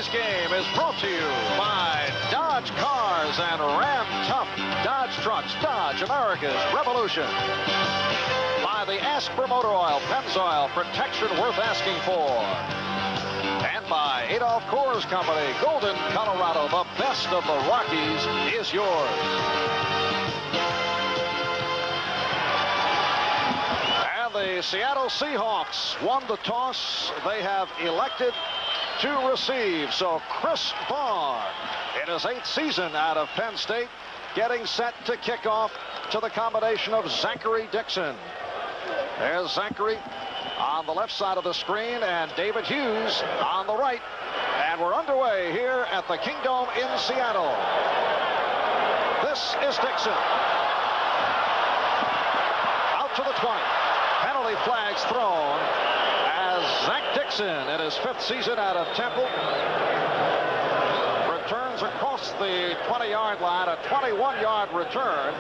Today's game is brought to you by Dodge Cars and Ram Tough. Dodge Trucks, Dodge, America's Revolution. By the Ask for Motor Oil, Pennzoil, protection worth asking for. And by Adolph Coors Company, Golden, Colorado, the best of the Rockies is yours. And the Seattle Seahawks won the toss. They have elected to receive. So Chris Barr, in his 8th season out of Penn State, getting set to kick off to the combination of Zachary Dixon. There's Zachary on the left side of the screen and David Hughes on the right. And we're underway here at the Kingdome in Seattle. This is Dixon. Out to the 20. Penalty flags thrown as Zach Dixon in his 5th season out of Temple returns across the 20-yard line, a 21-yard return.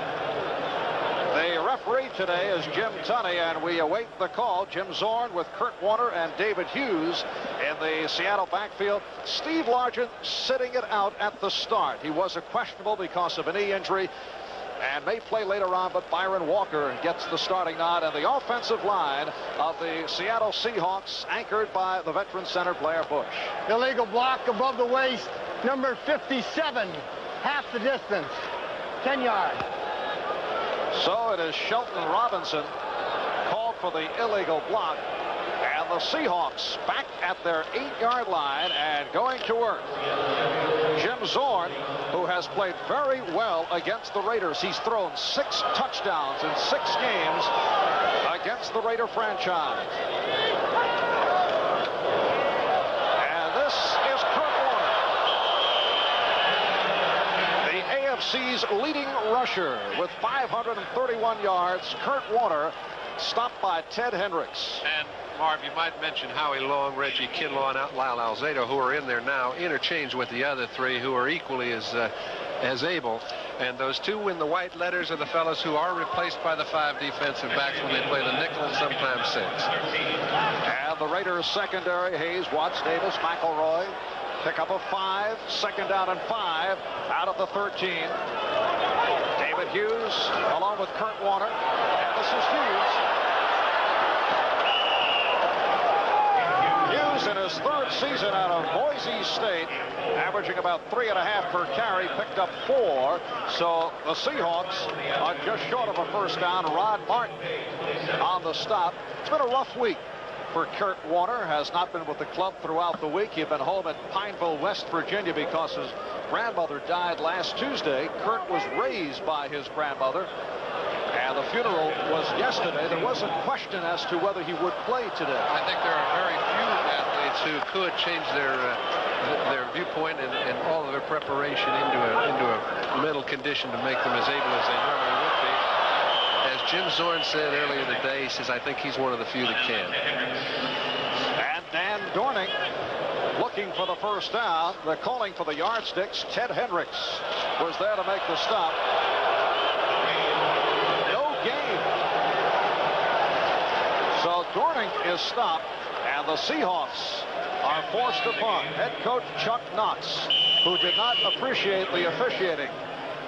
The referee today is Jim Tunney, and we await the call. Jim Zorn with Kurt Warner and David Hughes in the Seattle backfield. Steve Largent sitting it out at the start. He was a questionable because of a knee injury and may play later on, but Byron Walker gets the starting nod, and the offensive line of the Seattle Seahawks anchored by the veteran center Blair Bush. Illegal block above the waist, number 57, half the distance, 10 yards. So it is Shelton Robinson called for the illegal block, and the Seahawks back at their 8-yard line and going to work. Jim Zorn, who has played very well against the Raiders. He's thrown 6 touchdowns in 6 games against the Raider franchise. And this is Kurt Warner, the AFC's leading rusher with 531 yards. Kurt Warner stopped by Ted Hendricks. And Marv, you might mention Howie Long, Reggie Kinlaw, and Lyle Alzado, who are in there now, interchanged with the other 3 who are equally as able. And those 2 in the white letters are the fellows who are replaced by the 5 defensive backs when they play the nickel and sometimes 6. And the Raiders secondary, Hayes, Watts, Davis, McElroy. Pick up a 5, 2nd down and 5 out of the 13. David Hughes along with Kurt Warner. And this is Hughes. Hughes in his 3rd season out of Boise State, averaging about 3.5 per carry, picked up 4. So the Seahawks are just short of a 1st down. Rod Martin on the stop. It's been a rough week for Kurt Warner. Has not been with the club throughout the week. He'd been home at Pineville, West Virginia, because his grandmother died last Tuesday. Kurt was raised by his grandmother, and the funeral was yesterday. There was a question as to whether he would play today. I think there are very few athletes who could change their viewpoint and all of their preparation into a mental condition to make them as able as they normally would be. As Jim Zorn said earlier today, he says, I think he's one of the few that can. And Dan Dorning looking for the 1st down. They're calling for the yardsticks. Ted Hendricks was there to make the stop. No gain. So Dorning is stopped, and the Seahawks are forced to punt. Head coach Chuck Knox, who did not appreciate the officiating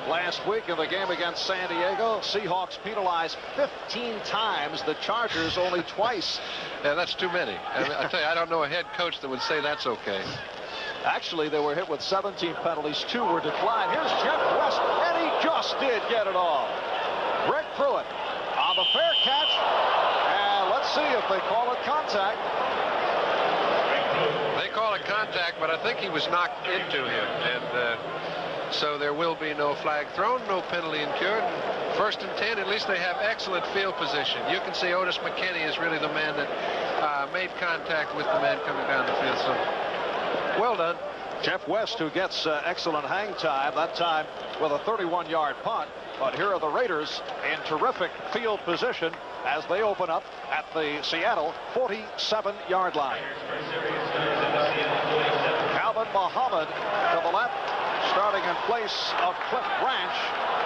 last week in the game against San Diego. Seahawks penalized 15 times, the Chargers only twice. Yeah, that's too many. I tell you, I don't know a head coach that would say that's okay. Actually, they were hit with 17 penalties. 2 were declined. Here's Jeff West, and he just did get it off. Greg Pruitt on the fair catch, and let's see if they call it contact. They call it contact, but I think he was knocked into him, and so there will be no flag thrown, no penalty incurred. 1st and 10, at least they have excellent field position. You can see Otis McKinney is really the man that made contact with the man coming down the field. So, well done. Jeff West, who gets excellent hang time, that time with a 31-yard punt. But here are the Raiders in terrific field position as they open up at the Seattle 47-yard line. Calvin Muhammad to the left, starting in place of Cliff Branch,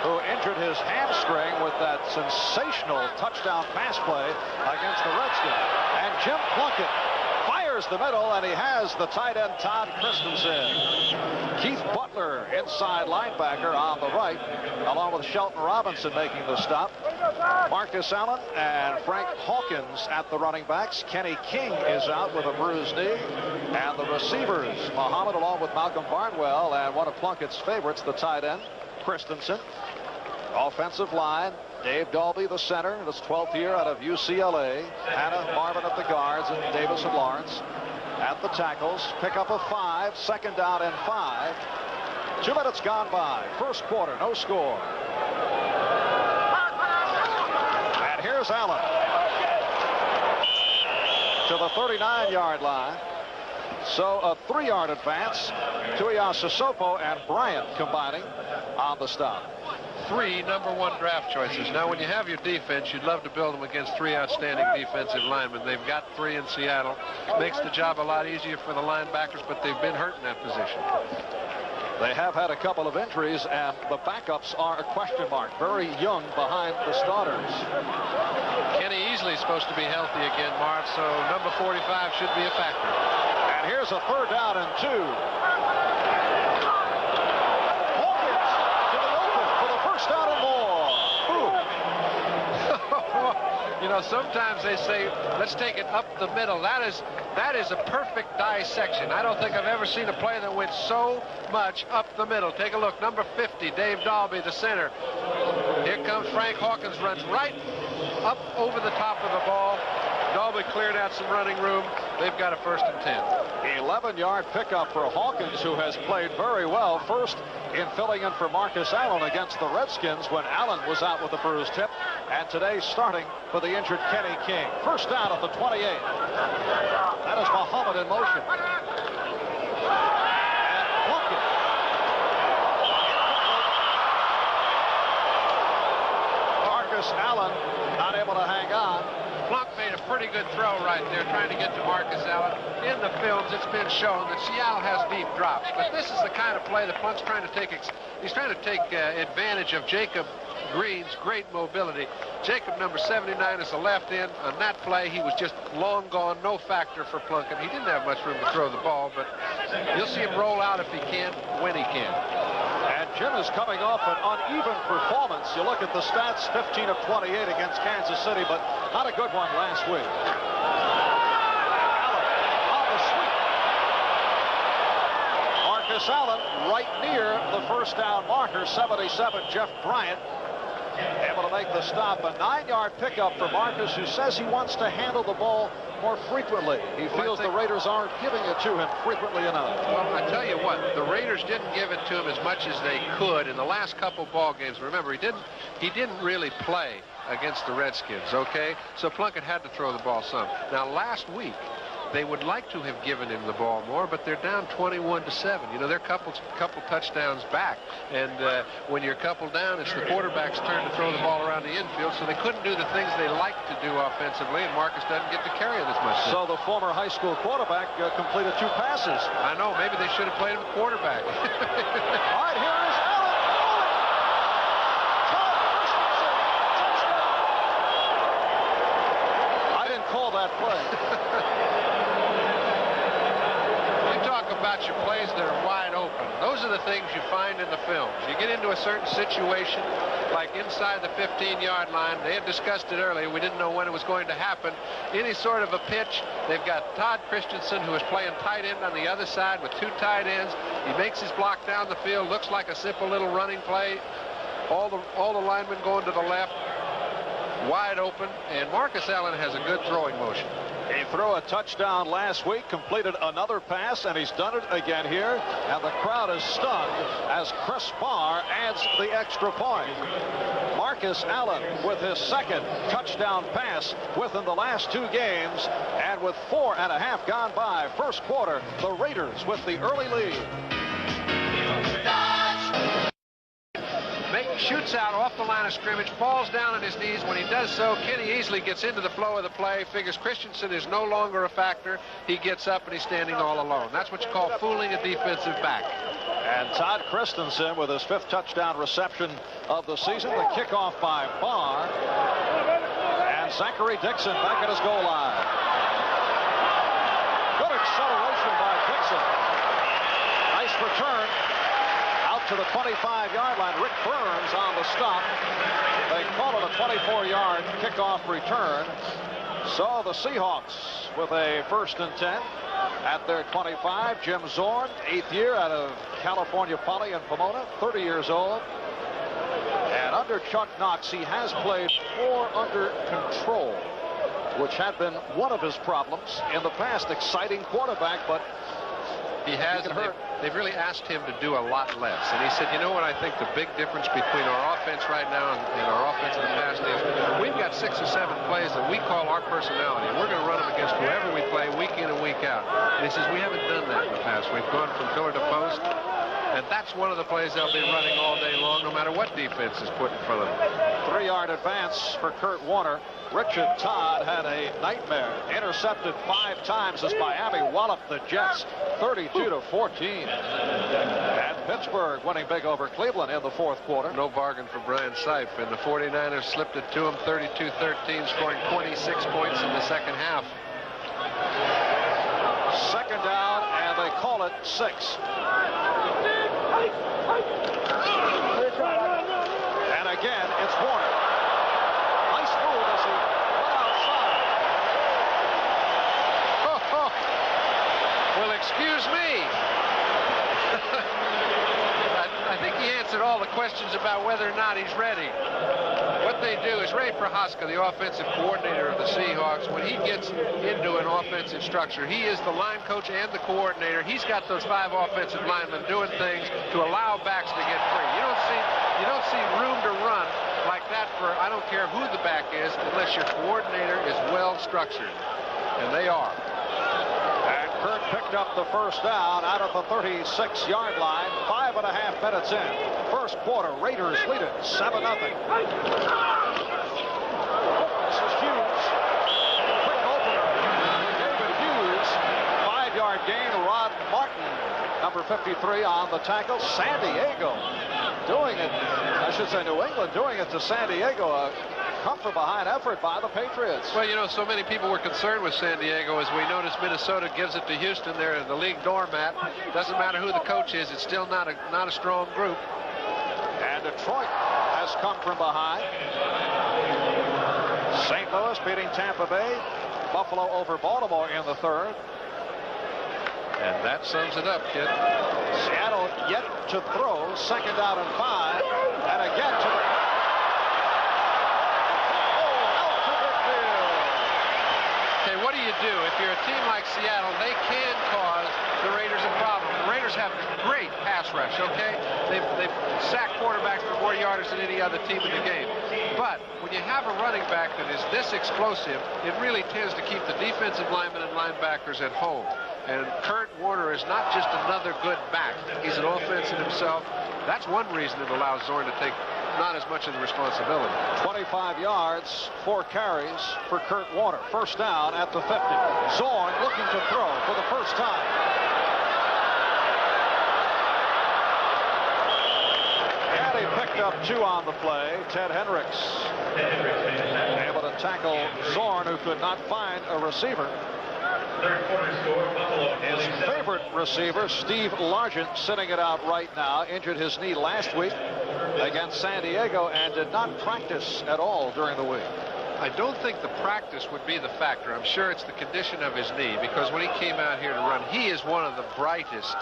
who injured his hamstring with that sensational touchdown pass play against the Redskins. And Jim Plunkett fires clears the middle, and he has the tight end Todd Christensen. Keith Butler, inside linebacker on the right, along with Shelton Robinson making the stop. Marcus Allen and Frank Hawkins at the running backs. Kenny King is out with a bruised knee. And the receivers, Muhammad along with Malcolm Barnwell, and one of Plunkett's favorites, the tight end, Christensen. Offensive line, Dave Dalby, the center, in his 12th year out of UCLA. Hannah Marvin at the guards, and Davis and Lawrence at the tackles. Pick up a 5, second down and 5. 2 minutes gone by. First quarter, no score. And here's Allen to the 39-yard line. So a 3-yard advance. Tuiasosopo and Bryant combining on the stop. 3 number-1 draft choices. Now, when you have your defense, you'd love to build them against 3 outstanding defensive linemen. They've got 3 in Seattle. Makes the job a lot easier for the linebackers, but they've been hurt in that position. They have had a couple of injuries, and the backups are a question mark. Very young behind the starters. Kenny Easley's supposed to be healthy again, Marv, so number 45 should be a factor. And here's a 3rd down and 2. Hawkins to the open for the first down and more. You know, sometimes they say, let's take it up the middle. That is a perfect dissection. I don't think I've ever seen a play that went so much up the middle. Take a look. Number 50, Dave Dalby, the center. Here comes Frank Hawkins, runs right up over the top of the ball. Dalby cleared out some running room. They've got a 1st and 10. 11-yard pickup for Hawkins, who has played very well. First in filling in for Marcus Allen against the Redskins when Allen was out with a bruised hip. And today starting for the injured Kenny King. First down at the 28. That is Muhammad in motion. And Plunkett. Marcus Allen not able to hang on. Plunk made a pretty good throw right there, trying to get to Marcus Allen. In the films, it's been shown that Seattle has deep drops, but this is the kind of play that Plunk's trying to take. He's trying to take advantage of Jacob Green's great mobility. Jacob, number 79, is the left end. On that play, he was just long gone, no factor for Plunkett. He didn't have much room to throw the ball, but you'll see him roll out if he can, when he can. And Jim is coming off an uneven performance. You look at the stats, 15 of 28 against Kansas City, but not a good one last week. Allen on the sweep. Marcus Allen right near the first down marker, 77, Jeff Bryant. Able to make the stop. A 9-yard pickup for Marcus, who says he wants to handle the ball more frequently. He feels the Raiders aren't giving it to him frequently enough. Well, I tell you what, the Raiders didn't give it to him as much as they could in the last couple ball games. Remember, he didn't really play against the Redskins, okay? So Plunkett had to throw the ball some. Now, last week, they would like to have given him the ball more, but they're down 21-7. You know, they're couple touchdowns back, and when you're couple down, it's the quarterback's turn to throw the ball around the infield, so they couldn't do the things they like to do offensively, and Marcus doesn't get to carry it as much. So the former high school quarterback completed 2 passes. I know, maybe they should have played him quarterback. All right, here is Allen. Todd Christensen, touchdown. I didn't call that play. About your plays that are wide open. Those are the things you find in the films. You get into a certain situation, like inside the 15-yard line. They had discussed it earlier. We didn't know when it was going to happen. Any sort of a pitch. They've got Todd Christensen, who is playing tight end on the other side with 2 tight ends. He makes his block down the field. Looks like a simple little running play. All the linemen going to the left, wide open, and Marcus Allen has a good throwing motion. He threw a touchdown last week, completed another pass, and he's done it again here. And the crowd is stunned as Chris Barr adds the extra point. Marcus Allen with his 2nd touchdown pass within the last 2 games. And with 4.5 gone by, first quarter, the Raiders with the early lead. Shoots out off the line of scrimmage, falls down on his knees. When he does so, Kenny easily gets into the flow of the play, figures Christensen is no longer a factor. He gets up and he's standing all alone. That's what you call fooling a defensive back. And Todd Christensen with his 5th touchdown reception of the season. The kickoff by Barr. And Zachary Dixon back at his goal line. Good return out to the 25-yard line. Rick Burns on the stop. They call it a 24-yard kickoff return. So the Seahawks with a 1st and 10 at their 25. Jim Zorn, 8th year out of California Poly in Pomona, 30 years old. And under Chuck Knox, he has played more under control, which had been one of his problems in the past. Exciting quarterback, but he has. They've really asked him to do a lot less. And he said, you know what I think the big difference between our offense right now and our offense in the past is we've got 6 or 7 plays that we call our personality. And we're going to run them against whoever we play week in and week out. And he says, we haven't done that in the past. We've gone from pillar to post. And that's one of the plays they'll be running all day long, no matter what defense is put in front of them. 3-yard advance for Kurt Warner. Richard Todd had a nightmare. Intercepted 5 times as Miami walloped the Jets 32-14. And Pittsburgh winning big over Cleveland in the 4th quarter. No bargain for Brian Sipe. And the 49ers slipped it to him 32-13, scoring 26 points in the 2nd half. 2nd down, and they call it 6. And again, it's Warner. Nice move as he went outside. Well, excuse me. I think he answered all the questions about whether or not he's ready. What they do is Ray Prohaska, the offensive coordinator of the Seahawks, when he gets into an offensive structure, he is the line coach and the coordinator. He's got those 5 offensive linemen doing things to allow backs to get free. You don't see room to run like that for I don't care who the back is unless your coordinator is well structured, and they are. And Kurt picked up the 1st down out of the 36-yard line. 5.5 minutes in. 1st quarter, Raiders lead it 7-0. This is Hughes. Quick opener. David Hughes. 5-yard gain. Rod Martin, number 53, on the tackle. San Diego doing it. I should say New England doing it to San Diego. A come-from-behind effort by the Patriots. Well, you know, so many people were concerned with San Diego. As we noticed, Minnesota gives it to Houston. They're the league doormat. Doesn't matter who the coach is. It's still not a strong group. And Detroit has come from behind. St. Louis beating Tampa Bay. Buffalo over Baltimore in the 3rd. And that sums it up, kid. Seattle yet to throw. 2nd down and 5. And again to the... Okay, what do you do? If you're a team like Seattle, they can cause the Raiders a problem. The Raiders have great pass rush, okay? They've sacked quarterbacks for more yardage than any other team in the game. But when you have a running back that is this explosive, it really tends to keep the defensive linemen and linebackers at home. And Kurt Warner is not just another good back. He's an offensive himself. That's one reason it allows Zorn to take not as much of the responsibility. 25 yards, 4 carries for Kurt Warner. 1st down at the 50. Zorn looking to throw for the 1st time. And he picked up 2 on the play. Ted Hendricks able to tackle Zorn, who could not find a receiver. His favorite receiver, Steve Largent, sitting it out right now. Injured his knee last week against San Diego and did not practice at all during the week. I don't think the practice would be the factor. I'm sure it's the condition of his knee, because when he came out here to run, he is one of the brightest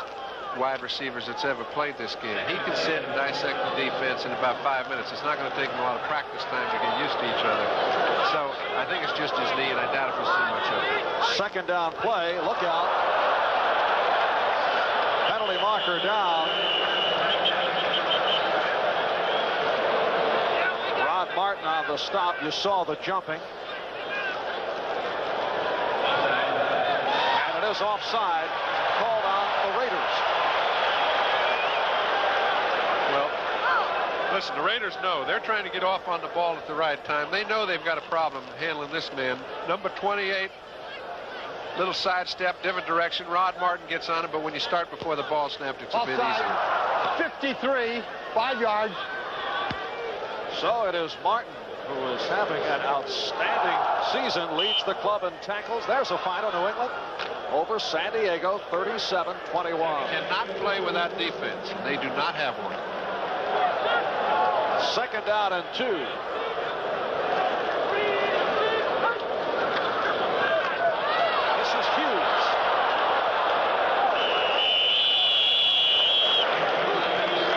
wide receivers that's ever played this game. He can sit and dissect the defense in about 5 minutes. It's not going to take him a lot of practice time to get used to each other. So I think it's just his knee, and I doubt if we'll see much of it. 2nd down play. Look out. Penalty marker down. Rod Martin on the stop. You saw the jumping. And it is offside. Called on the Raiders. Well, listen, the Raiders know they're trying to get off on the ball at the right time. They know they've got a problem handling this man. Number 28, little sidestep, different direction. Rod Martin gets on him, but when you start before the ball snapped, it's a bit easier. 53, 5 yards. So it is Martin who is having an outstanding season, leads the club in tackles. There's a final, New England over San Diego, 37-21. Cannot play without defense. They do not have one. 2nd down and 2. This is Hughes.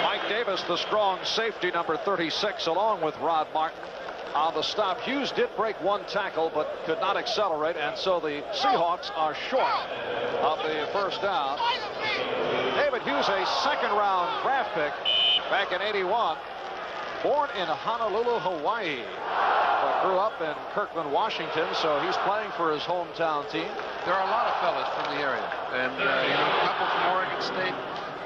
Mike Davis, the strong safety, number 36, along with Rod Martin on the stop. Hughes did break one tackle but could not accelerate, and so the Seahawks are short of the first down. David Hughes, a 2nd-round draft pick back in '81, born in Honolulu, Hawaii, but grew up in Kirkland, Washington, so he's playing for his hometown team. There are a lot of fellas from the area, and a couple from Oregon State,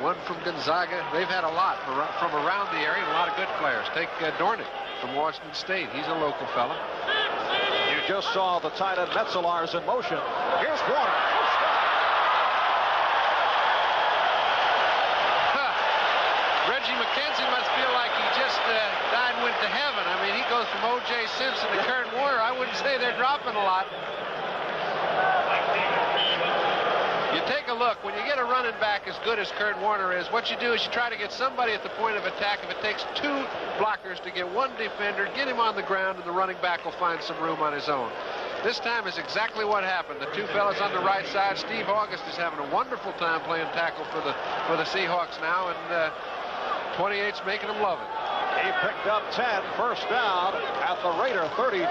one from Gonzaga. They've had a lot from around the area, and a lot of good players. Take Dornick from Washington State. He's a local fella. You just saw the tight end Metzelar's in motion. Here's Warner. Reggie McKenzie must feel like he just died and went to heaven. I mean, he goes from O.J. Simpson to Kurt Warner. I wouldn't say they're dropping a lot. You take a look. When you get a running back as good as Kurt Warner is, what you do is you try to get somebody at the point of attack. If it takes 2 blockers to get 1 defender, get him on the ground, and the running back will find some room on his own. This time is exactly what happened. The 2 fellas on the right side. Steve August is having a wonderful time playing tackle for the Seahawks now, and 28's making them love it. He picked up 10, first down at the Raider 32.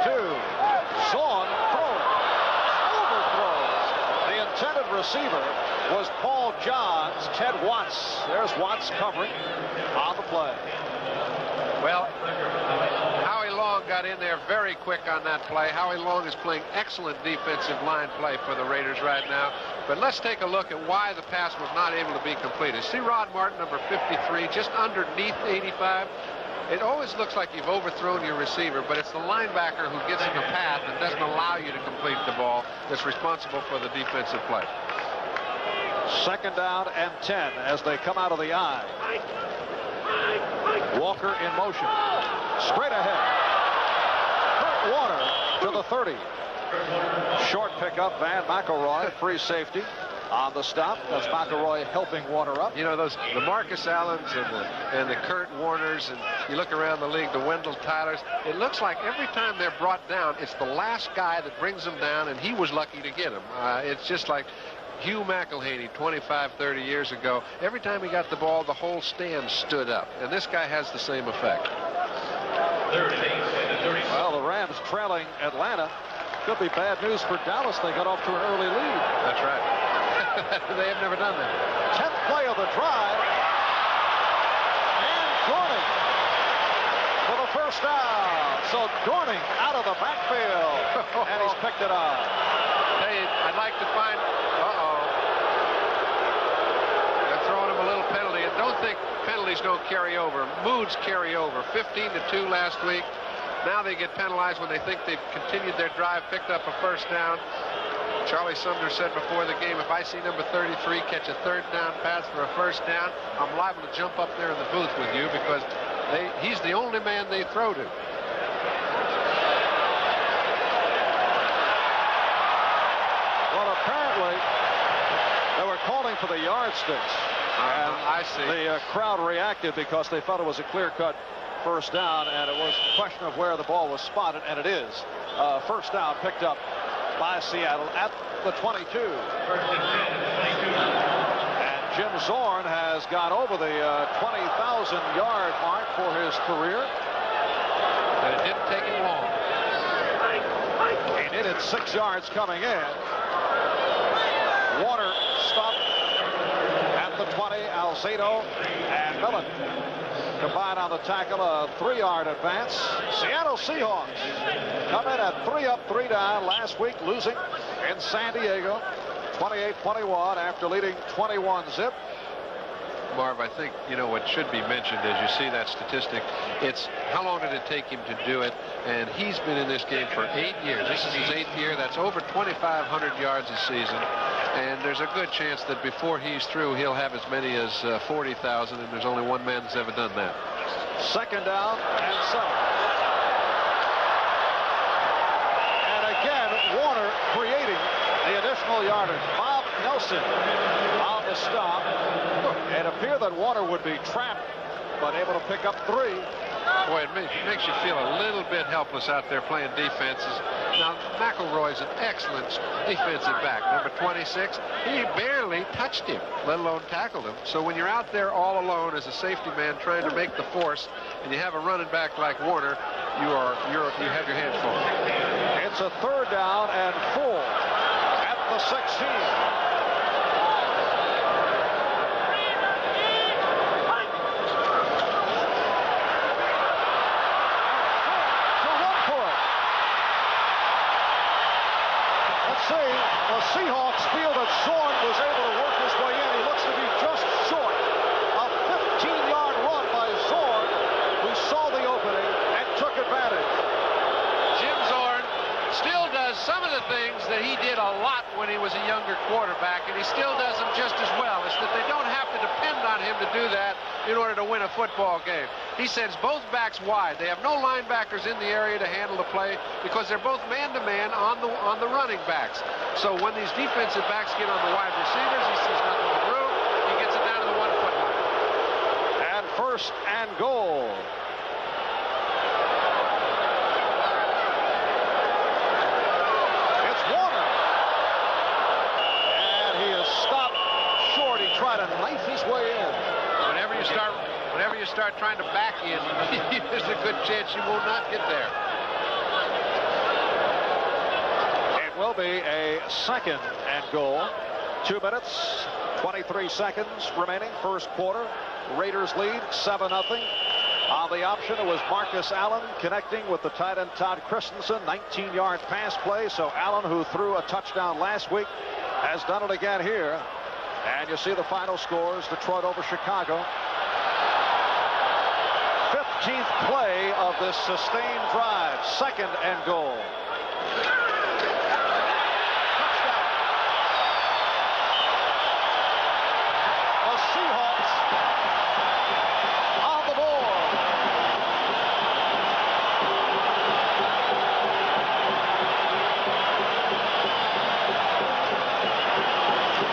Zorn throws, overthrows. The intended receiver was Paul Johns. Ted Watts. There's Watts covering on the play. Well, Howie Long got in there very quick on that play. Howie Long is playing excellent defensive line play for the Raiders right now. But let's take a look at why the pass was not able to be completed. See Rod Martin, number 53, just underneath 85. It always looks like you've overthrown your receiver, but it's the linebacker who gets in the path and doesn't allow you to complete the ball that's responsible for the defensive play. 2nd down and 10 as they come out of the I. Walker in motion. Straight ahead. Kurt Warner to the 30. Short pickup, Van McElroy, free safety on the stop. That's McElroy helping Warner up. You know, the Marcus Allens and the Kurt Warners, and you look around the league, the Wendell Tylers, it looks like every time they're brought down, it's the last guy that brings them down, and he was lucky to get him. It's just like Hugh McElhaney 25, 30 years ago. Every time he got the ball, the whole stand stood up, and this guy has the same effect. Well, the Rams trailing Atlanta. Could be bad news for Dallas. They got off to an early lead. That's right. They have never done that. 10th play of the drive. And Dorning for the first down. So Dorning out of the backfield. And he's picked it up. Hey, I'd like to find... They're throwing him a little penalty. And don't think penalties don't carry over. Moods carry over. 15-2 last week. Now they get penalized when they think they've continued their drive, picked up a first down. Charlie Sumner said before the game, if I see number 33 catch a 3rd down pass for a first down, I'm liable to jump up there in the booth with you because he's the only man they throw to. Well, apparently they were calling for the yardsticks. And I see. The crowd reacted because they thought it was a clear-cut first down, and it was a question of where the ball was spotted, and it is. First down picked up by Seattle at the 22. And Jim Zorn has gone over the 20,000-yard mark for his career. And it didn't take him long. He needed 6 yards coming in. Warner stopped at the 20. Alzado and Millen combined on the tackle, a 3-yard advance. Seattle Seahawks come in at 3 up, 3 down last week, losing in San Diego 28-21 after leading 21-zip. Marv, I think, you know, what should be mentioned as you see that statistic, it's how long did it take him to do it, and he's been in this game for 8 years. This is his 8th year. That's over 2,500 yards a season, and there's a good chance that before he's through, he'll have as many as 40,000, and there's only one man that's ever done that. 2nd down and 7. creating the additional yardage. Bob Nelson on the stop. It appeared that Warner would be trapped, but able to pick up 3. Boy, it makes you feel a little bit helpless out there playing defenses. Now, McElroy's an excellent defensive back. Number 26, he barely touched him, let alone tackled him. So when you're out there all alone as a safety man trying to make the force, and you have a running back like Warner, you have your hands full. It's a 3rd down and 4 at the 16. The Seahawks feel that Zorn was able to work his way in. He looks to be just short. A 15-yard run by Zorn, who saw the opening and took advantage. Jim Zorn still does some of the things that he did a lot when he was a younger quarterback, and he still does them just as well. It's that they don't have to depend on him to do that in order to win a football game. He sends both backs wide. They have no linebackers in the area to handle the play because they're both man-to-man on the running backs. So when these defensive backs get on the wide receivers, he sees nothing to do. He gets it down to the 1-foot line. And 1st and goal. It's Warner. And he is stopped short. He tried to knife his way in. Whenever you start trying to back in, there's a good chance you will not get there. It will be a 2nd and goal. 2 minutes, 23 seconds remaining, 1st quarter. Raiders lead 7-0. On the option, it was Marcus Allen connecting with the tight end Todd Christensen. 19-yard pass play. So Allen, who threw a touchdown last week, has done it again here. And you see the final scores: Detroit over Chicago. 15th play of this sustained drive. 2nd and goal. Touchdown. The Seahawks on the board.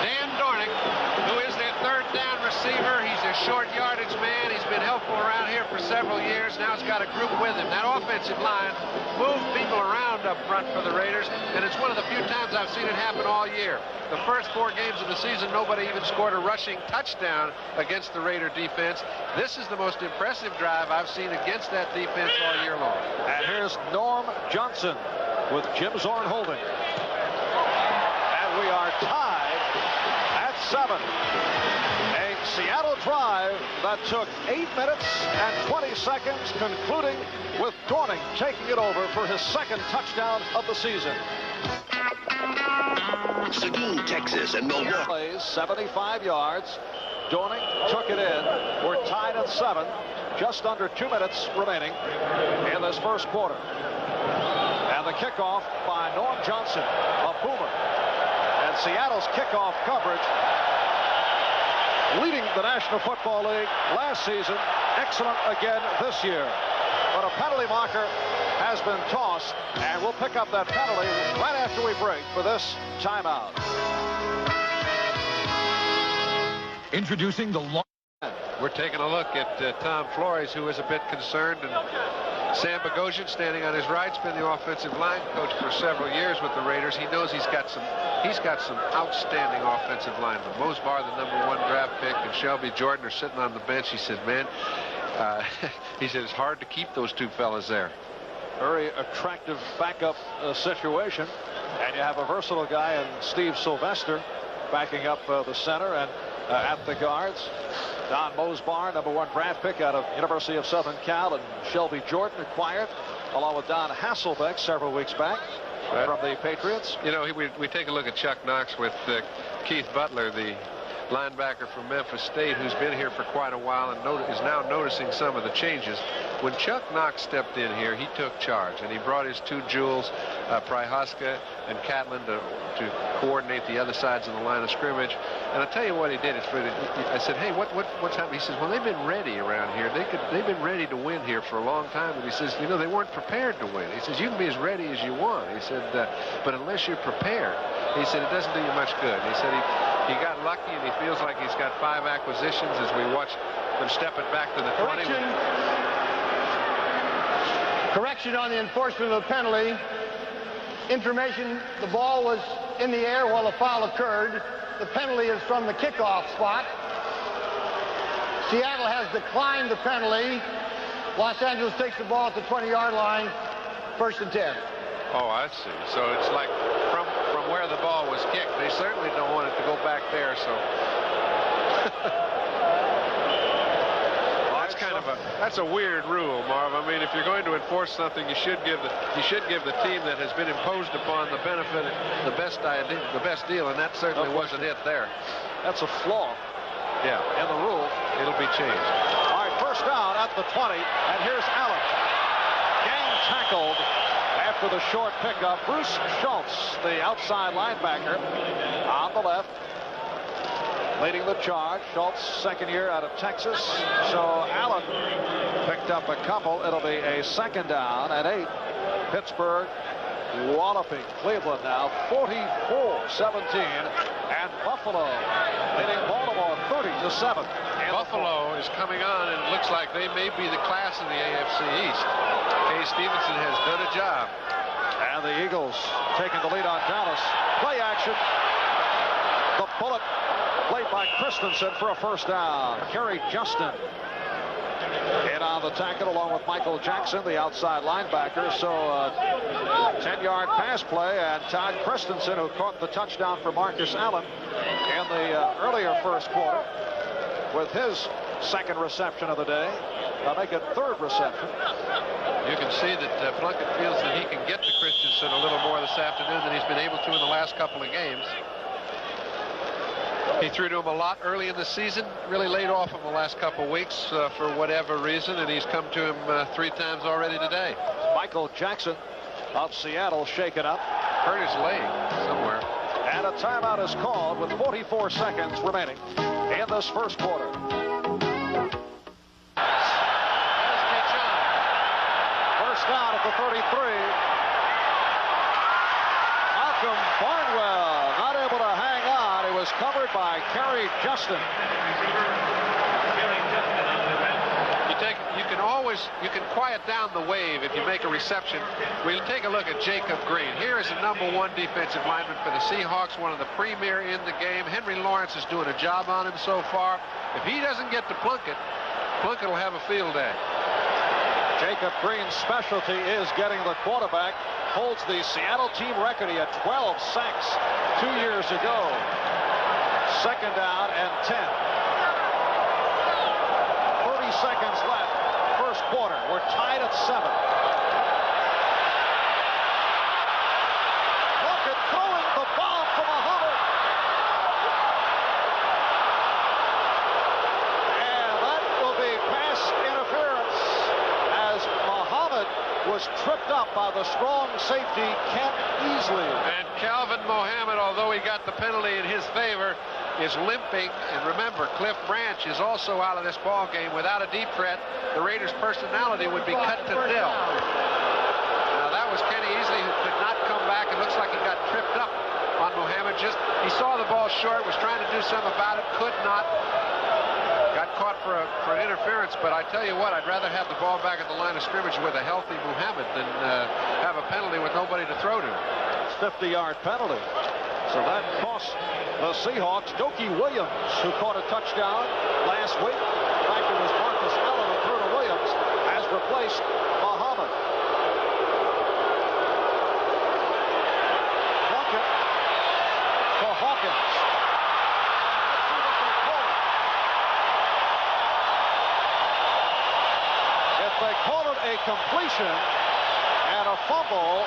Dan Dornick, who is their 3rd down receiver. He's a short yardage man. He's been helpful around here for several years. Now he's got a group with him. That offensive line moved people around up front for the Raiders, and it's one of the few times I've seen it happen all year. The first 4 games of the season, nobody even scored a rushing touchdown against the Raider defense. This is the most impressive drive I've seen against that defense all year long. And here's Norm Johnson with Jim Zorn holding. And we are tied at 7. A Seattle drive that took 8 minutes and 20 seconds, concluding with Dorning taking it over for his 2nd touchdown of the season. Seguin, Texas, and Milwaukee. Plays 75 yards. Dorning took it in. We're tied at 7. Just under 2 minutes remaining in this 1st quarter. And the kickoff by Norm Johnson, a boomer. And Seattle's kickoff coverage, leading the National Football League last season, excellent again this year. But a penalty marker has been tossed, and we'll pick up that penalty right after we break for this timeout. Introducing the long. We're taking a look at Tom Flores, who is a bit concerned, and Sam Bogosian standing on his right, has been the offensive line coach for several years with the Raiders. He knows he's got some outstanding offensive linemen. Mosbar, the #1 draft pick, and Shelby Jordan are sitting on the bench. He said, man, he said it's hard to keep those 2 fellas there. Very attractive backup situation, and you have a versatile guy in Steve Sylvester backing up the center and at the guards. Don Mosbar, #1 draft pick out of University of Southern Cal, and Shelby Jordan acquired along with Don Hasselbeck several weeks back from the Patriots. You know, we take a look at Chuck Knox with Keith Butler, the linebacker from Memphis State, who's been here for quite a while and is now noticing some of the changes. When Chuck Knox stepped in here, he took charge, and he brought his two jewels, Pryhoska and Catlin, to coordinate the other sides of the line of scrimmage. And I'll tell you what he did. I said, hey, what's happening? He says, well, they've been ready around here. They've been ready to win here for a long time. And he says, you know, they weren't prepared to win. He says, you can be as ready as you want. He said, but unless you're prepared, he said, it doesn't do you much good. He said he got lucky, and he feels like he's got 5 acquisitions as we watch them step it back to the 20. Correction on the enforcement of the penalty. Information, the ball was in the air while the foul occurred. The penalty is from the kickoff spot. Seattle has declined the penalty. Los Angeles takes the ball at the 20-yard line, 1st and 10. Oh, I see. So it's like from where the ball was kicked. They certainly don't want it to go back there, so that's a weird rule, Marv. I mean, if you're going to enforce something, you should give the team that has been imposed upon the benefit, the best deal, and that certainly wasn't it there. That's a flaw. Yeah. In the rule. It'll be changed. All right, 1st down at the 20, and here's Allen. Gang tackled after the short pickup. Bruce Schultz, the outside linebacker, on the left, leading the charge. Schultz, 2nd year out of Texas. So Allen picked up a couple. It'll be a 2nd down and 8. Pittsburgh walloping Cleveland now 44-17, and Buffalo leading Baltimore 30-7. Buffalo is coming on, and it looks like they may be the class in the AFC East. Kay Stevenson has done a job. And the Eagles taking the lead on Dallas. Play action. The bullet played by Christensen for a 1st down. Kerry Justin in on the tackle along with Michael Jackson, the outside linebacker. So 10-yard pass play, and Todd Christensen, who caught the touchdown for Marcus Allen in the earlier 1st quarter, with his 2nd reception of the day. They'll make it 3rd reception. You can see that Plunkett feels that he can get to Christensen a little more this afternoon than he's been able to in the last couple of games. He threw to him a lot early in the season, really laid off him the last couple of weeks for whatever reason, and he's come to him 3 times already today. Michael Jackson of Seattle shaken up. Hurt his leg somewhere. And a timeout is called with 44 seconds remaining in this 1st quarter. First down at the 33. Malcolm Barnwell not able to hang on. It was covered by Kerry Justin. You can quiet down the wave if you make a reception. We'll take a look at Jacob Green. Here is the #1 defensive lineman for the Seahawks, one of the premier in the game. Henry Lawrence is doing a job on him so far. If he doesn't get to Plunkett, Plunkett will have a field day. Jacob Green's specialty is getting the quarterback. Holds the Seattle team record. He had 12 sacks 2 years ago. 2nd down and 10. 30 seconds left. 1st quarter. We're tied at 7. Plunkett throwing the ball to Muhammad. And that will be pass interference as Muhammad was tripped up by the strong safety Kent Easley. And Calvin Mohammed, although he got the penalty in his favor, is limping. And remember, Cliff Branch is also out of this ball game. Without a deep threat, the Raiders' personality would be cut to nil. Now that was Kenny Easley, who could not come back. It looks like he got tripped up on Mohammed. He saw the ball short, was trying to do something about it, could not. Got caught for an interference, but I tell you what, I'd rather have the ball back at the line of scrimmage with a healthy Mohammed than have a penalty with nobody to throw to. It's 50-yard penalty. So that cost the Seahawks. Dokie Williams, who caught a touchdown last week. In fact, it was Marcus Allen who threw to Williams, has replaced Muhammad. Plunkett for Hawkins. If they call it a completion and a fumble,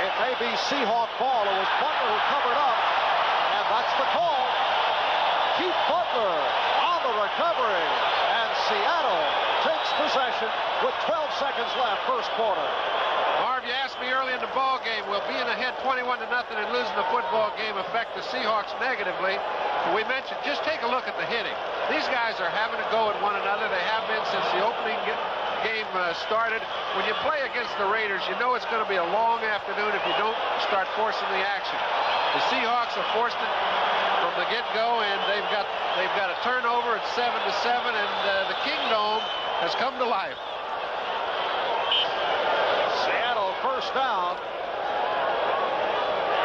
it may be Seahawk ball. It was Butler who covered up, and that's the call. Keith Butler on the recovery, and Seattle takes possession with 12 seconds left, first quarter. Marv, you asked me early in the ball game, will being ahead 21-0 and losing the football game affect the Seahawks negatively? We mentioned, just take a look at the hitting. These guys are having to go at one another. They have been since the opening game started. When you play against the Raiders, you know it's going to be a long afternoon if you don't start forcing the action. The Seahawks have forced it from the get-go, and they've got a turnover at 7-7, and the Kingdome has come to life. Seattle first down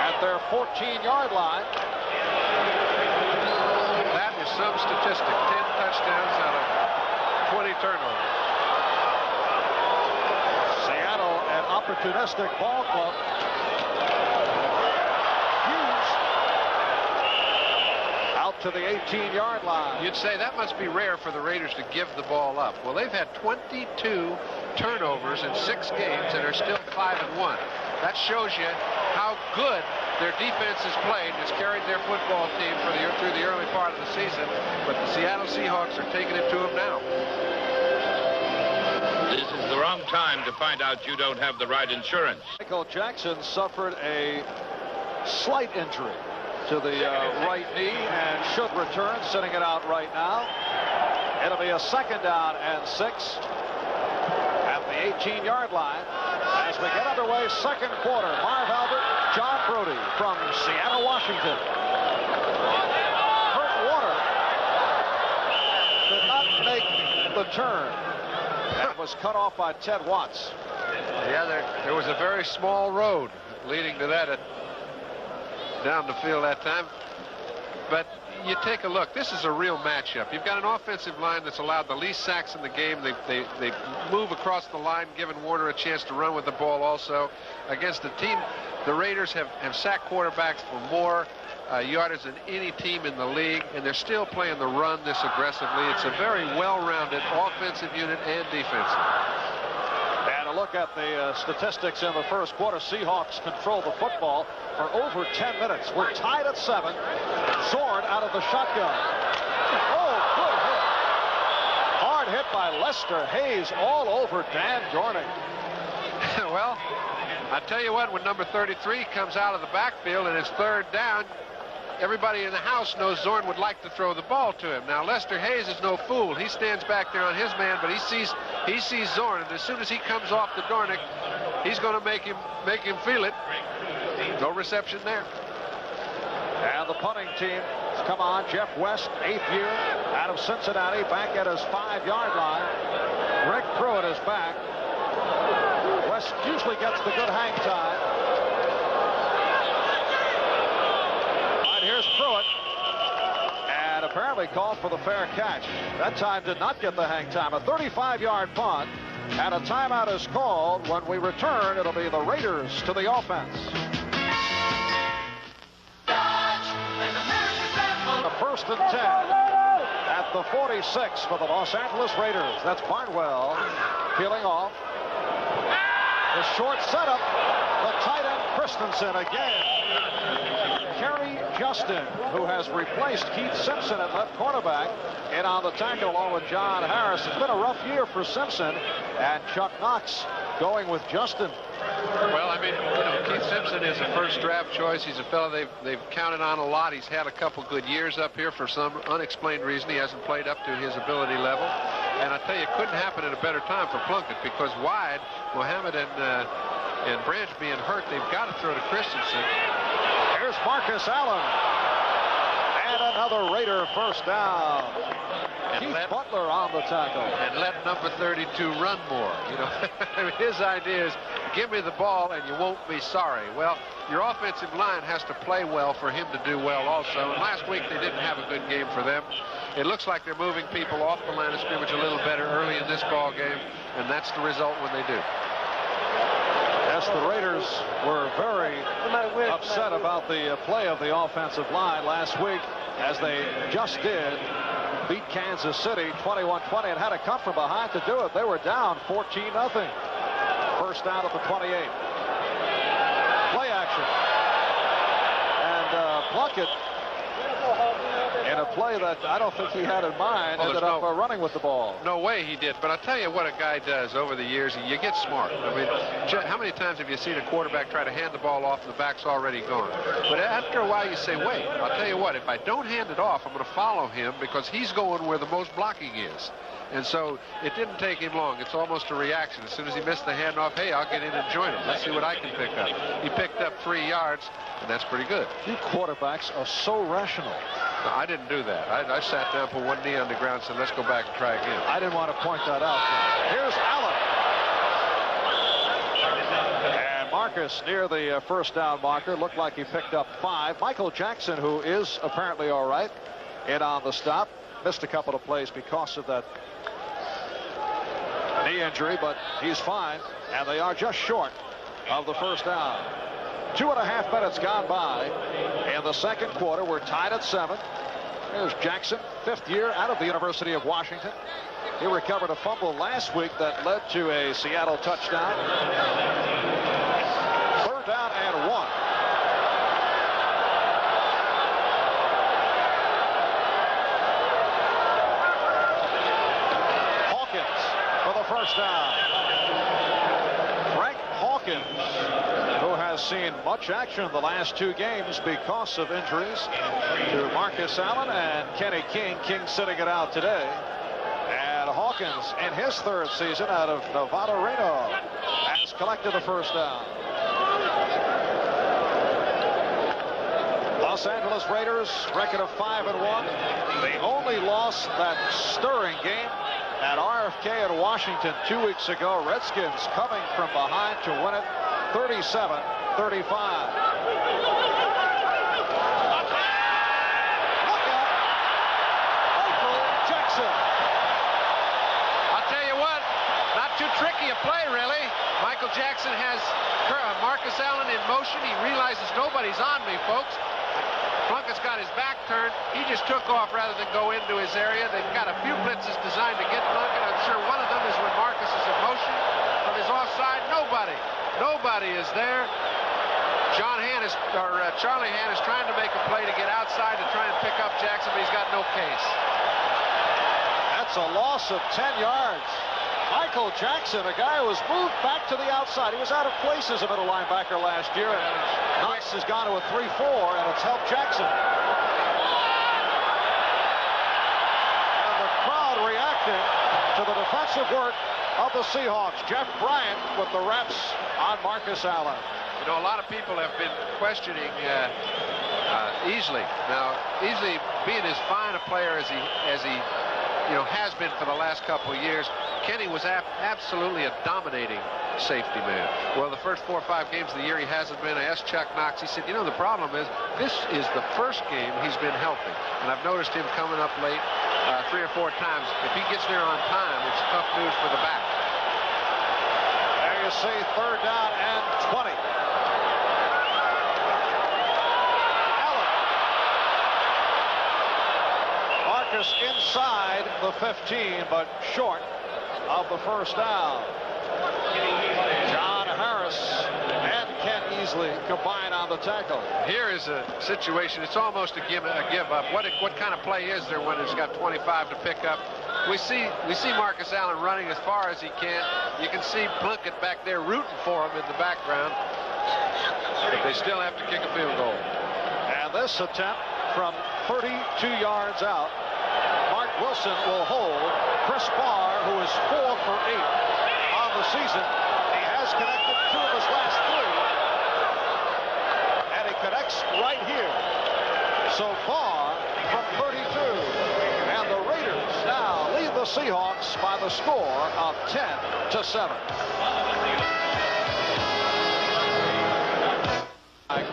at their 14-yard line. That is some statistic. 10 touchdowns out of 20 turnovers. Seattle, an opportunistic ball club. Hughes out to the 18-yard line. You'd say that must be rare for the Raiders to give the ball up. Well, they've had 22 turnovers in 6 games and are still 5-1. That shows you how good their defense has played and has carried their football team through the early part of the season. But the Seattle Seahawks are taking it to them now. This is the wrong time to find out you don't have the right insurance. Michael Jackson suffered a slight injury to the right knee and should return, sitting it out right now. It'll be a 2nd down and 6 at the 18-yard line as we get underway, second quarter. Marv Albert, John Brody from Seattle, Washington. Kurt Warner did not make the turn and was cut off by Ted Watts. Yeah, there was a very small road leading to that down the field that time. But you take a look. This is a real matchup. You've got an offensive line that's allowed the least sacks in the game. They move across the line, giving Warner a chance to run with the ball also. Against the team, the Raiders have sacked quarterbacks for more yardage than any team in the league, and they're still playing the run this aggressively. It's a very well-rounded offensive unit and defensive. And a look at the statistics in the first quarter. Seahawks control the football for over 10 minutes. We're tied at 7. Zorn out of the shotgun. Oh, good hit. Hard hit by Lester Hayes all over Dan Dornick. Well, I tell you what, when number 33 comes out of the backfield and it's 3rd down, everybody in the house knows Zorn would like to throw the ball to him. Now, Lester Hayes is no fool. He stands back there on his man, but he sees Zorn, and as soon as he comes off the Dornick, he's going to make him feel it. No reception there. And the punting team has come on. Jeff West, 8th year, out of Cincinnati, back at his 5-yard line. Rick Pruitt is back. West usually gets the good hang time. Here's Pruitt, and apparently called for the fair catch. That time did not get the hang time. A 35-yard punt, and a timeout is called. When we return, it'll be the Raiders to the offense. The 1st and 10 at the 46 for the Los Angeles Raiders. That's Barnwell peeling off. The short setup. The tight end Christensen again. Kerry Justin, who has replaced Keith Simpson at left cornerback, in on the tackle along with John Harris. It's been a rough year for Simpson, and Chuck Knox going with Justin. Well, I mean, Keith Simpson is a first draft choice. He's a fellow they've counted on a lot. He's had a couple good years up here. For some unexplained reason, he hasn't played up to his ability level. And I tell you, it couldn't happen at a better time for Plunkett, because wide, Mohammed and Branch being hurt, they've got to throw to Christensen. Here's Marcus Allen. And another Raider first down. And Keith Butler on the tackle. And let number 32 run more. I mean, his idea is, give me the ball and you won't be sorry. Well, your offensive line has to play well for him to do well also. And last week they didn't have a good game for them. It looks like they're moving people off the line of scrimmage a little better early in this ball game, and that's the result when they do. Yes, the Raiders were very upset about the play of the offensive line last week, as they just did beat Kansas City 21-20 and had to come from behind to do it. They were down 14-0. First down at the 28. Play action. And Plunkett in a play that I don't think he had in mind, ended up running with the ball. No way he did, but I'll tell you what a guy does over the years. You get smart. I mean, how many times have you seen a quarterback try to hand the ball off and the back's already gone? But after a while you say, wait, I'll tell you what, if I don't hand it off, I'm going to follow him because he's going where the most blocking is. And so it didn't take him long. It's almost a reaction. As soon as he missed the handoff, hey, I'll get in and join him. Let's see what I can pick up. He picked up 3 yards, and that's pretty good. You quarterbacks are so rational. No, I didn't do that. I sat down, put one knee on the ground, and said, let's go back and try again. I didn't want to point that out. Here's Allen. And Marcus near the first down marker. Looked like he picked up 5. Michael Jackson, who is apparently all right, in on the stop. Missed a couple of plays because of that knee injury, but he's fine, and they are just short of the first down. 2.5 minutes gone by in the second quarter. We're tied at 7. There's Jackson, 5th year out of the University of Washington. He recovered a fumble last week that led to a Seattle touchdown. 3rd down and 1. First down. Frank Hawkins, who has seen much action in the last 2 games because of injuries to Marcus Allen and Kenny King. King sitting it out today. And Hawkins, in his 3rd season out of Nevada Reno, has collected the first down. Los Angeles Raiders, record of 5-1. The only loss that stirring game at RFK in Washington 2 weeks ago. Redskins coming from behind to win it 37-35. Look out. Michael Jackson. I'll tell you what, not too tricky a play, really. Michael Jackson has Marcus Allen in motion. He realizes nobody's on me, folks. Plunkett's got his back turned. He just took off rather than go into his area. They've got a few blitzes designed to get Plunkett. I'm sure one of them is when Marcus is in motion from his offside. Nobody is there. Charlie Hann is trying to make a play to get outside to try and pick up Jackson, but he's got no case. That's a loss of 10 yards. Michael Jackson, a guy who was moved back to the outside. He was out of place as a middle linebacker last year. And Knox has gone to a 3-4, and it's helped Jackson. And the crowd reacting to the defensive work of the Seahawks. Jeff Bryant with the reps on Marcus Allen. You know, a lot of people have been questioning Easley. Now, Easley, being as fine a player as he has been for the last couple of years, Kenny was absolutely a dominating safety man. Well, the first 4 or 5 games of the year he hasn't been. I asked Chuck Knox. He said, you know, the problem is this is the first game he's been healthy. And I've noticed him coming up late 3 or 4 times. If he gets there on time, it's tough news for the back. There you see 3rd down and 20. Marcus inside the 15, but short of the first down. John Harris and Ken Easley combine on the tackle. Here is a situation. It's almost a give up. What kind of play is there when it's got 25 to pick up? We see Marcus Allen running as far as he can. You can see Plunkett back there rooting for him in the background. But they still have to kick a field goal. And this attempt from 32 yards out. Mark Wilson will hold. Chris Barr, who is 4 for 8 on the season. He has connected 2 of his last 3. And he connects right here. So far from 32. And the Raiders now lead the Seahawks by the score of 10-7.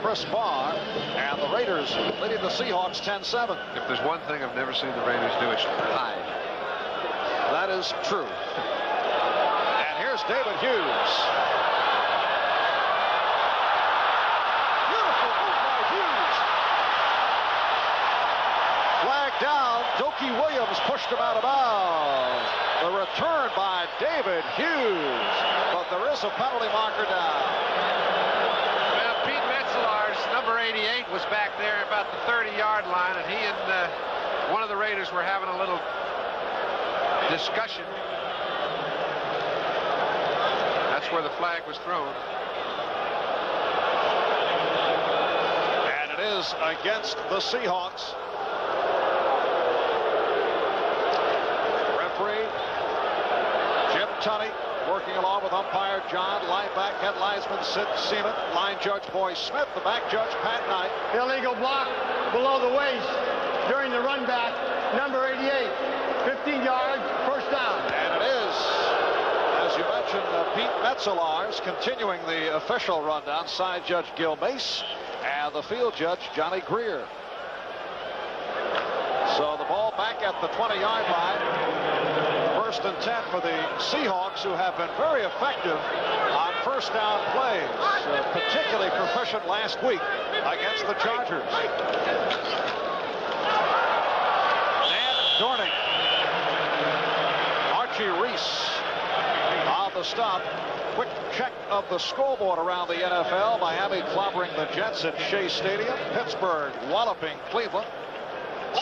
Chris Barr, and the Raiders leading the Seahawks 10-7. If there's one thing I've never seen the Raiders do, it's hide. That is true. And here's David Hughes. Beautiful move by Hughes. Flag down. Doki Williams pushed him out of bounds. The return by David Hughes. But there is a penalty marker down. Number 88 was back there about the 30-yard line, and he and Raiders were having a little discussion. That's where the flag was thrown. And it is against the Seahawks. Referee Jim Tunney working along with umpire John Lineback, head linesman Sid Seaman, line judge Boy Smith, the back judge Pat Knight. Illegal block below the waist during the run back, number 88. 15 yards, first down. And it is, as you mentioned, Pete Metzelaars continuing the official rundown, side judge Gil Mace, and the field judge Johnny Greer. So the ball back at the 20-yard line. First and 10 for the Seahawks, who have been very effective on first down plays, particularly proficient last week against the Chargers. Dan Dorning. Archie Reese on the stop. Quick check of the scoreboard around the NFL. Miami clobbering the Jets at Shea Stadium. Pittsburgh walloping Cleveland.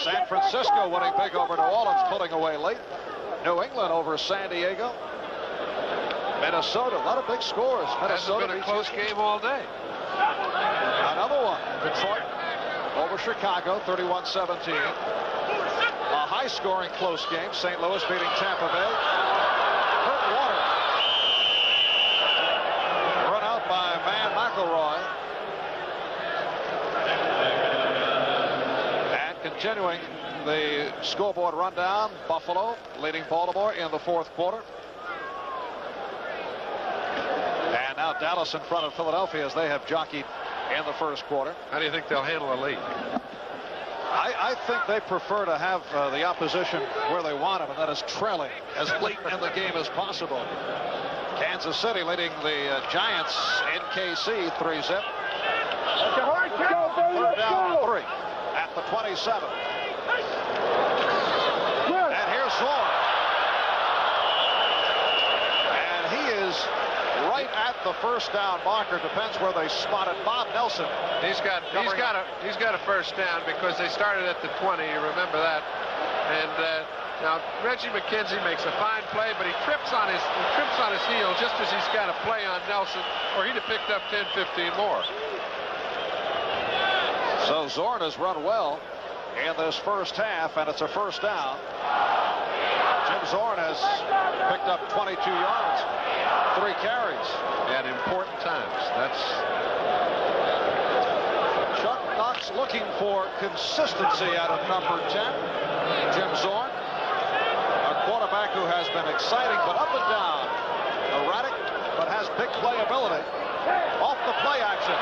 San Francisco winning big over New Orleans, pulling away late. New England over San Diego. Minnesota, a lot of big scores. Minnesota hasn't been a close game all day. Another one. Detroit over Chicago, 31-17. A high-scoring close game. St. Louis beating Tampa Bay. Kurt Warner. Run out by Van McElroy. And continuing the scoreboard rundown, Buffalo leading Baltimore in the fourth quarter. And now Dallas in front of Philadelphia as they have jockeyed in the first quarter. How do you think they'll handle a lead? I think they prefer to have the opposition where they want them, and that is trailing as late in the game as possible. Kansas City leading the Giants in KC 3-zip. Third down 3 at the 27. And here's Zorn. And he is right at the first down marker. Depends where they spotted Bob Nelson. He's got a first down because they started at the 20. You remember that. And now Reggie McKenzie makes a fine play, but he trips on his heel just as he's got a play on Nelson, or he'd have picked up 10, 15 more. So Zorn has run well in this first half, and it's a first down. Jim Zorn has picked up 22 yards, 3 carries. At important times. That's Chuck Knox looking for consistency out of number 10. Jim Zorn, a quarterback who has been exciting but up and down. Erratic, but has big playability. Off the play action.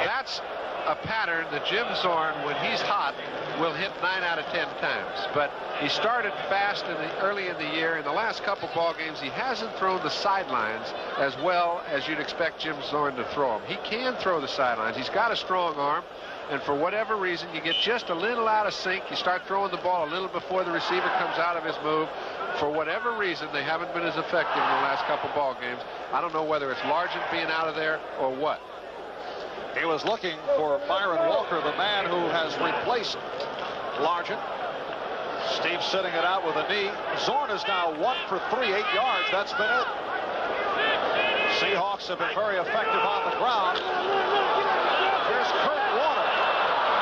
That's a pattern that Jim Zorn, when he's hot, will hit 9 out of 10 times. But he started fast early in the year. In the last couple ball games, he hasn't thrown the sidelines as well as you'd expect Jim Zorn to throw them. He can throw the sidelines. He's got a strong arm. And for whatever reason, you get just a little out of sync. You start throwing the ball a little before the receiver comes out of his move. For whatever reason, they haven't been as effective in the last couple ball games. I don't know whether it's Largent being out of there or what. He was looking for Byron Walker, the man who has replaced Largent. Steve sitting it out with a knee. Zorn is now 1 for 3, 8 yards. That's been it. Seahawks have been very effective on the ground. Here's Kurt Warner.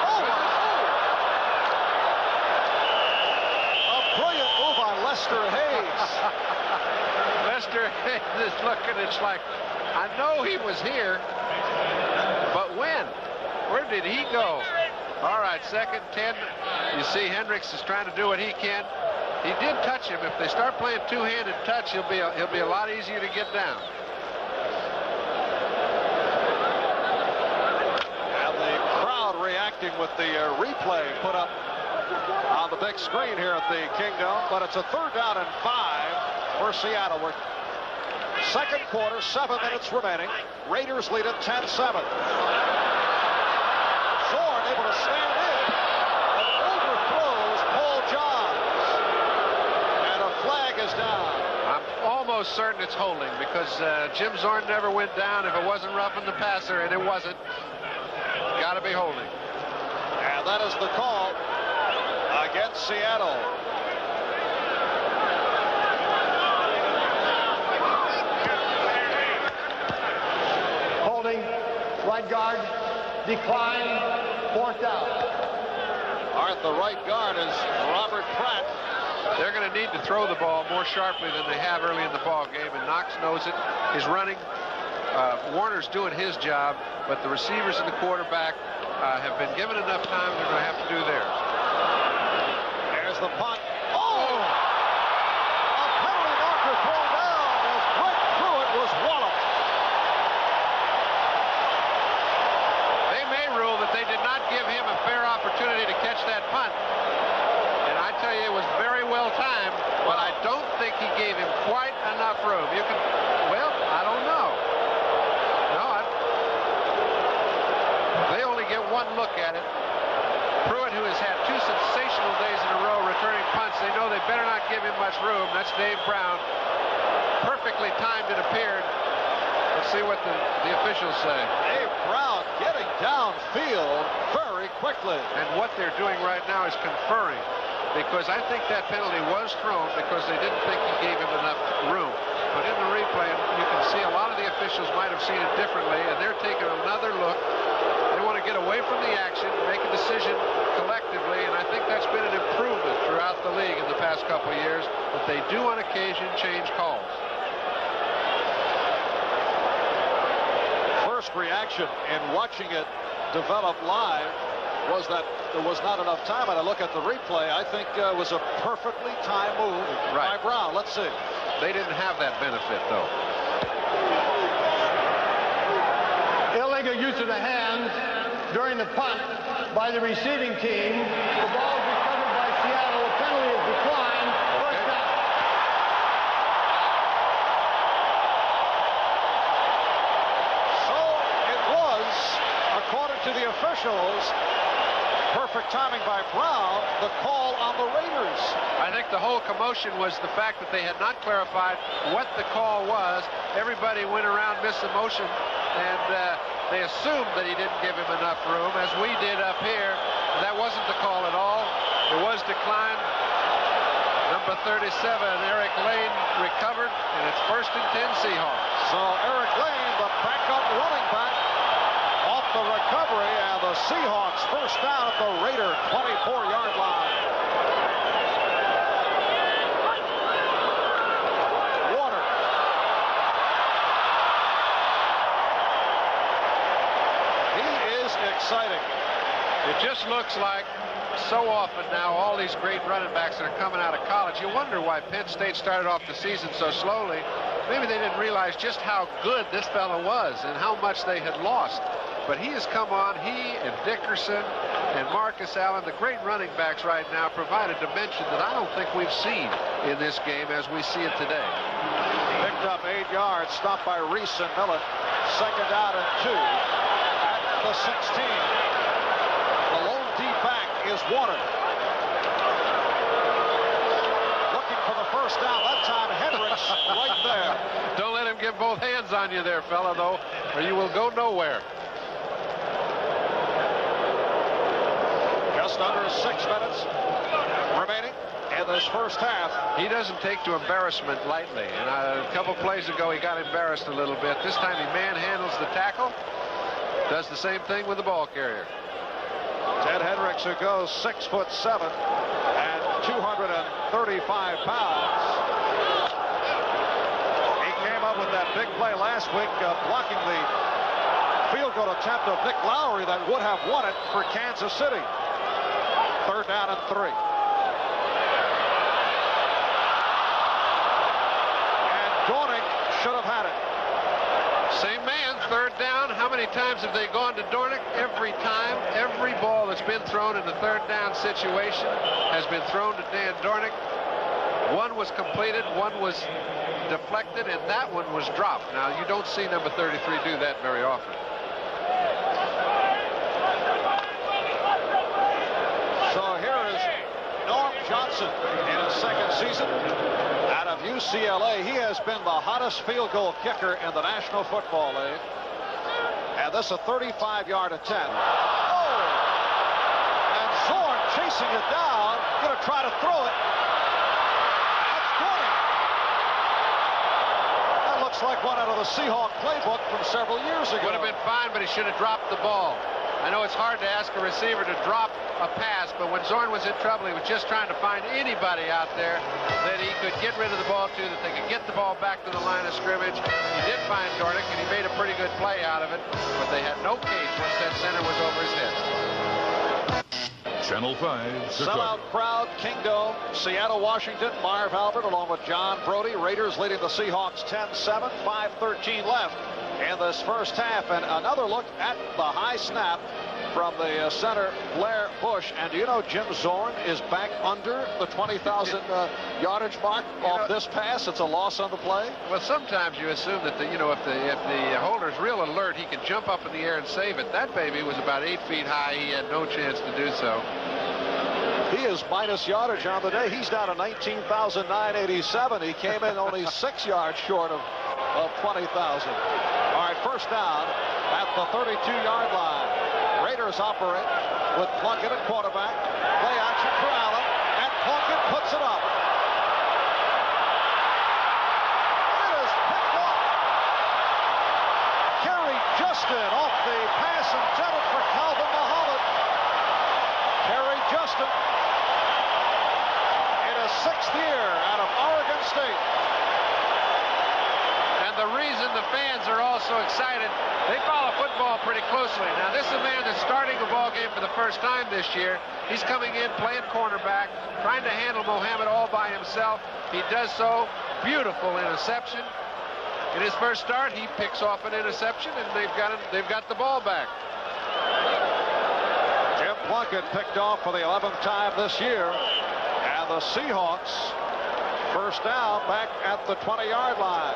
Oh, a brilliant move on Lester Hayes. Lester Hayes is looking. It's like, I know he was here. But when? Where did he go? All right, 2nd 10. You see Hendricks is trying to do what he can. He did touch him. If they start playing two-handed touch, he'll be a lot easier to get down. And the crowd reacting with the replay put up on the big screen here at the Kingdome. But it's a 3rd down and 5 for Seattle. We're second quarter, 7 minutes remaining. Raiders lead at 10-7. Zorn able to stand in and overthrows Paul Johns. And a flag is down. I'm almost certain it's holding because Jim Zorn never went down if it wasn't roughing the passer, and it wasn't. Got to be holding. And that is the call against Seattle. Holding, right guard, decline, 4th down. All right, the right guard is Robert Pratt. They're going to need to throw the ball more sharply than they have early in the ball game, and Knox knows it. He's running. Warner's doing his job, but the receivers and the quarterback have been given enough time. They're going to have to do theirs. There's the punt. Oh! A penalty marker thrown down as right through it was walloped. They may rule that they did not give him a fair opportunity to catch that punt. And I tell you, it was very well timed, but I don't think he gave him quite enough room. You can, well, I don't know. They only get one look at it. Pruitt, who has had 2 sensational days in a row returning punts, they know they better not give him much room. That's Dave Brown. Perfectly timed, it appeared. Let's see what the officials say. Dave Brown getting downfield very quickly. And what they're doing right now is conferring, because I think that penalty was thrown because they didn't think he gave him enough room. But in the replay, you can see a lot of the officials might have seen it differently, and they're taking another look. They want to get away from the action, make a decision collectively, and I think that's been an improvement throughout the league in the past couple of years, that they do on occasion change calls. First reaction in watching it develop live was that there was not enough time, and I look at the replay, I think it was a perfectly timed move by Brown. Let's see. They didn't have that benefit, though. Illegal use of the hands during the punt by the receiving team. The ball is recovered by Seattle. The penalty is declined. 1st down. So it was, according to the officials, perfect timing by Brown, the call on the Raiders. I think the whole commotion was the fact that they had not clarified what the call was. Everybody went around misemotion, and they assumed that he didn't give him enough room, as we did up here. That wasn't the call at all. It was declined. Number 37, Eric Lane, recovered, and it's 1st and 10 Seahawks. So Eric Lane, the backup running back, off the recovery, and the Seahawks 1st down at the Raider 24-yard line. Warner. He is exciting. It just looks like so often now all these great running backs that are coming out of college. You wonder why Penn State started off the season so slowly. Maybe they didn't realize just how good this fellow was and how much they had lost. But he has come on. He and Dickerson and Marcus Allen, the great running backs right now, provide a dimension that I don't think we've seen in this game as we see it today. Picked up 8 yards, stopped by Reese and Millen. 2nd down and 2 at the 16. The lone deep back is Warner. Looking for the 1st down. That time Hendricks right there. Don't let him get both hands on you there, fella, though, or you will go nowhere. Just under 6 minutes remaining in this 1st half. He doesn't take to embarrassment lightly, and a couple plays ago he got embarrassed a little bit. This time he manhandles the tackle, does the same thing with the ball carrier. Ted Hendricks, who goes 6'7" and 235 pounds. He came up with that big play last week, blocking the field goal attempt of Nick Lowry that would have won it for Kansas City. 3rd down and 3. And Dornick should have had it. Same man, 3rd down. How many times have they gone to Dornick? Every time. Every ball that's been thrown in the 3rd down situation has been thrown to Dan Dornick. One was completed, one was deflected, and that one was dropped. Now, you don't see number 33 do that very often. So here is Norm Johnson in his 2nd season out of UCLA. He has been the hottest field goal kicker in the National Football League. And this is a 35-yard attempt. Oh! And chasing it down, going to try to throw it. That's 20. That looks like one out of the Seahawk playbook from several years ago. Would have been fine, but he should have dropped the ball. I know it's hard to ask a receiver to drop a pass, but when Zorn was in trouble, he was just trying to find anybody out there that he could get rid of the ball to, that they could get the ball back to the line of scrimmage. He did find Dornick, and he made a pretty good play out of it, but they had no cage once that center was over his head. Channel 5, Chicago. Sellout crowd, Kingdome, Seattle, Washington, Marv Albert along with John Brody. Raiders leading the Seahawks 10-7, 5:13 left in this first half. And another look at the high snap from the center, Blair Bush. And do you know Jim Zorn is back under the 20,000 yardage mark off this pass? It's a loss on the play. Well, sometimes you assume that if the holder's real alert, he can jump up in the air and save it. That baby was about 8 feet high. He had no chance to do so. He is minus yardage on the day. He's down to 19,987. He came in only 6 yards short of 20,000. All right, first down at the 32-yard line. Raiders operate with Plunkett at quarterback. Play action for Allen, and Plunkett puts it up. It is picked up. Kerry Justin off the pass intended for Calvin Muhammad. Kerry Justin in his 6th year out of Oregon State. And the reason the fans are all so excited, they follow football pretty closely. Now, this is a man that's starting a ball game for the first time this year. He's coming in playing cornerback, trying to handle Muhammad all by himself. He does so. Beautiful interception. In his first start, he picks off an interception, and they've got the ball back. Jim Plunkett picked off for the 11th time this year, and the Seahawks first down back at the 20-yard line.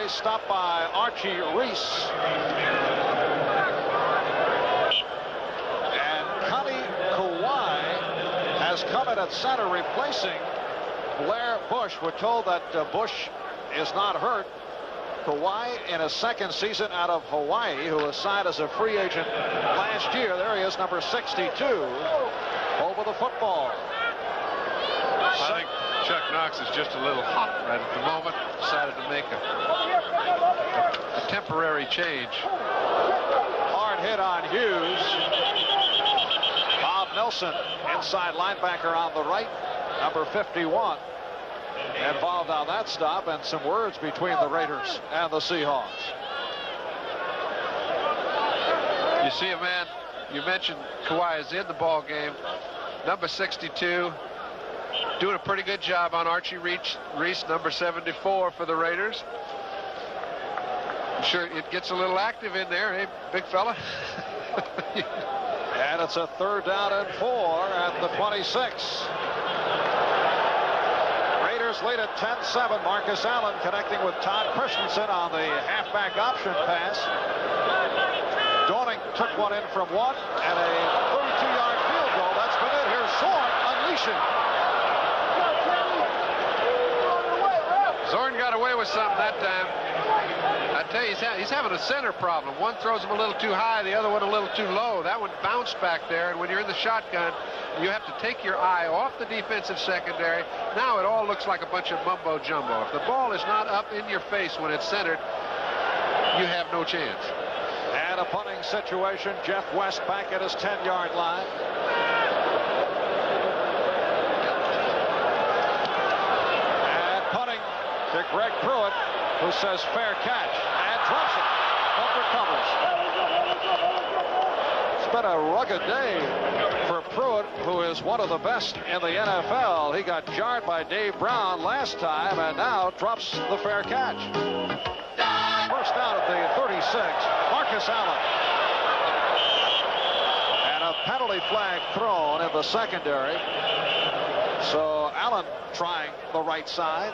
Stopped by Archie Reese. And Connie Kawhi has come in at center, replacing Blair Bush. We're told that Bush is not hurt. Kawhi in his 2nd season out of Hawaii, who was signed as a free agent last year. There he is, number 62, over the football. I think Chuck Knox is just a little hot right at the moment. Decided to make a temporary change. Hard hit on Hughes. Bob Nelson, inside linebacker on the right, number 51, involved on that stop, and some words between the Raiders and the Seahawks. You see a man, you mentioned Kawhi is in the ball game, number 62. Doing a pretty good job on Archie Reese, number 74 for the Raiders. I'm sure it gets a little active in there, eh, big fella? And it's a 3rd down and 4 at the 26. Raiders lead at 10-7. Marcus Allen connecting with Todd Christensen on the halfback option pass. Dornick took one in from 1, and a 32-yard field goal. That's been it. Here's Zorn unleashing. Zorn got away with something that time. I tell you, he's having a center problem. One throws him a little too high, the other one a little too low. That one bounced back there, and when you're in the shotgun, you have to take your eye off the defensive secondary. Now it all looks like a bunch of mumbo-jumbo. If the ball is not up in your face when it's centered, you have no chance. And a punting situation. Jeff West back at his 10-yard line. To Greg Pruitt, who says fair catch, and drops it, but recovers. It's been a rugged day for Pruitt, who is one of the best in the NFL. He got jarred by Dave Brown last time, and now drops the fair catch. First down at the 36, Marcus Allen. And a penalty flag thrown in the secondary. So Allen trying the right side.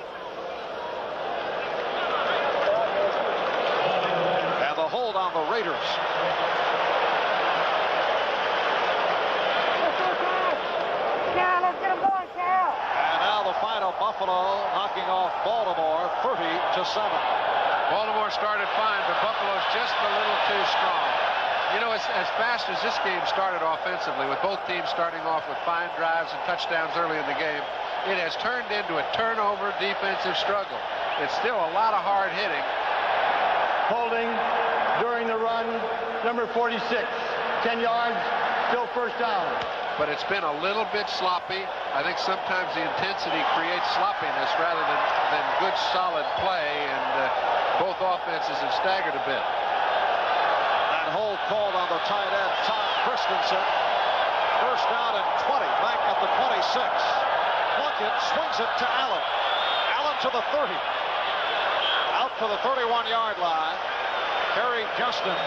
Raiders. And now the final, Buffalo knocking off Baltimore 30-7. Baltimore started fine, but Buffalo's just a little too strong. You know, as fast as this game started offensively, with both teams starting off with fine drives and touchdowns early in the game, it has turned into a turnover defensive struggle. It's still a lot of hard hitting. Holding during the run, number 46, 10 yards, still first down. But it's been a little bit sloppy. I think sometimes the intensity creates sloppiness rather than good, solid play, and both offenses have staggered a bit. That hold called on the tight end, Todd Christensen. First down and 20, back at the 26. Plunkett swings it to Allen. Allen to the 30. Out to the 31-yard line. Kerry Justin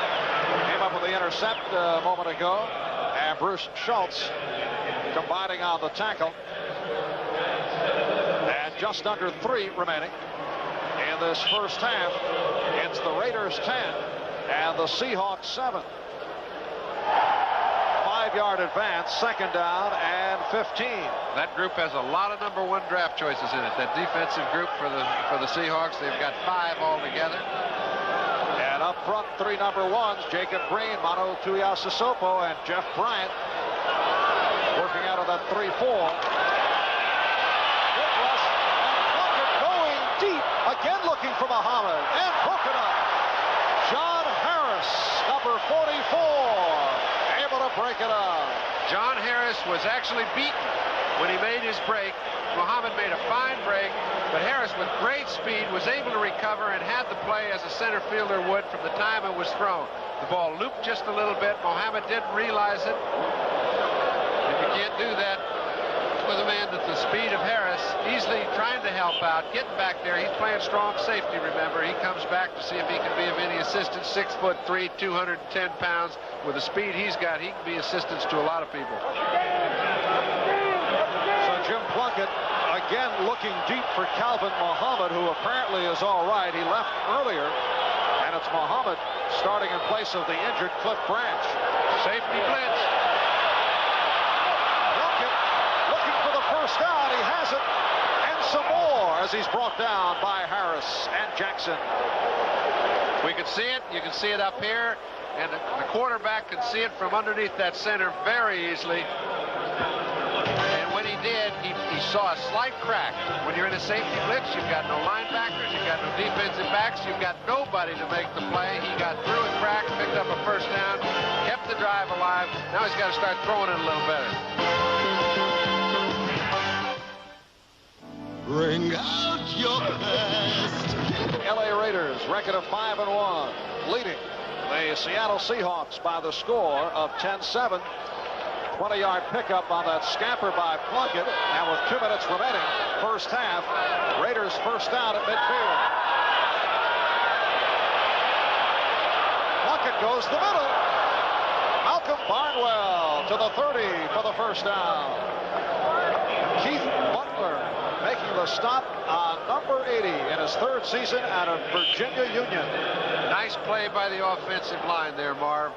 came up with the intercept a moment ago. And Bruce Schultz combining on the tackle. And just under 3 remaining in this first half. It's the Raiders 10 and the Seahawks 7. 5-yard advance, second down and 15. That group has a lot of number 1 draft choices in it. That defensive group for the Seahawks, they've got 5 altogether. And up front, 3 number 1s, Jacob Green, Mano Tuiasosopo, and Jeff Bryant working out of that 3-4. Good rush, and Plunkett going deep, again looking for Muhammad, and broken up. John Harris, number 44, able to break it up. John Harris was actually beaten when he made his break. Muhammad made a fine break, but Harris, with great speed, was able to recover and had the play as a center fielder would from the time it was thrown. The ball looped just a little bit. Muhammad didn't realize it. And you can't do that with a man at the speed of Harris, easily trying to help out, getting back there. He's playing strong safety, remember. He comes back to see if he can be of any assistance. 6'3", 210 pounds. With the speed he's got, he can be assistance to a lot of people. So Jim Plunkett again looking deep for Calvin Muhammad, who apparently is all right. He left earlier, and it's Muhammad starting in place of the injured Cliff Branch. Safety blitz. Plunkett looking for the first down. He has it, and some more as he's brought down by Harris and Jackson. We can see it. You can see it up here, and the quarterback can see it from underneath that center very easily. When he did, he saw a slight crack. When you're in a safety blitz, you've got no linebackers, you've got no defensive backs, you've got nobody to make the play. He got through a crack, picked up a first down, kept the drive alive. Now he's got to start throwing it a little better. Bring out your best. LA Raiders record of 5-1, leading the Seattle Seahawks by the score of 10-7. 20-yard pickup on that scamper by Plunkett, and with 2 minutes remaining, first half, Raiders first down at midfield. Plunkett goes the middle. Malcolm Barnwell to the 30 for the first down. Keith Butler making the stop on number 80 in his 3rd season out of Virginia Union. Nice play by the offensive line there, Marv.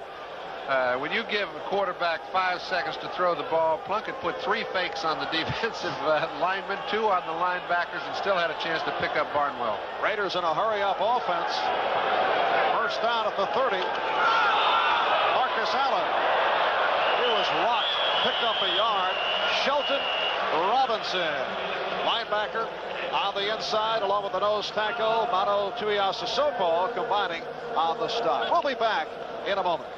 When you give a quarterback 5 seconds to throw the ball, Plunkett put 3 fakes on the defensive linemen, 2 on the linebackers, and still had a chance to pick up Barnwell. Raiders in a hurry-up offense. First down at the 30. Marcus Allen. He was rocked, picked up a yard. Shelton Robinson, linebacker, on the inside, along with the nose tackle, Mano Tuiasosopo, combining on the stop. We'll be back in a moment.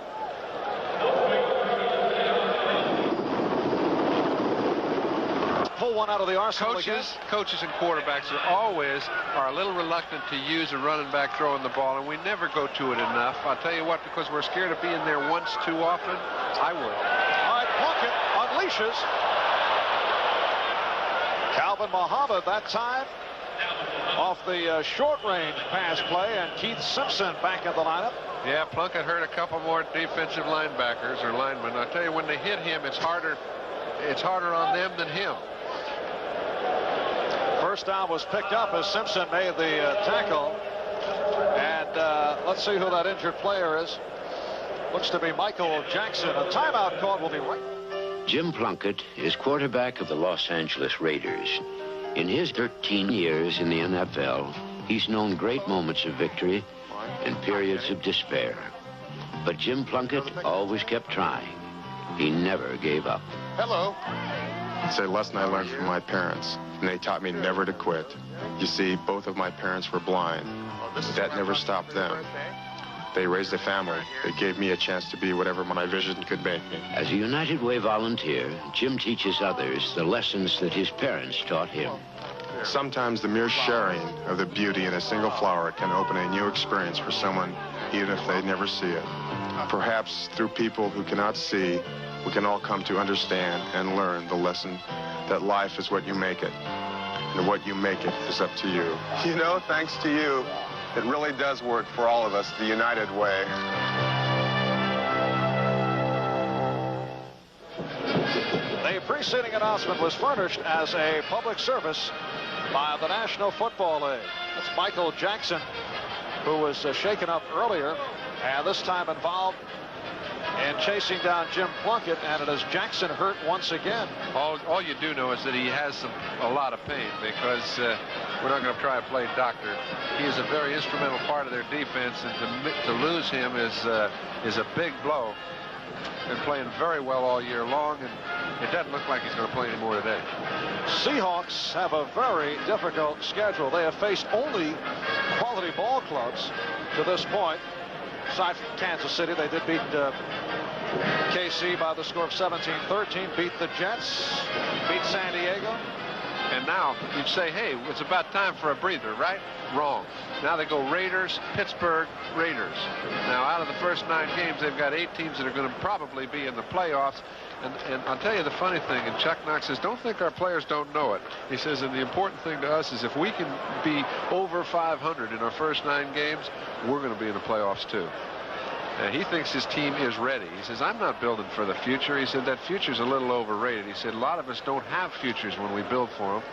Pull one out of the arsenal. Coaches and quarterbacks are a little reluctant to use a running back throwing the ball, and we never go to it enough. I'll tell you what, because we're scared of being there once too often. I would. All right, Plunkett unleashes. Calvin Muhammad that time off the short-range pass play, and Keith Simpson back in the lineup. Yeah, Plunkett hurt a couple more defensive linebackers or linemen. I'll tell you, when they hit him, it's harder on them than him. First down was picked up as Simpson made the tackle. And let's see who that injured player is. Looks to be Michael Jackson. A timeout call will be right. Jim Plunkett is quarterback of the Los Angeles Raiders. In his 13 years in the NFL, he's known great moments of victory and periods of despair. But Jim Plunkett always kept trying. He never gave up. Hello. It's a lesson I learned from my parents, and they taught me never to quit. You see, both of my parents were blind. That never stopped them. They raised a family. They gave me a chance to be whatever my vision could make me. As a United Way volunteer, Jim teaches others the lessons that his parents taught him. Sometimes the mere sharing of the beauty in a single flower can open a new experience for someone, even if they never see it. Perhaps through people who cannot see, we can all come to understand and learn the lesson that life is what you make it, and what you make it is up to you. You know, thanks to you, it really does work for all of us, the United Way. The preceding announcement was furnished as a public service by the National Football League. That's Michael Jackson, who was shaken up earlier, and this time involved in chasing down Jim Plunkett, and it is Jackson hurt once again. All you do know is that he has a lot of pain, because we're not going to try to play doctor. He is a very instrumental part of their defense, and to lose him is a big blow. Been playing very well all year long, and it doesn't look like he's going to play anymore today. Seahawks have a very difficult schedule. They have faced only quality ball clubs to this point. Aside from Kansas City, they did beat KC by the score of 17-13, beat the Jets, beat San Diego. And now you'd say, hey, it's about time for a breather, right? Wrong. Now they go Raiders, Pittsburgh, Raiders. Now out of the first 9 games, they've got 8 teams that are going to probably be in the playoffs. And I'll tell you the funny thing, and Chuck Knox says, don't think our players don't know it. He says, and the important thing to us is if we can be over 500 in our first 9 games, we're going to be in the playoffs too. And he thinks his team is ready. He says, I'm not building for the future. He said, that future's a little overrated. He said, a lot of us don't have futures when we build for them.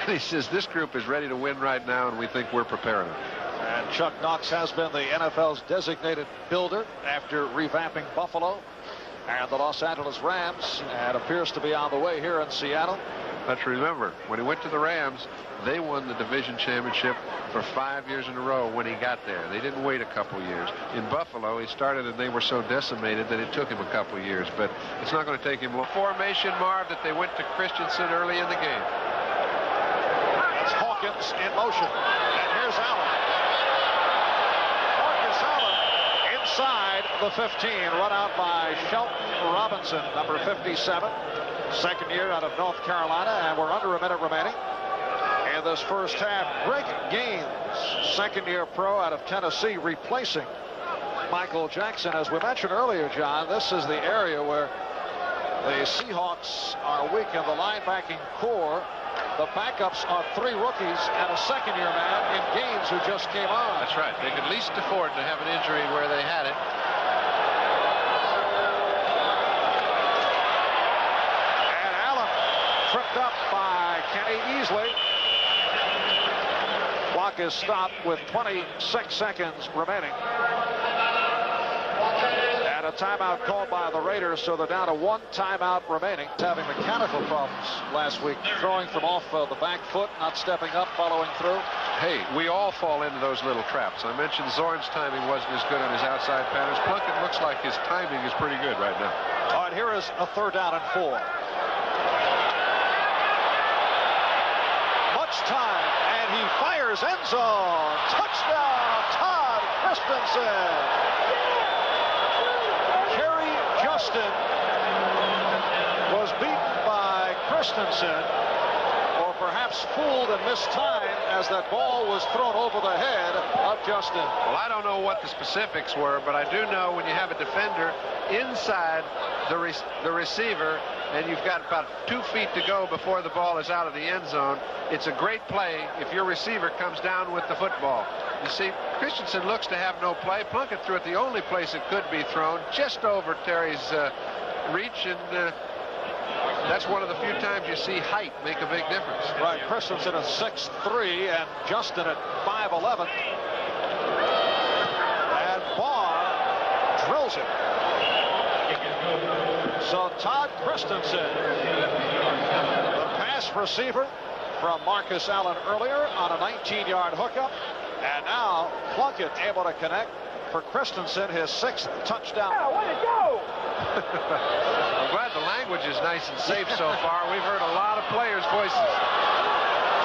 And he says, this group is ready to win right now, and we think we're preparing them. And Chuck Knox has been the NFL's designated builder after revamping Buffalo and the Los Angeles Rams, and appears to be on the way here in Seattle. Let's remember, when he went to the Rams, they won the division championship for 5 years in a row when he got there. They didn't wait a couple years. In Buffalo, he started and they were so decimated that it took him a couple years, but it's not going to take him long. Formation, Marv, that they went to Christensen early in the game. It's Hawkins in motion, and here's Allen. Marcus Allen inside the 15, run out by Shelton Robinson, number 57. Second year out of North Carolina, and we're under a minute remaining in this first half. Greg Gaines, second-year pro out of Tennessee, replacing Michael Jackson. As we mentioned earlier, John, this is the area where the Seahawks are weak in the linebacking core. The backups are 3 rookies and a second-year man in Gaines, who just came on. That's right. They could least afford to have an injury where they had it. Tripped up by Kenny Easley. Clock is stopped with 26 seconds remaining. And a timeout called by the Raiders, so they're down to 1 timeout remaining. Having mechanical problems last week, throwing from off the back foot, not stepping up, following through. Hey, we all fall into those little traps. I mentioned Zorn's timing wasn't as good on his outside patterns. Plunkett looks like his timing is pretty good right now. All right, here is a 3rd down and 4. Time, and he fires end zone. Touchdown, Todd Christensen. Kerry Justin was beaten by Christensen, or perhaps fooled and missed time as that ball was thrown over the head of Justin. Well, I don't know what the specifics were, but I do know when you have a defender inside the receiver, and you've got about 2 feet to go before the ball is out of the end zone, it's a great play if your receiver comes down with the football. You see, Christensen looks to have no play. Plunkett threw it the only place it could be thrown, just over Terry's reach, and that's one of the few times you see height make a big difference. Right, Christensen at 6'3", and Justin at 5'11". And Barr drills it. So Todd Christensen, the pass receiver from Marcus Allen earlier on a 19-yard hookup. And now Plunkett able to connect for Christensen, his 6th touchdown. I'm glad the language is nice and safe so far. We've heard a lot of players' voices.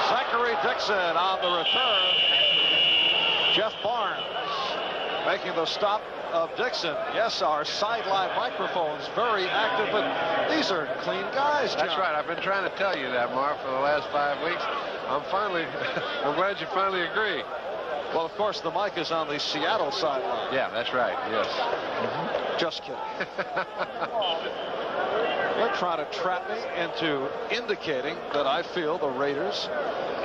Zachary Dixon on the return. Jeff Barnes making the stop of Dixon. Yes, our sideline microphone's very active, but these are clean guys, John. That's right. I've been trying to tell you that, Marv, for the last 5 weeks. I'm glad you finally agree. Well, of course, the mic is on the Seattle sideline. Yeah, that's right. Yes. Just kidding. They're trying to trap me into indicating that I feel the Raiders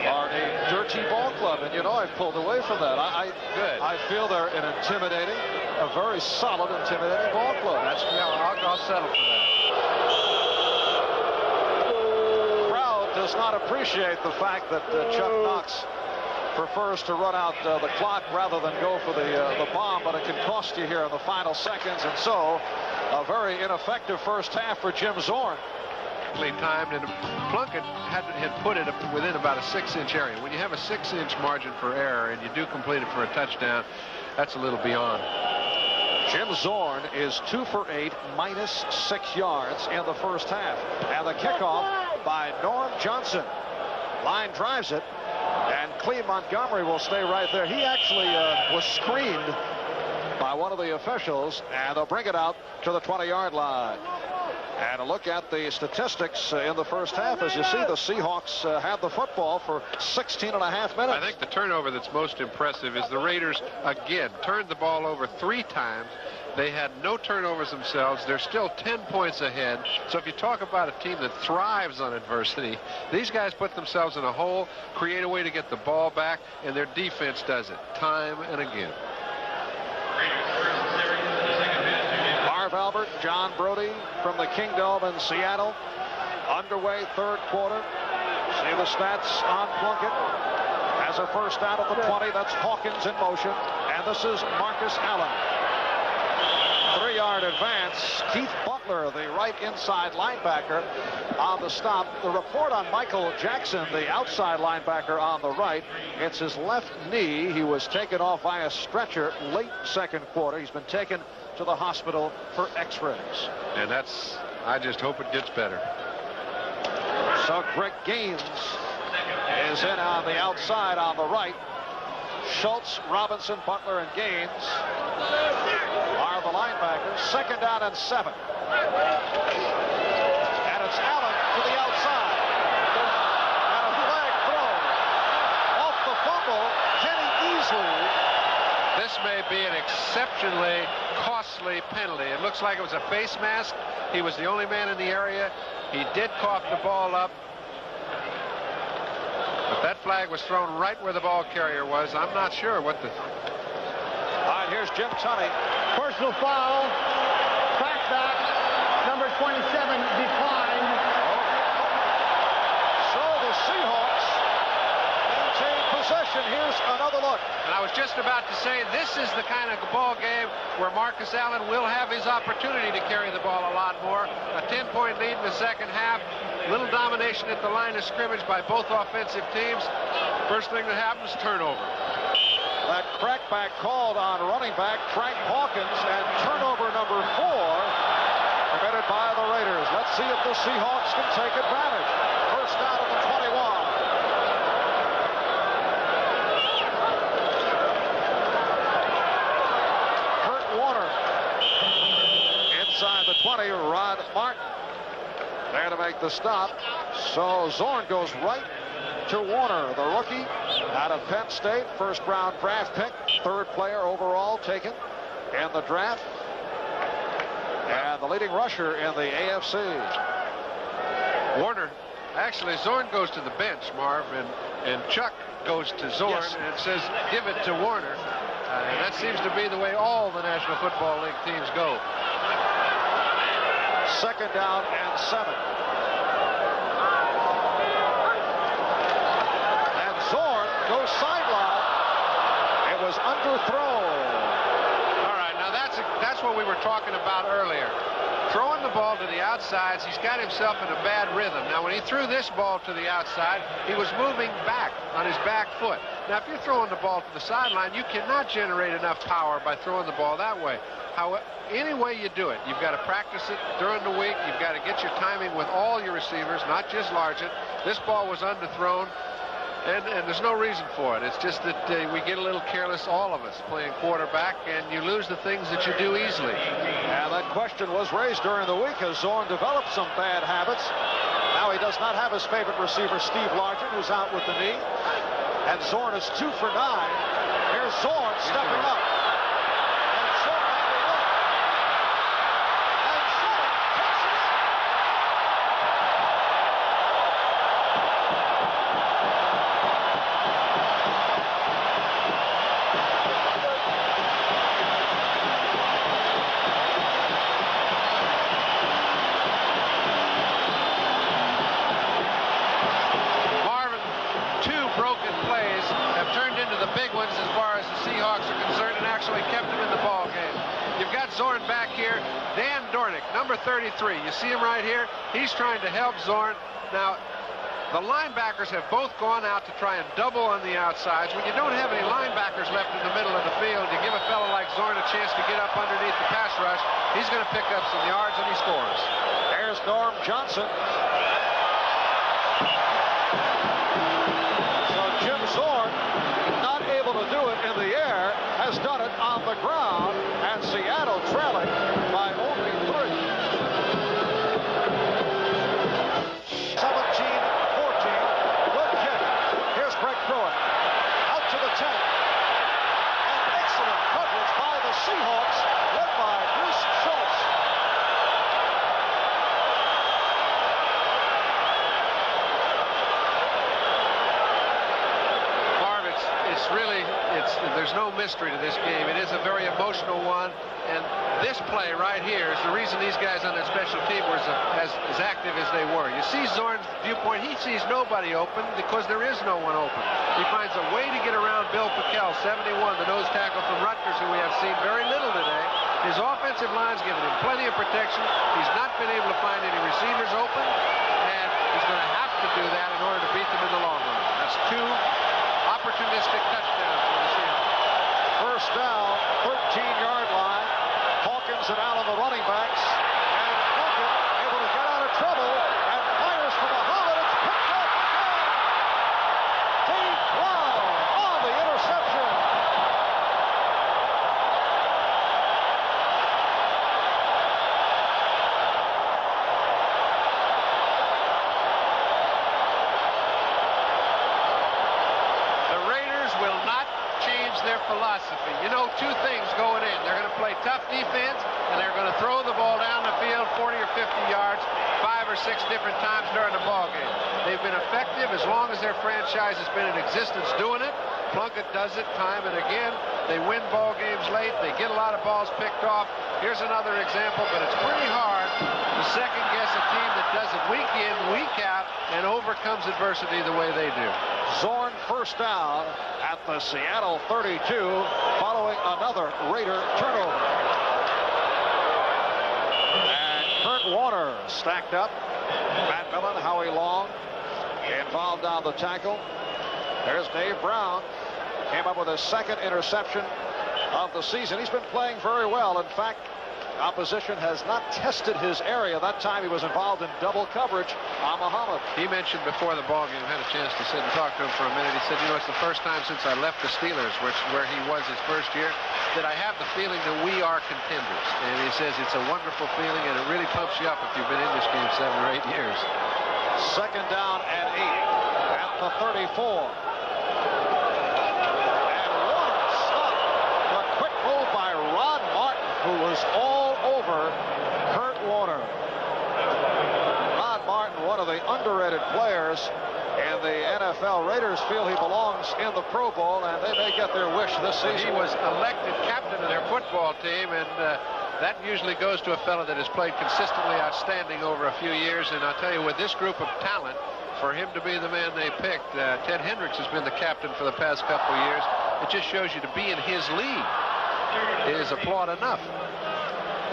are a dirty ball club, and you know I've pulled away from that. I feel they're an intimidating, a very solid, intimidating ball club. I'll settle for that. The crowd does not appreciate the fact that Chuck Knox prefers to run out the clock rather than go for the bomb, but it can cost you here in the final seconds, and so a very ineffective first half for Jim Zorn. Timed, and Plunkett had put it within about a 6-inch area. When you have a 6-inch margin for error and you do complete it for a touchdown, that's a little beyond. Jim Zorn is 2 for 8, minus 6 yards in the first half. And the kickoff by Norm Johnson. Line drives it, and Cleve Montgomery will stay right there. He actually was screened by one of the officials, and they'll bring it out to the 20-yard line. And a look at the statistics in the first half. As you see, the Seahawks had the football for 16 and a half minutes. I think the turnover that's most impressive is the Raiders, again, turned the ball over 3 times. They had no turnovers themselves. They're still 10 points ahead. So if you talk about a team that thrives on adversity, these guys put themselves in a hole, create a way to get the ball back, and their defense does it time and again. Marv Albert, John Brody from the Kingdome in Seattle. Underway, 3rd quarter. See the stats on Plunkett. Has a first down at the 20. That's Hawkins in motion. And this is Marcus Allen. 3-yard advance. Keith Butler, the right inside linebacker, on the stop. The report on Michael Jackson, the outside linebacker on the right, it's his left knee. He was taken off by a stretcher late 2nd quarter. He's been taken to the hospital for x-rays. And I just hope it gets better. So Greg Gaines is in on the outside on the right. Schultz, Robinson, Butler, and Gaines are the linebackers. 2nd down and 7. And it's Allen to the outside. And a flag thrown. Off the fumble, Kenny Easley. This may be an exceptionally costly penalty. It looks like it was a face mask. He was the only man in the area. He did cough the ball up. But that flag was thrown right where the ball carrier was. I'm not sure what the... All right, here's Jim Tunney. Personal foul. Crackback. Number 27 declined. So the Seahawks maintain possession. Here's another look. And I was just about to say, this is the kind of ball game where Marcus Allen will have his opportunity to carry the ball a lot more. A 10-point lead in the second half. Little domination at the line of scrimmage by both offensive teams. First thing that happens, turnover. That crackback called on running back Frank Hawkins, and turnover number 4 committed by the Raiders. Let's see if the Seahawks can take advantage. First down at the 21. Kurt Warner inside the 20. Rod Martin there to make the stop. So Zorn goes right to Warner, the rookie out of Penn State, 1st-round draft pick, 3rd player overall taken in the draft, and the leading rusher in the AFC. Warner, actually Zorn goes to the bench, Marv, and Chuck goes to Zorn and says, give it to Warner. And that seems to be the way all the National Football League teams go. 2nd down and 7. And Zorn goes sideline. It was underthrown. All right, now that's what we were talking about earlier. throwing the ball to the outsides, he's got himself in a bad rhythm. Now, when he threw this ball to the outside, he was moving back on his back foot. Now, if you're throwing the ball to the sideline, you cannot generate enough power by throwing the ball that way. However, any way you do it, you've got to practice it during the week. You've got to get your timing with all your receivers, not just Largent. This ball was underthrown. And there's no reason for it. It's just that we get a little careless, all of us, playing quarterback, and you lose the things that you do easily. And that question was raised during the week. Has Zorn developed some bad habits? Now he does not have his favorite receiver, Steve Largent, who's out with the knee. And Zorn is 2 for 9. Here's Zorn stepping up. And Zorn on the look. And Zorn takes it. Big ones as far as the Seahawks are concerned, and actually kept him in the ball game. You've got Zorn back here. Dan Dornick, number 33. You see him right here? He's trying to help Zorn. Now, the linebackers have both gone out to try and double on the outsides. When you don't have any linebackers left in the middle of the field, you give a fellow like Zorn a chance to get up underneath the pass rush. He's going to pick up some yards, and he scores. There's Norm Johnson. So Jim Zorn, not able to do it in the air, has done it on the ground, and Seattle trailing by only 3. 17-14. Good kick. Here's Greg Pruitt. Out to the 10. And excellent coverage by the Seahawks, led by Bruce Schultz. There's no mystery to this game. It is a very emotional one, and this play right here is the reason these guys on that special team were as active as they were. You see Zorn's viewpoint. He sees nobody open because there is no one open. He finds a way to get around Bill Pickel, 71, the nose tackle from Rutgers, who we have seen very little today. His offensive line's given him plenty of protection. He's not been able to find any receivers open, and he's going to have to do that in order to beat them in the long run. That's 2 opportunistic touchdowns for the Seahawks. First down, 13-yard line. Hawkins and Allen, the running backs. And Plunkett able to get out of trouble and fires from the hole, and it's picked up again. Dave Brown on the interception. The Raiders will not change their philosophy. You know, 2 things going in. They're going to play tough defense, and they're going to throw the ball down the field 40 or 50 yards 5 or 6 different times during the ball game. They've been effective as long as their franchise has been in existence doing it. Plunkett does it time and again. They win ball games late. They get a lot of balls picked off. Here's another example, but it's pretty hard to second-guess a team that does it week in, week out, and overcomes adversity the way they do. Zorn first down at the Seattle 32 following another Raider turnover. And Kurt Warner stacked up. Matt Millen, Howie Long involved on the tackle. There's Dave Brown. Came up with his 2nd interception of the season. He's been playing very well. In fact, opposition has not tested his area. That time he was involved in double coverage on Muhammad. He mentioned before the ball game, had a chance to sit and talk to him for a minute. He said, you know, it's the first time since I left the Steelers, where he was his first year, that I have the feeling that we are contenders. And he says it's a wonderful feeling, and it really pumps you up if you've been in this game 7 or 8 years. 2nd down and 8 at the 34. By Rod Martin, who was all over Kurt Warner. Rod Martin, one of the underrated players in the NFL. Raiders feel he belongs in the Pro Bowl, and they may get their wish this season. He was elected captain of their football team, and that usually goes to a fellow that has played consistently outstanding over a few years. And I'll tell you, with this group of talent, for him to be the man they picked, Ted Hendricks has been the captain for the past couple of years. It just shows you to be in his league is applaud enough.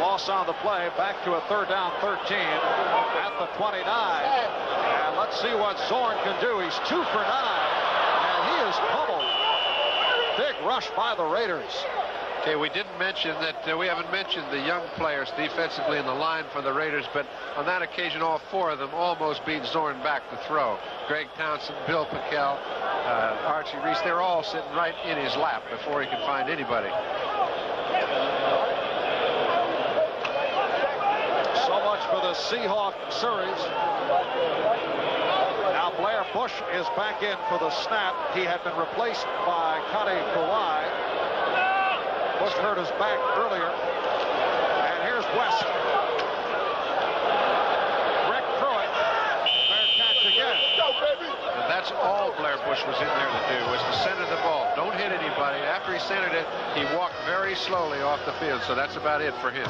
Loss on the play. Back to a 3rd down 13 at the 29. And let's see what Zorn can do. He's 2 for 9. And he is pummeled. Big rush by the Raiders. Okay, we didn't mention that we haven't mentioned the young players defensively in the line for the Raiders, but on that occasion, all 4 of them almost beat Zorn back to throw. Greg Townsend, Bill Pickel, Archie Reese, they're all sitting right in his lap before he can find anybody. So much for the Seahawk series. Now Blair Bush is back in for the snap. He had been replaced by Connie Kawhi. Bush hurt his back earlier. And here's West. Rick Pruitt. Fair catch again. And that's all Blair Bush was in there to do, was to center the ball. Don't hit anybody. After he centered it, he walked very slowly off the field. So that's about it for him.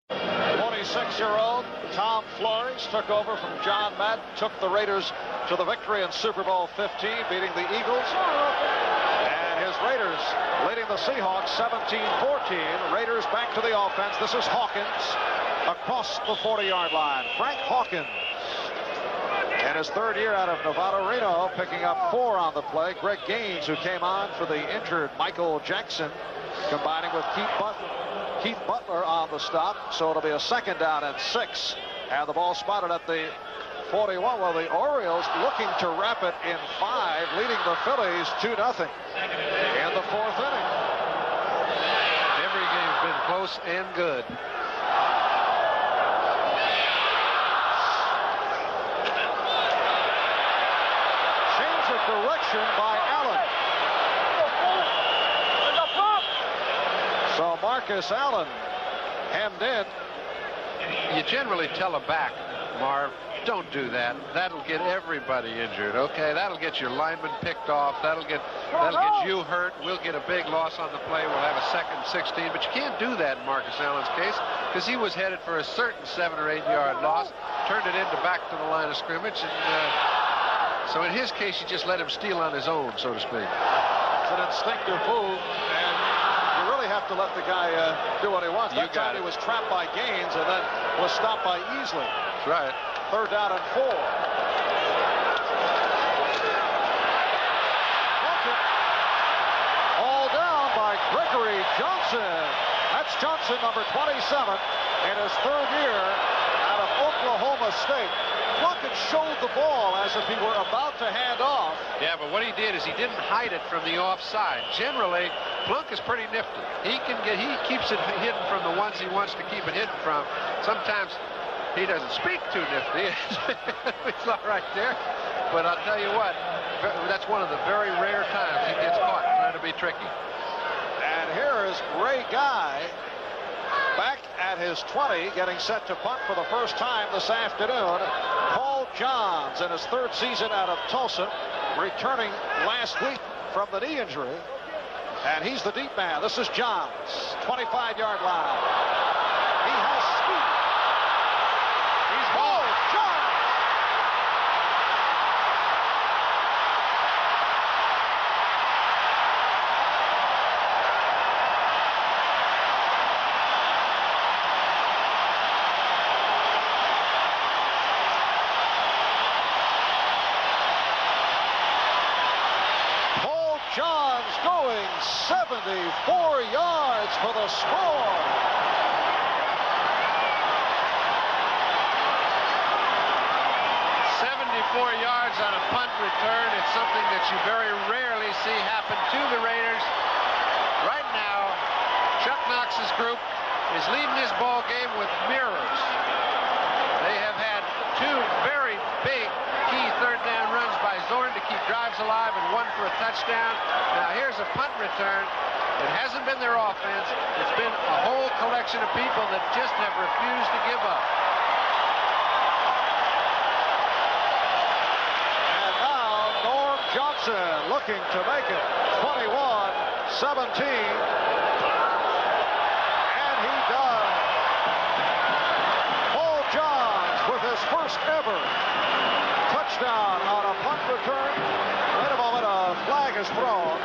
26-year-old Tom Flores took over from John Madden, took the Raiders to the victory in Super Bowl 15, beating the Eagles. And his Raiders leading the Seahawks 17-14. Raiders back to the offense. This is Hawkins across the 40-yard line. Frank Hawkins, in his 3rd year out of Nevada Reno, picking up 4 on the play. Greg Gaines, who came on for the injured Michael Jackson, combining with Keith Butler on the stop. So it'll be a 2nd down and 6. And the ball spotted at the 41. Well, the Orioles looking to wrap it in 5, leading the Phillies 2-0 in the 4th inning. Every game's been close and good. Change of direction by Allen. So Marcus Allen hemmed in. You generally tell a back, Marv, don't do that. That'll get everybody injured, okay? That'll get your lineman picked off. That'll get you hurt. We'll get a big loss on the play. We'll have a 2nd 16. But you can't do that in Marcus Allen's case, because he was headed for a certain 7 or 8 yard loss, turned it into back to the line of scrimmage. And so in his case, you just let him steal on his own, so to speak. It's an instinctive move, and you really have to let the guy do what he wants. That time he was trapped by Gaines and then was stopped by Easley. That's right. 3rd down and 4. All down by Gregory Johnson. That's Johnson, number 27, in his 3rd year out of Oklahoma State. Plunkett showed the ball as if he were about to hand off. Yeah, but what he did is he didn't hide it from the offside. Generally, Plunk is pretty nifty. He keeps it hidden from the ones he wants to keep it hidden from. Sometimes he doesn't speak too nifty. It's not right there. But I'll tell you what, that's one of the very rare times he gets caught trying to be tricky. And here is Ray Guy back at his 20, getting set to punt for the first time this afternoon. Paul Johns, in his 3rd season out of Tulsa, returning last week from the knee injury. And he's the deep man. This is Johns, 25-yard line. He has speed. He's Paul Johns. Johns going 74 yards for the score. Yards on a punt return. It's something that you very rarely see happen to the Raiders. Right now, Chuck Knox's group is leading this ball game with mirrors. They have had 2 very big key 3rd down runs by Zorn to keep drives alive and 1 for a touchdown. Now here's a punt return. It hasn't been their offense. It's been a whole collection of people that just have refused to give up. Johnson looking to make it 21-17. And he does. Paul Johns with his first ever touchdown on a punt return. Wait a moment, a flag is thrown.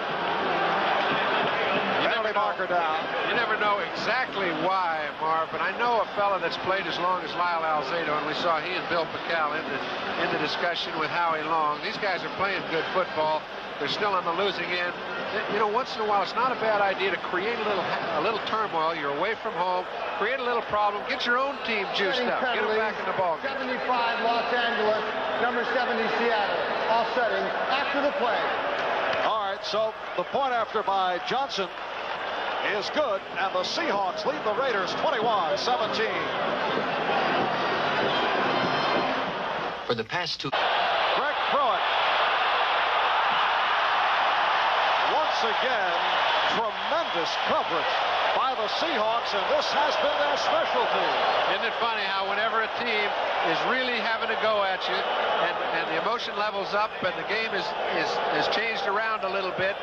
Penalty marker Walker down. You never know exactly why, Marv, but I know a fella that's played as long as Lyle Alzado, and we saw he and Bill Paccal in the discussion with Howie Long. These guys are playing good football. They're still on the losing end. You know, once in a while, it's not a bad idea to create a little turmoil. You're away from home. Create a little problem. Get your own team juiced up. Get them back in the ball game. 75 Los Angeles, number 70 Seattle. All setting after the play. All right, so the point after by Johnson is good, and the Seahawks lead the Raiders 21-17. For the past two... Greg Pruitt. Once again, tremendous coverage by the Seahawks, and this has been their specialty. Isn't it funny how whenever a team is really having to go at you, and the emotion level's up, and the game is changed around a little bit,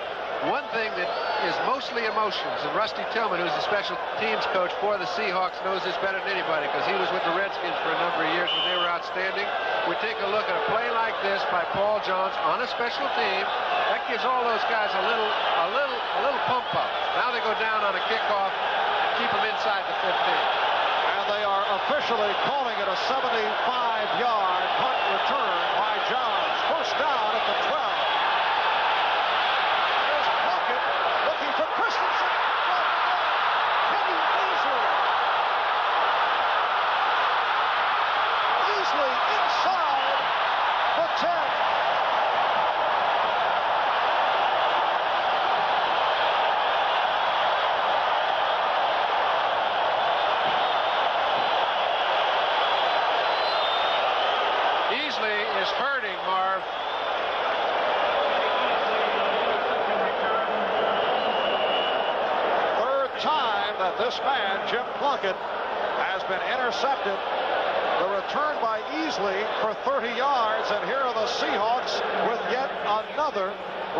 one thing that is mostly emotions, and Rusty Tillman, who's the special teams coach for the Seahawks, knows this better than anybody because he was with the Redskins for a number of years when they were outstanding. We take a look at a play like this by Paul Jones on a special team. That gives all those guys a little pump up. Now they go down on a kickoff, keep them inside the 15. And they are officially calling it a 75-yard punt return by Johns. First down at the 12. Looking for Christensen. Heading easily inside the 10. Easley is hurting, Marv. Time that this man, Jim Plunkett, has been intercepted. The return by Easley for 30 yards, and here are the Seahawks with yet another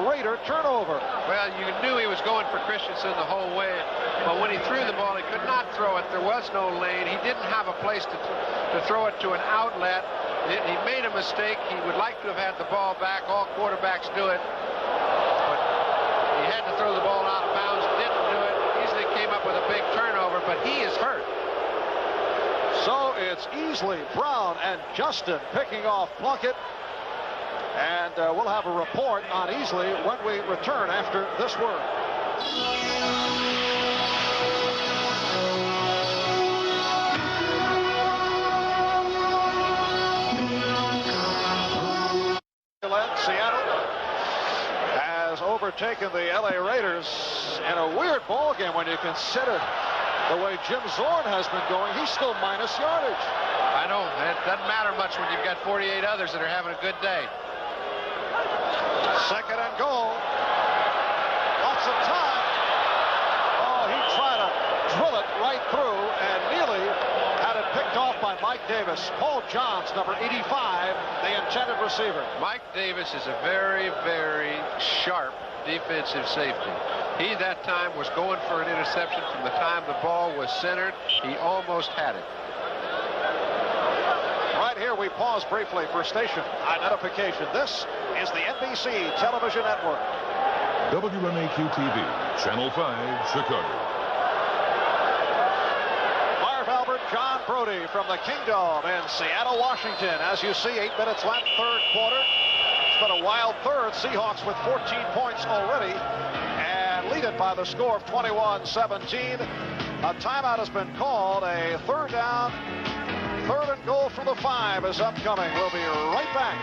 Raider turnover. Well, you knew he was going for Christensen the whole way, but when he threw the ball, he could not throw it. There was no lane. He didn't have a place to throw it to an outlet. He made a mistake. He would like to have had the ball back. All quarterbacks do it, but he had to throw the ball out of bounds. Didn't do it. Came up with a big turnover, but he is hurt. So it's Easley, Brown, and Justin picking off Plunkett. And we'll have a report on Easley when we return after this word. Seattle has overtaken the LA Raiders in a weird ball game when you consider the way Jim Zorn has been going. He's still minus yardage. I know. It doesn't matter much when you've got 48 others that are having a good day. Second and goal. Lots of time. Oh, he tried to drill it right through, and Neely had it picked off by Mike Davis. Paul Johns, number 85, the intended receiver. Mike Davis is a very, very sharp defensive safety. He, that time, was going for an interception from the time the ball was centered. He almost had it. Right here, we pause briefly for station identification. This is the NBC Television Network. WMAQ-TV, Channel 5, Chicago. Marv Albert, John Brody from the Kingdom in Seattle, Washington. As you see, 8 minutes left, third quarter. It's been a wild third. Seahawks with 14 points already and lead it by the score of 21-17. A timeout has been called. A third down, third and goal from the 5 is upcoming. We'll be right back.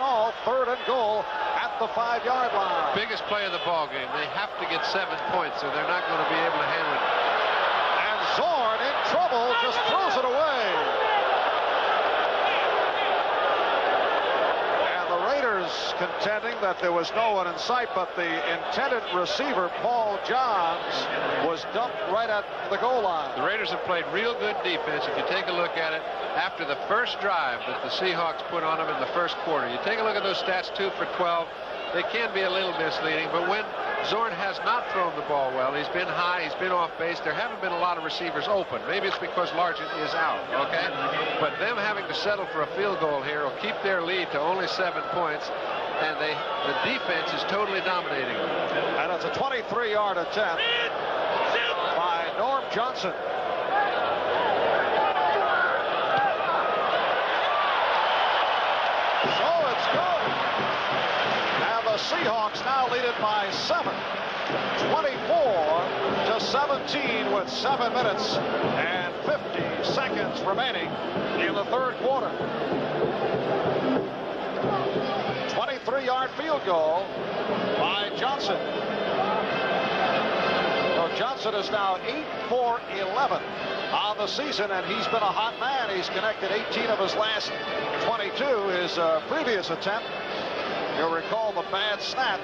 All third and goal at the 5-yard line. Biggest play of the ball game. They have to get 7 points, or they're not going to be able to handle it. And Zorn in trouble, just throws it away. And the Raiders contending that there was no one in sight, but the intended receiver, Paul Johns, was dumped right at the goal line. The Raiders have played real good defense. If you take a look at it, after the first drive that the Seahawks put on them in the first quarter, you take a look at those stats, 2 for 12. They can be a little misleading, but when Zorn has not thrown the ball well, he's been high, he's been off base, there haven't been a lot of receivers open. Maybe it's because Largent is out, okay? But them having to settle for a field goal here will keep their lead to only 7 points. and the defense is totally dominating them. And it's a 23-yard attempt by Norm Johnson. So it's good. And the Seahawks now lead it by 7. 24-17 with 7 minutes and 50 seconds remaining in the third quarter. 23-yard field goal by Johnson. So Johnson is now 8 for 11 on the season, and he's been a hot man. He's connected 18 of his last 22. His previous attempt, you'll recall the bad snap.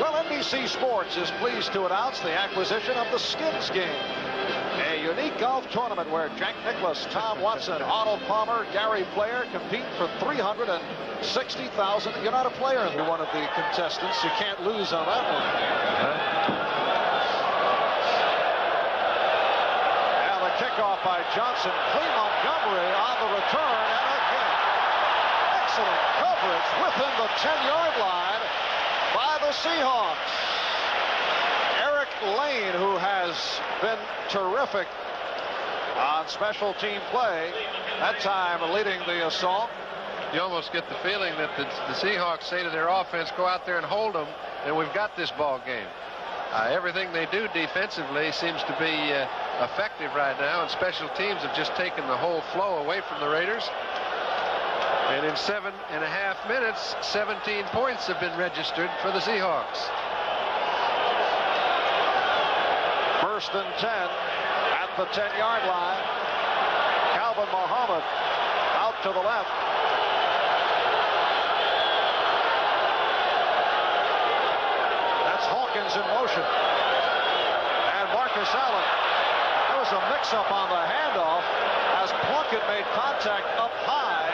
Well, NBC Sports is pleased to announce the acquisition of the Skins game, a unique golf tournament where Jack Nicklaus, Tom Watson, Arnold Palmer, Gary Player compete for $360,000. You're not a player. You're one of the contestants. You can't lose on that one. Now the kickoff by Johnson. Clee Montgomery on the return, and again, excellent coverage within the 10-yard line by the Seahawks. Eric Lane, who has been terrific on special team play, that time leading the assault. You almost get the feeling that the Seahawks say to their offense, go out there and hold them, and we've got this ball game. Everything they do defensively seems to be effective right now, and special teams have just taken the whole flow away from the Raiders. And in 7.5 minutes, 17 points have been registered for the Seahawks. 1st and 10 at the 10-yard line. Calvin Muhammad out to the left. That's Hawkins in motion. And Marcus Allen. There was a mix-up on the handoff as Plunkett made contact up high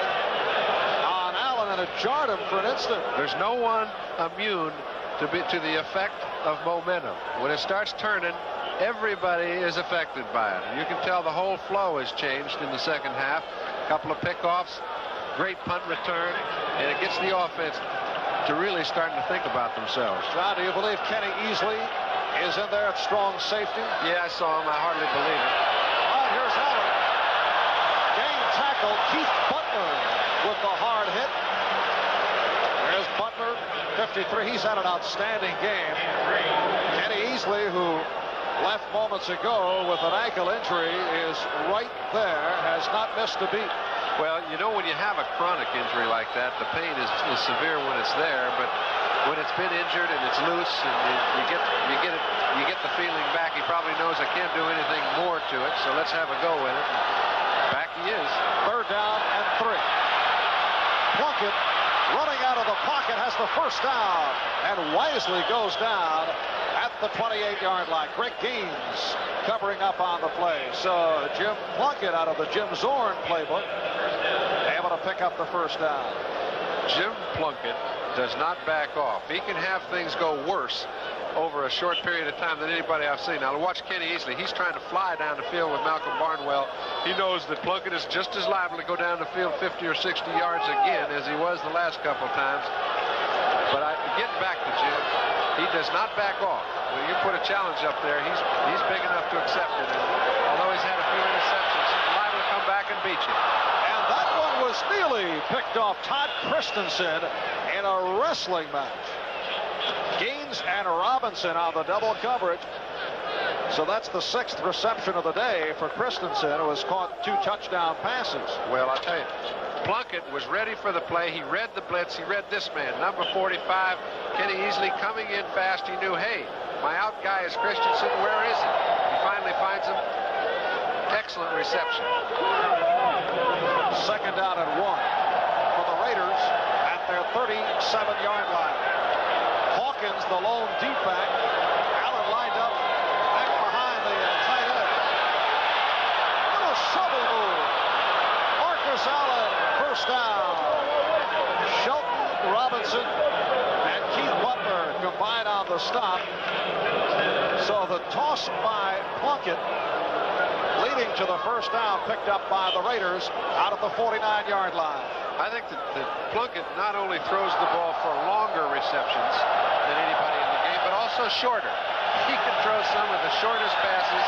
on Allen, and it jarred him for an instant. There's no one immune to the effect of momentum. When it starts turning, everybody is affected by it. You can tell the whole flow has changed in the second half. A couple of pickoffs, great punt return, and it gets the offense to really starting to think about themselves. John, do you believe Kenny Easley is in there at strong safety? Yeah, I saw him. I hardly believe it. All right, here's Allen. Game tackle, Keith Butler with the hard hit. There's Butler, 53. He's had an outstanding game. Kenny Easley, who left moments ago with an ankle injury, is right there, has not missed a beat. Well, you know, when you have a chronic injury like that, the pain is severe when it's there, but when it's been injured and it's loose and you get the feeling back, he probably knows I can't do anything more to it, so let's have a go with it. Back he is. 3rd down and 3. Plunkett running out of the pocket has the first down, and wisely goes down at the 28-yard line. Greg Gaines covering up on the play. So Jim Plunkett out of the Jim Zorn playbook, able to pick up the first down. Jim Plunkett does not back off. He can have things go worse over a short period of time than anybody I've seen. Now, to watch Kenny Easley, he's trying to fly down the field with Malcolm Barnwell. He knows that Plunkett is just as liable to go down the field 50 or 60 yards again as he was the last couple times. But getting back to Jim, he does not back off. When you put a challenge up there, he's big enough to accept it. And although he's had a few interceptions, he's liable to come back and beat you. And that one was nearly picked off Todd Christensen in a wrestling match. Gaines and Robinson on the double coverage. So that's the 6th reception of the day for Christensen, who has caught 2 touchdown passes. Well, I'll tell you, Plunkett was ready for the play. He read the blitz. He read this man, number 45, Kenny Easley, coming in fast. He knew, hey, my out guy is Christensen. Where is he? He finally finds him. Excellent reception. 2nd down and 1 for the Raiders at their 37-yard line. Hawkins, the lone deep back. Allen lined up back behind the tight end. Little shovel move. Marcus Allen, first down. Shelton, Robinson, and Keith Butler combined on the stop. So the toss by Plunkett leading to the first down picked up by the Raiders out of the 49-yard line. I think that Plunkett not only throws the ball for longer receptions than anybody in the game, but also shorter. He can throw some of the shortest passes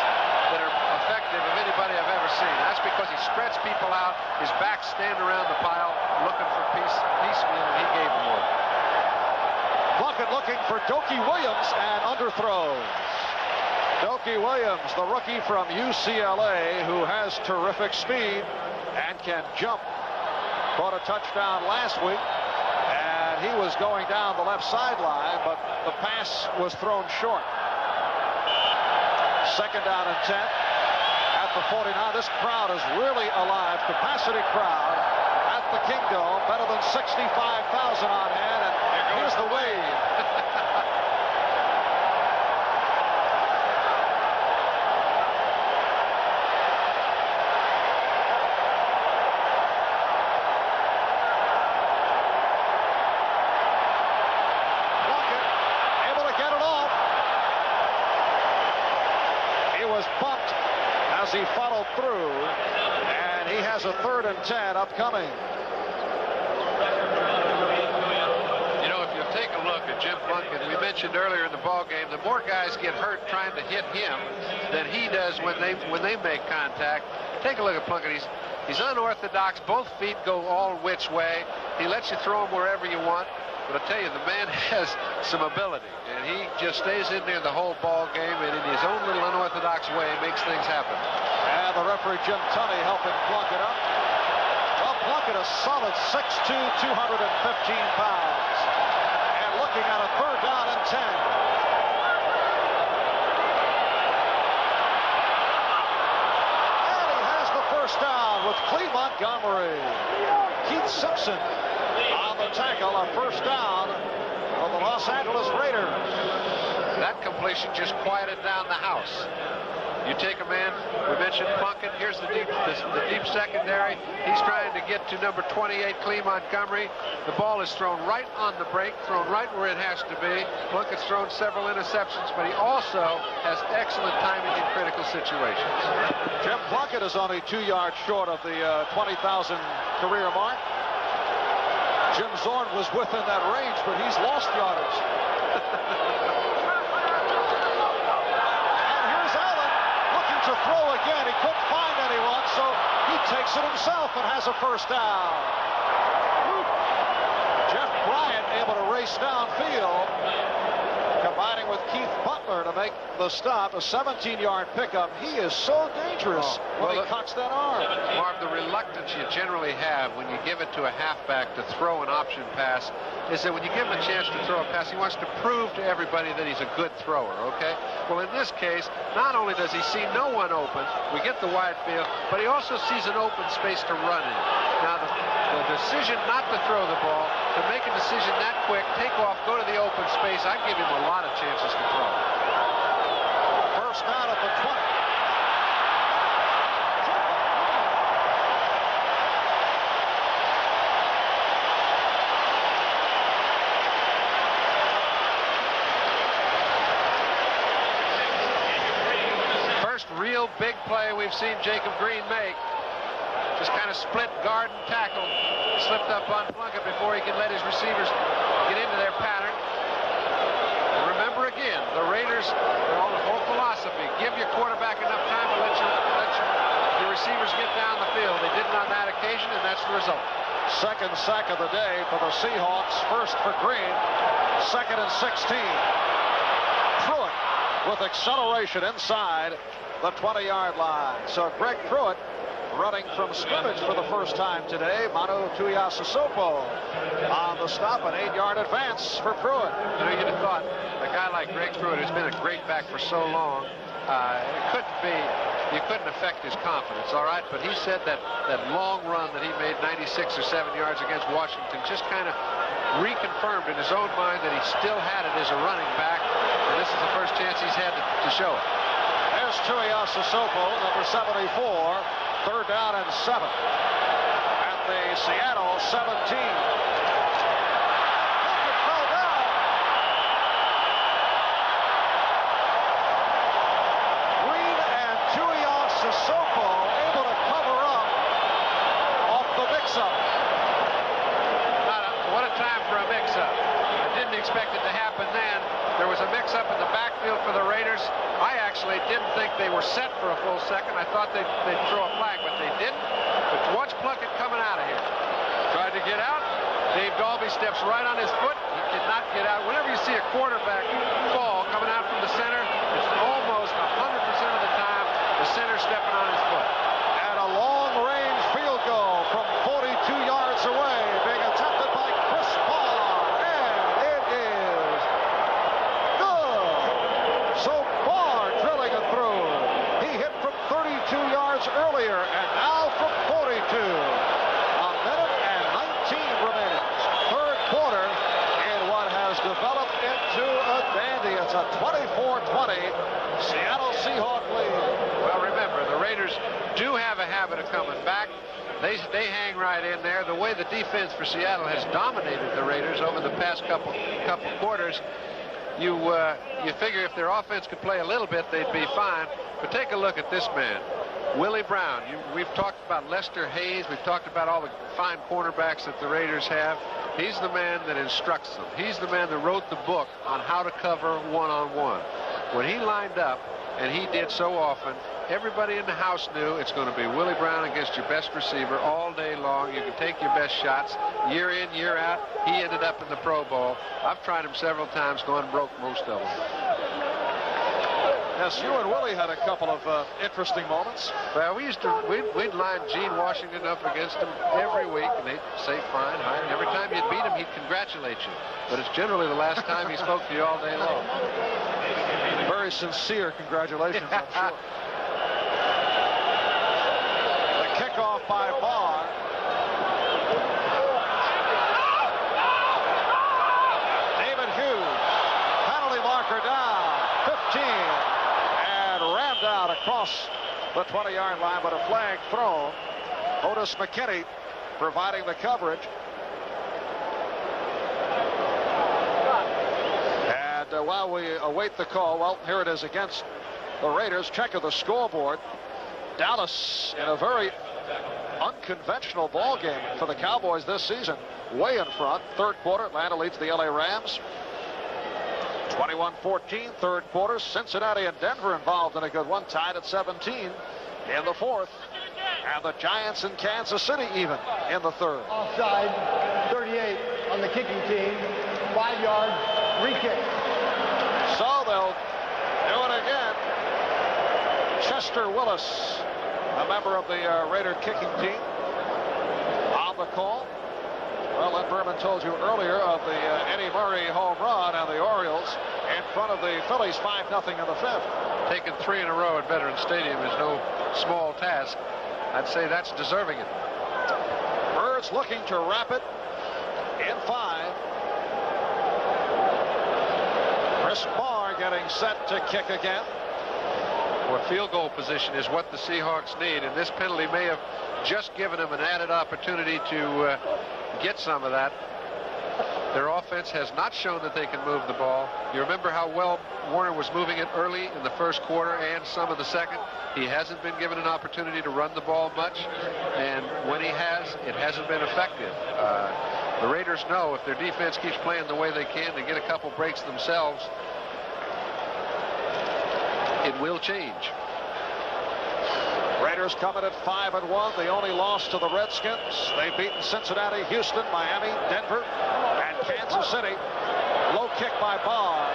that are effective of anybody I've ever seen. That's because he spreads people out. His back's standing around the pile looking for piecemeal, and he gave them one. Plunkett looking for Dokie Williams and underthrows. Dokie Williams, the rookie from UCLA, who has terrific speed and can jump. Caught a touchdown last week, and he was going down the left sideline, but the pass was thrown short. Second down and 10 at the 49. This crowd is really alive. Capacity crowd at the Kingdome. Better than 65,000 on hand, and here's the wave. Bumped as he followed through, and he has a 3rd and 10 upcoming. You know, if you take a look at Jim Plunkett, we mentioned earlier in the ball game, the more guys get hurt trying to hit him than he does when they make contact. Take a look at Plunkett. He's unorthodox. Both feet go all which way. He lets you throw him wherever you want. But I tell you, the man has some ability, and he just stays in there the whole ball game, and in his own little unorthodox way makes things happen. And the referee, Jim Tunney, helping Plunkett up. Well, Plunkett, a solid 6'2", 215 pounds. And looking at a 3rd down and 10. And he has the 1st down with Cleve Montgomery. Keith Simpson on the tackle, a 1st down for the Los Angeles Raiders. That completion just quieted down the house. You take a man, we mentioned Plunkett, here's the deep secondary. He's trying to get to number 28, Cleve Montgomery. The ball is thrown right on the break, thrown right where it has to be. Plunkett's thrown several interceptions, but he also has excellent timing in critical situations. Jim Plunkett is only 2 yards short of the 20,000 career mark. Jim Zorn was within that range, but he's lost yardage. And here's Allen looking to throw again. He couldn't find anyone, so he takes it himself and has a 1st down. Jeff Bryant able to race downfield, combining with Keith Butler to make the stop. A 17-yard pickup. He is so dangerous when he cocks that arm. Marv, the reluctance you generally have when you give it to a halfback to throw an option pass is that when you give him a chance to throw a pass, he wants to prove to everybody that he's a good thrower, okay? Well, in this case, not only does he see no one open, we get the wide field, but he also sees an open space to run in. Now, the decision not to throw the ball, to make a decision that quick, take off, go to the open space, I give him a lot of chances to throw. 1st down at the 20. Real big play we've seen Jacob Green make. Just kind of split guard and tackle. Slipped up on Plunkett before he can let his receivers get into their pattern. And remember again, the Raiders, their whole philosophy, give your quarterback enough time to let your receivers get down the field. They didn't on that occasion, and that's the result. 2nd sack of the day for the Seahawks. 1st for Green. 2nd and 16. Pruitt with acceleration inside the 20-yard line. So Greg Pruitt running from scrimmage for the 1st time today. Manu Tuiasosopo on the stop, an 8-yard advance for Pruitt. You know, you'd have thought a guy like Greg Pruitt, who's been a great back for so long, you couldn't affect his confidence, all right? But he said that long run that he made 96 or 7 yards against Washington just kind of reconfirmed in his own mind that he still had it as a running back, and this is the first chance he's had to show it. There's Tuiasosopo, number 74, 3rd down and 7 at the Seattle 17. Fell down. Green and Tuiasosopo able to cover up off the mix-up. time for a mix-up. I didn't expect it to happen then. There was a mix-up in the backfield for the Raiders. I actually didn't think they were set for a full second. I thought they'd throw a flag, but they didn't. But watch Plunkett coming out of here. Tried to get out. Dave Dalby steps right on his foot. He did not get out. Whenever you see a quarterback fall coming out from the center, it's almost 100% of the time the center stepping on his foot. And a long-range field goal from 42 yards away being attempted by Chris Barr. And it is good. So Barr drilling it through. He hit from 32 yards earlier, and now from 42. A minute and 19 remaining. Third quarter in what has developed into a dandy. It's a 24-20 Seattle Seahawks lead. Well, remember, the Raiders do have a habit of coming back. They hang right in there. The way the defense for Seattle has dominated the Raiders over the past couple quarters, you figure if their offense could play a little bit, they'd be fine. But take a look at this man, Willie Brown. We've talked about Lester Hayes. We've talked about all the fine cornerbacks that the Raiders have. He's the man that instructs them. He's the man that wrote the book on how to cover one-on-one. When he lined up, and he did so often, everybody in the house knew it's going to be Willie Brown against your best receiver all day long. You can take your best shots. Year in, year out, he ended up in the Pro Bowl. I've tried him several times, gone broke most of them. Yes, you and Willie had a couple of interesting moments. Well, we'd line Gene Washington up against him every week, and they'd say fine, hi. And every time you'd beat him, he'd congratulate you. But it's generally the last time he spoke to you all day long. Very sincere congratulations, I'm sure. The kickoff by Barr. David Hughes, penalty marker down, 15, and rammed out across the 20-yard line, but a flag thrown. Otis McKinney providing the coverage. While we await the call, well, here it is against the Raiders. Check of the scoreboard. Dallas in a very unconventional ball game for the Cowboys this season. Way in front. Third quarter, Atlanta leads the LA Rams 21-14. Third quarter, Cincinnati and Denver involved in a good one, tied at 17 in the fourth. And the Giants and Kansas City even in the third. Offside, 38 on the kicking team. 5-yard re-kick. So they'll do it again. Chester Willis, a member of the Raider kicking team, on the call. Well, Len Berman told you earlier of the Eddie Murray home run and the Orioles in front of the Phillies 5-0 in the fifth. Taking 3 in a row at Veterans Stadium is no small task. I'd say that's deserving it. Birds looking to wrap it in 5. Chris Barr getting set to kick again. Well, field goal position is what the Seahawks need, and this penalty may have just given them an added opportunity to get some of that. Their offense has not shown that they can move the ball. You remember how well Warner was moving it early in the first quarter and some of the second. He hasn't been given an opportunity to run the ball much, and when he has, it hasn't been effective. The Raiders know if their defense keeps playing the way they can to get a couple breaks themselves, it will change. Raiders coming at 5-1. The only loss to the Redskins. They've beaten Cincinnati, Houston, Miami, Denver, and Kansas City. Low kick by Barr.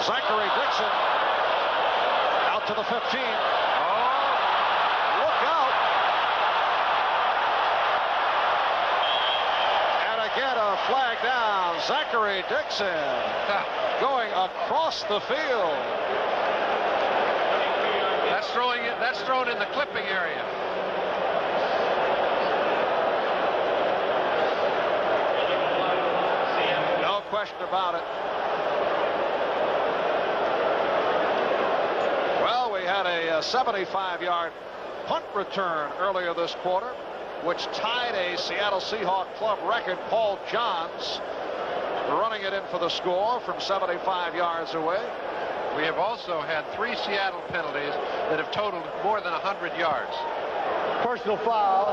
Zachary Dixon out to the 15. Oh, look out. And again a flag down. Zachary Dixon going across the field. That's thrown in the clipping area. No question about it. Well, we had a 75-yard punt return earlier this quarter, which tied a Seattle Seahawks club record. Paul Johns running it in for the score from 75 yards away. We have also had 3 Seattle penalties that have totaled more than 100 yards. Personal foul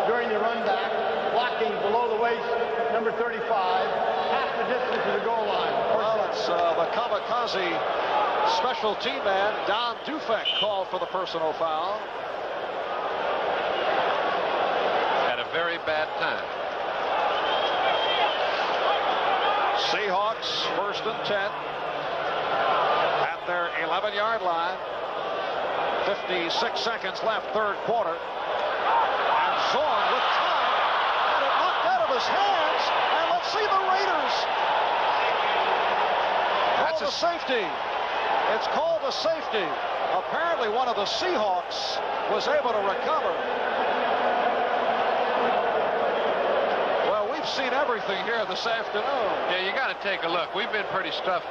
during the run back, blocking below the waist number 35, half the distance to the goal line. Well, it's the kamikaze special team man, Don Dufek, called for the personal foul. At a very bad time. Seahawks 1st and 10 at their 11-yard line. 56 seconds left, third quarter. And Zorn with time, and it knocked out of his hands. And let's see the Raiders. That's a safety. It's called a safety. Apparently one of the Seahawks was able to recover. Well, we've seen everything here this afternoon. Yeah, you got to take a look. We've been pretty tough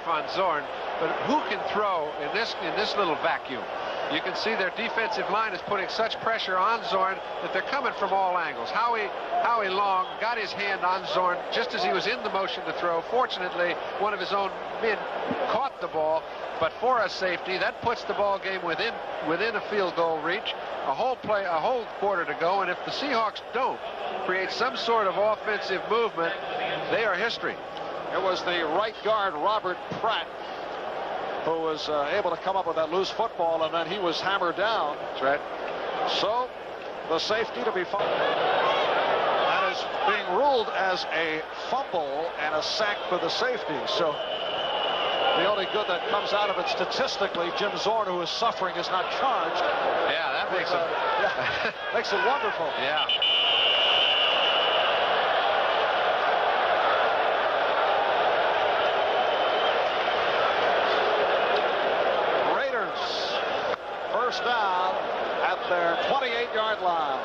on Zorn, but who can throw in this little vacuum? You can see their defensive line is putting such pressure on Zorn that they're coming from all angles. Howie Long got his hand on Zorn just as he was in the motion to throw. Fortunately, one of his own men caught the ball, but for a safety, that puts the ball game within a field goal reach. A whole quarter to go, and if the Seahawks don't create some sort of offensive movement, they are history. It was the right guard, Robert Pratt, who was able to come up with that loose football, and then he was hammered down. That's right. So the safety to be fouled. That is being ruled as a fumble and a sack for the safety. So the only good that comes out of it statistically, Jim Zorn, who is suffering, is not charged. Yeah, that makes it makes it wonderful. Yeah. First down at their 28-yard line.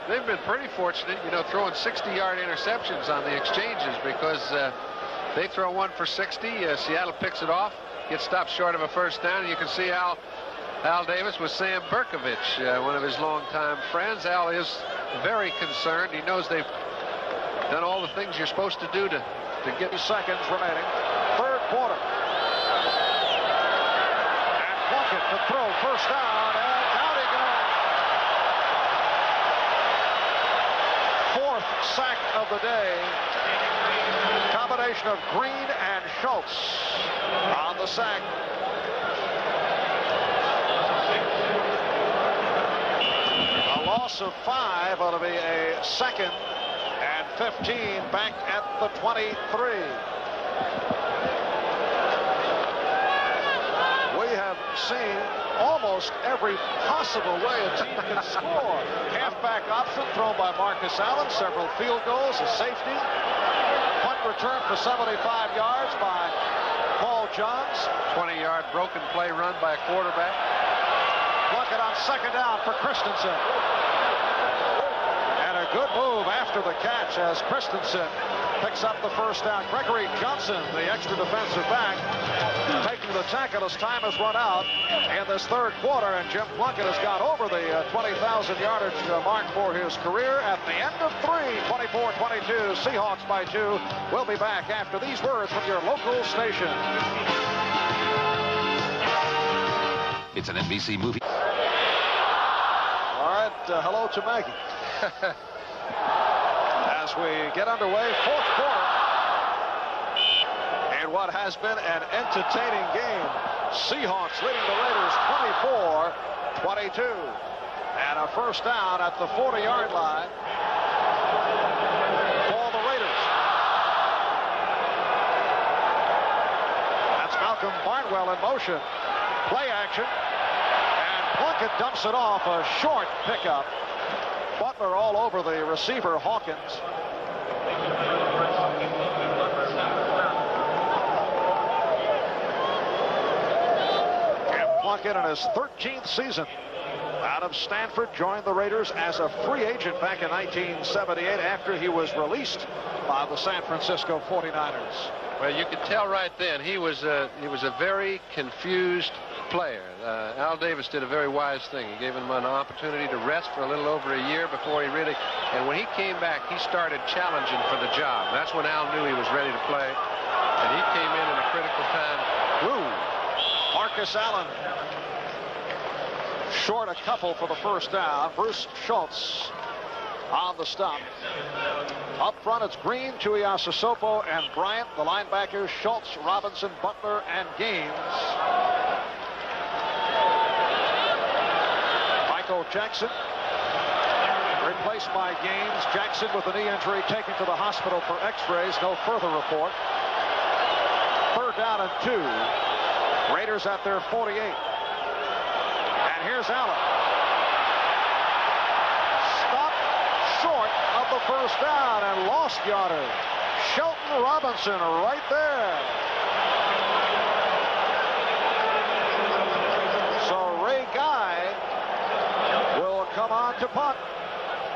They've been pretty fortunate, you know, throwing 60-yard interceptions on the exchanges, because they throw one for 60. Seattle picks it off, gets stopped short of a first down, and you can see Al Davis with Sam Berkovich, one of his longtime friends. Al is very concerned. He knows they've done all the things you're supposed to do to get. Seconds remaining. Third quarter. To throw, first down, and down he goes. Fourth sack of the day. Combination of Green and Schultz on the sack. A loss of 5 ought to be a 2nd and 15 back at the 23. Seen almost every possible way a team can score. Halfback option thrown by Marcus Allen, several field goals, a safety. Punt return for 75 yards by Paul Johns. 20-yard broken play run by a quarterback. Plunkett on second down for Christensen. And a good move after the catch as Christensen picks up the first down. Gregory Johnson, the extra defensive back, taking the tackle as time has run out in this third quarter, and Jim Plunkett has got over the 20,000 yardage mark for his career at the end of 3, 24-22, Seahawks by 2. We'll be back after these words from your local station. It's an NBC movie. All right, hello to Maggie. As we get underway, fourth quarter, in what has been an entertaining game. Seahawks leading the Raiders 24-22. And a first down at the 40-yard line for the Raiders. That's Malcolm Barnwell in motion. Play action. And Plunkett dumps it off, a short pickup. Butler all over the receiver, Hawkins. And Plunkett in his 13th season out of Stanford joined the Raiders as a free agent back in 1978 after he was released by the San Francisco 49ers. Well, you could tell right then he was a very confused player. Al Davis did a very wise thing. He gave him an opportunity to rest for a little over a year before he really, and when he came back, he started challenging for the job. That's when Al knew he was ready to play, and he came in a critical time. Woo! Marcus Allen short a couple for the first down. Bruce Schultz on the stop. Up front, it's Green, Tuiasosopo, and Bryant. The linebackers, Schultz, Robinson, Butler, and Gaines. Michael Jackson replaced by Gaines. Jackson with a knee injury taken to the hospital for x-rays. No further report. 3rd down and 2. Raiders at their 48. And here's Allen. Stopped short of the 1st down and lost yardage. Shelton Robinson right there. So Ray Guy will come on to punt.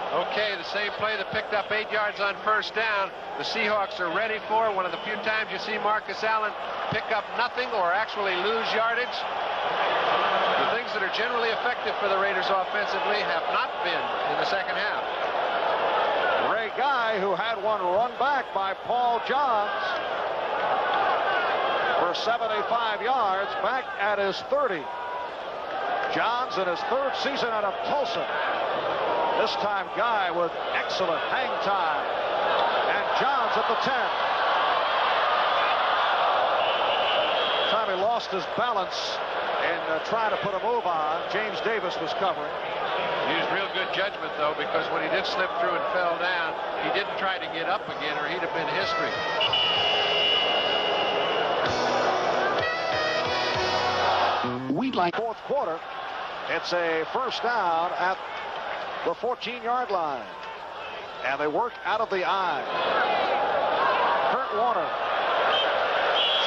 Okay, the same play that picked up 8 yards on 1st down. The Seahawks are ready for one of the few times you see Marcus Allen pick up nothing or actually lose yardage. The things that are generally effective for the Raiders offensively have not been in the 2nd half. Ray Guy, who had one run back by Paul Johns for 75 yards, back at his 30. Johns in his 3rd season out of Tulsa. This time Guy with excellent hang time. And Johns at the 10. Time he lost his balance in trying to put a move on. James Davis was covering. He used real good judgment, though, because when he did slip through and fell down, he didn't try to get up again, or he'd have been history. We'd like 4th quarter. It's a 1st down at the 14-yard line. And they work out of the eye. Kurt Warner.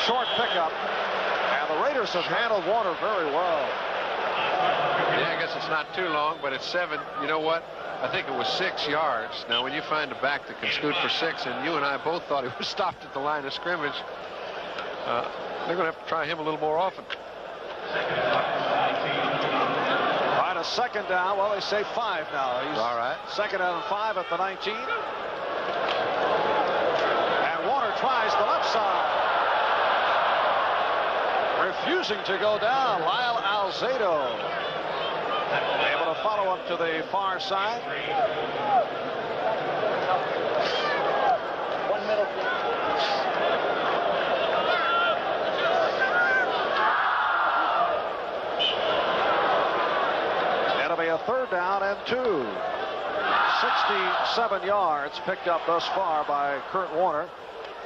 Short pickup. And the Raiders have handled Warner very well. Yeah, I guess it's not too long, but it's 7. You know what? I think it was 6 yards. Now, when you find a back that can scoot for 6, and you and I both thought he was stopped at the line of scrimmage, they're going to have to try him a little more often. On a 2nd down, well, they say 5 now. He's all right. 2nd down and 5 at the 19. And Warner tries the left side. Refusing to go down, Lyle Alzado. Able to follow him to the far side. 1 minute. It'll be a 3rd down and 2. 67 yards picked up thus far by Kurt Warner.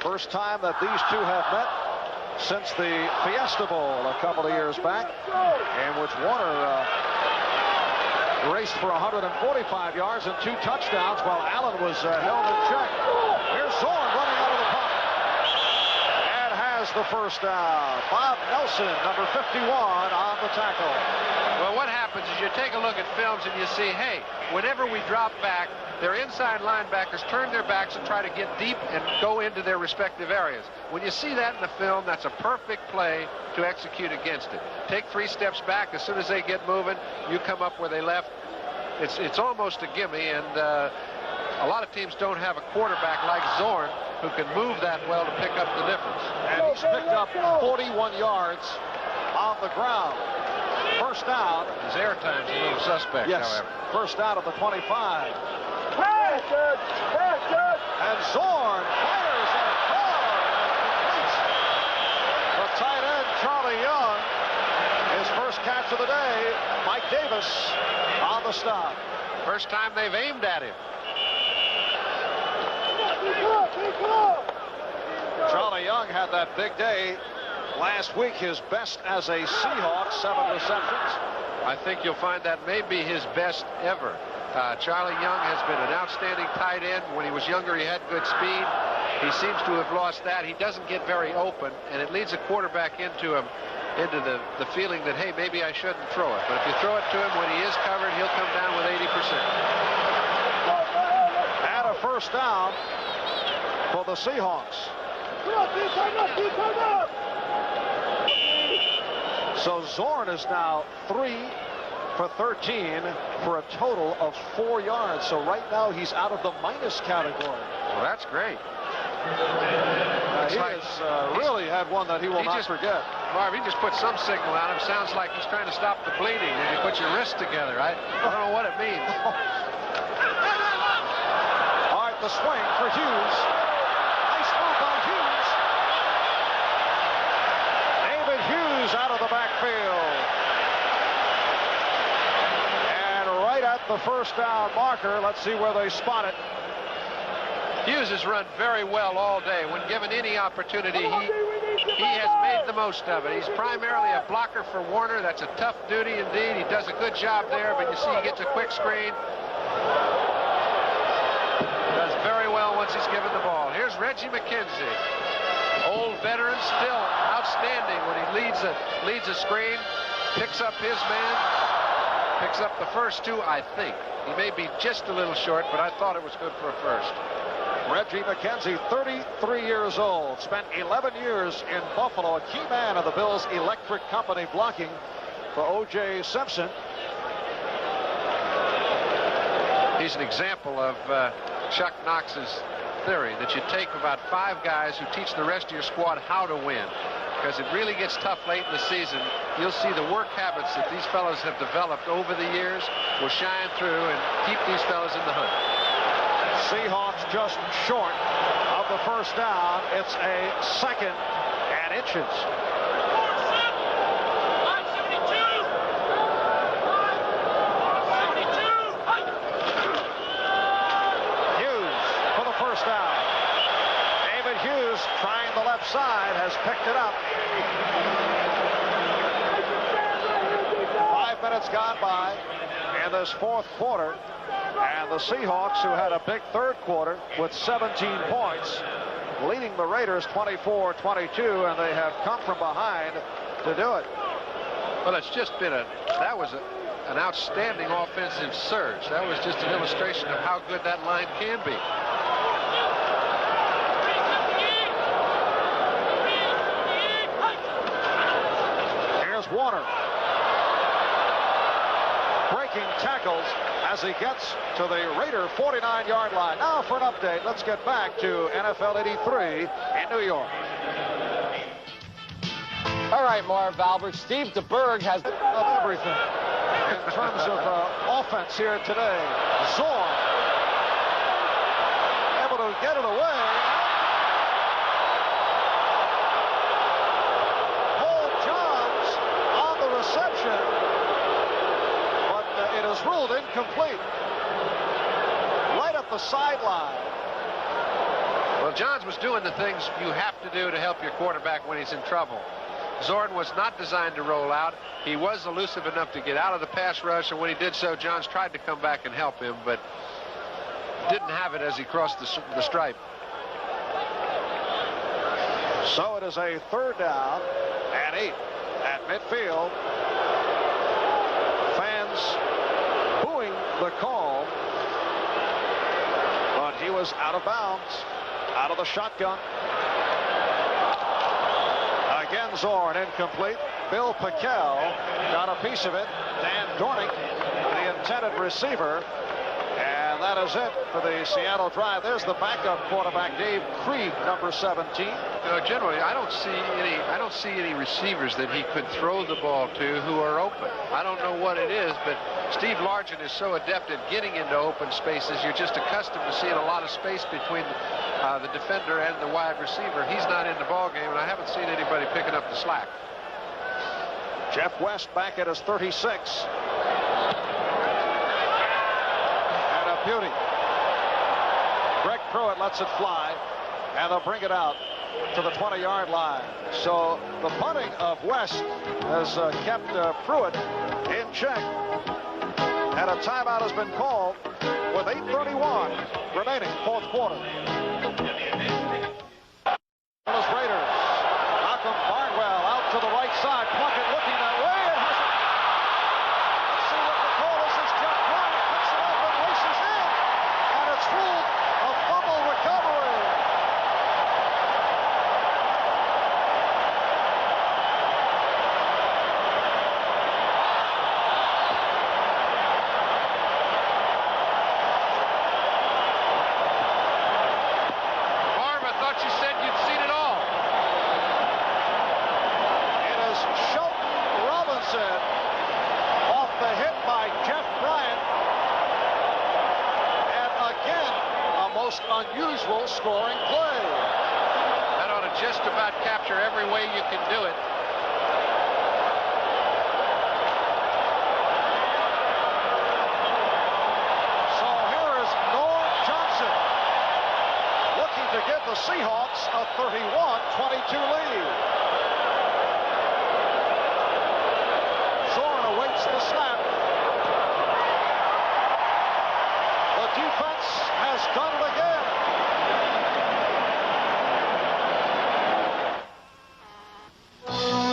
First time that these two have met since the Fiesta Bowl a couple of years back, in which Warner raced for 145 yards and 2 touchdowns while Allen was held in check. Here's Zorn running out of the pocket and has the 1st down. Bob Nelson, number 51, on the tackle. Well, what happens is you take a look at films and you see, hey, whenever we drop back, their inside linebackers turn their backs and try to get deep and go into their respective areas. When you see that in the film, that's a perfect play to execute against it. Take 3 steps back. As soon as they get moving, you come up where they left. It's almost a gimme, and a lot of teams don't have a quarterback like Zorn who can move that well to pick up the difference. And he's picked up 41 yards on the ground. 1st down. His air time's a little suspect, yes, however. 1st down at the 25. And Zorn fires and completes. The tight end, Charlie Young, his first catch of the day. Mike Davis on the stop. First time they've aimed at him. Charlie Young had that big day last week, his best as a Seahawk, 7 receptions. I think you'll find that may be his best ever. Charlie Young has been an outstanding tight end. When he was younger, he had good speed. He seems to have lost that. He doesn't get very open, and it leads a quarterback into the feeling that, hey, maybe I shouldn't throw it. But if you throw it to him when he is covered, he'll come down with 80%. And a 1st down for the Seahawks. So Zorn is now 3 for 13 for a total of 4 yards. So right now he's out of the minus category. Well, that's great. He has really had one that he will not forget. Marv, he just put some signal on him. Sounds like he's trying to stop the bleeding. When you put your wrists together, I don't know what it means. the swing for Hughes. Nice move by Hughes. David Hughes out of the backfield. And right at the first down marker. Let's see where they spot it. Hughes has run very well all day. When given any opportunity, he has made the most of it. He's primarily a blocker for Warner. That's a tough duty indeed. He does a good job there, but you see he gets a quick screen. Does very well once he's given the ball. Here's Reggie McKenzie. Old veteran, still outstanding when he leads a screen, picks up his man, picks up the first two, I think. He may be just a little short, but I thought it was good for a first. Reggie McKenzie, 33 years old, spent 11 years in Buffalo, a key man of the Bills Electric Company, blocking for O.J. Simpson. He's an example of Chuck Knox's theory that you take about 5 guys who teach the rest of your squad how to win, because it really gets tough late in the season. You'll see the work habits that these fellows have developed over the years will shine through and keep these fellows in the hunt. Seahawks just short of the first down. It's a 2nd and inches. Hughes for the first down. David Hughes trying the left side, has picked it up. 5 minutes gone by in this 4th quarter. And the Seahawks, who had a big 3rd quarter with 17 points, leading the Raiders 24-22, and they have come from behind to do it. Well, it's just been that was an outstanding offensive surge. That was just an illustration of how good that line can be. Here's Warner. Breaking tackles as he gets to the Raider 49-yard line. Now for an update, let's get back to NFL 83 in New York. All right, Marv Albert. Steve DeBerg has of everything in terms of offense here today. Zorn able to get it away. Paul Johns on the reception, but it is ruled incomplete. Right up the sideline. Well, Johns was doing the things you have to do to help your quarterback when he's in trouble. Zorn was not designed to roll out. He was elusive enough to get out of the pass rush, and when he did so, Johns tried to come back and help him, but didn't have it as he crossed the stripe. So it is a 3rd down and 8 at midfield. Fans booing the call, but he was out of bounds, out of the shotgun. Again, Zorn incomplete. Bill Pickel got a piece of it. Dan Dornick, the intended receiver. And that is it for the Seattle drive. There's the backup quarterback, Dave Krieg, number 17. Generally, I don't see any receivers that he could throw the ball to who are open. I don't know what it is, but Steve Largent is so adept at getting into open spaces. You're just accustomed to seeing a lot of space between the defender and the wide receiver. He's not in the ball game, and I haven't seen anybody picking up the slack. Jeff West back at his 36. And a beauty. Greg Pruitt lets it fly, and they'll bring it out to the 20-yard line. So the punting of West has kept Pruitt in check, and a timeout has been called with 8:31 remaining, 4th quarter. Those Raiders. Malcolm Barnwell out to the right side. Plunkett looking that way. It has it. Let's see what the call is. It's Jeff Bryant picks it up and races in. And it's ruled a fumble recovery. unusual scoring play. That ought to just about capture every way you can do it. So here is Norm Johnson looking to give the Seahawks a 31-22 lead. Zorn awaits the snap. The defense has done it again.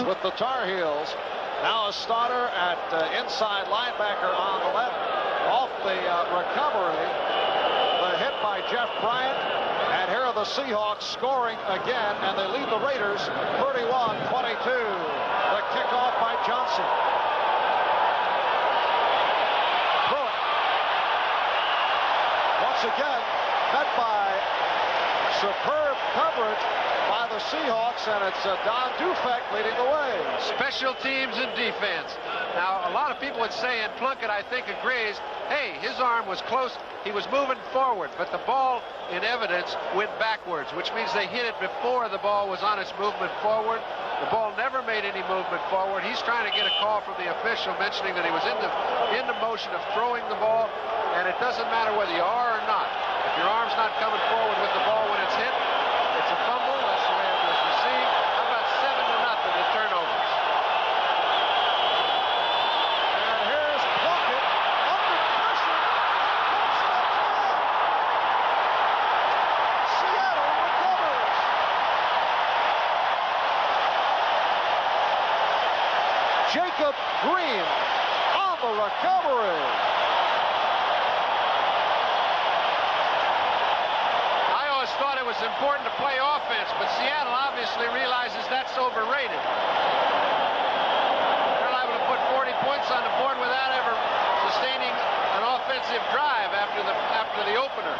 With the Tar Heels, now a starter at inside linebacker on the left. Off the recovery, the hit by Jeff Bryant. And here are the Seahawks scoring again, and they lead the Raiders 31-22. The kickoff by Johnson. Pruitt. Once again, met by superb coverage by the Seahawks, and it's Don Dufek leading the way. Special teams and defense. Now, a lot of people would say, and Plunkett, I think, agrees, hey, his arm was close. He was moving forward, but the ball, in evidence, went backwards, which means they hit it before the ball was on its movement forward. The ball never made any movement forward. He's trying to get a call from the official mentioning that he was in the motion of throwing the ball, and it doesn't matter whether you are or not. If your arm's not coming forward with the ball when it's hit, it's a fumble. That's the way it was received. How about 7-0 in turnovers? And here's Plunkett under pressure. Seattle recovers. Jacob Green on the recovery. Thought it was important to play offense, but Seattle obviously realizes that's overrated. They're liable to put 40 points on the board without ever sustaining an offensive drive after the opener.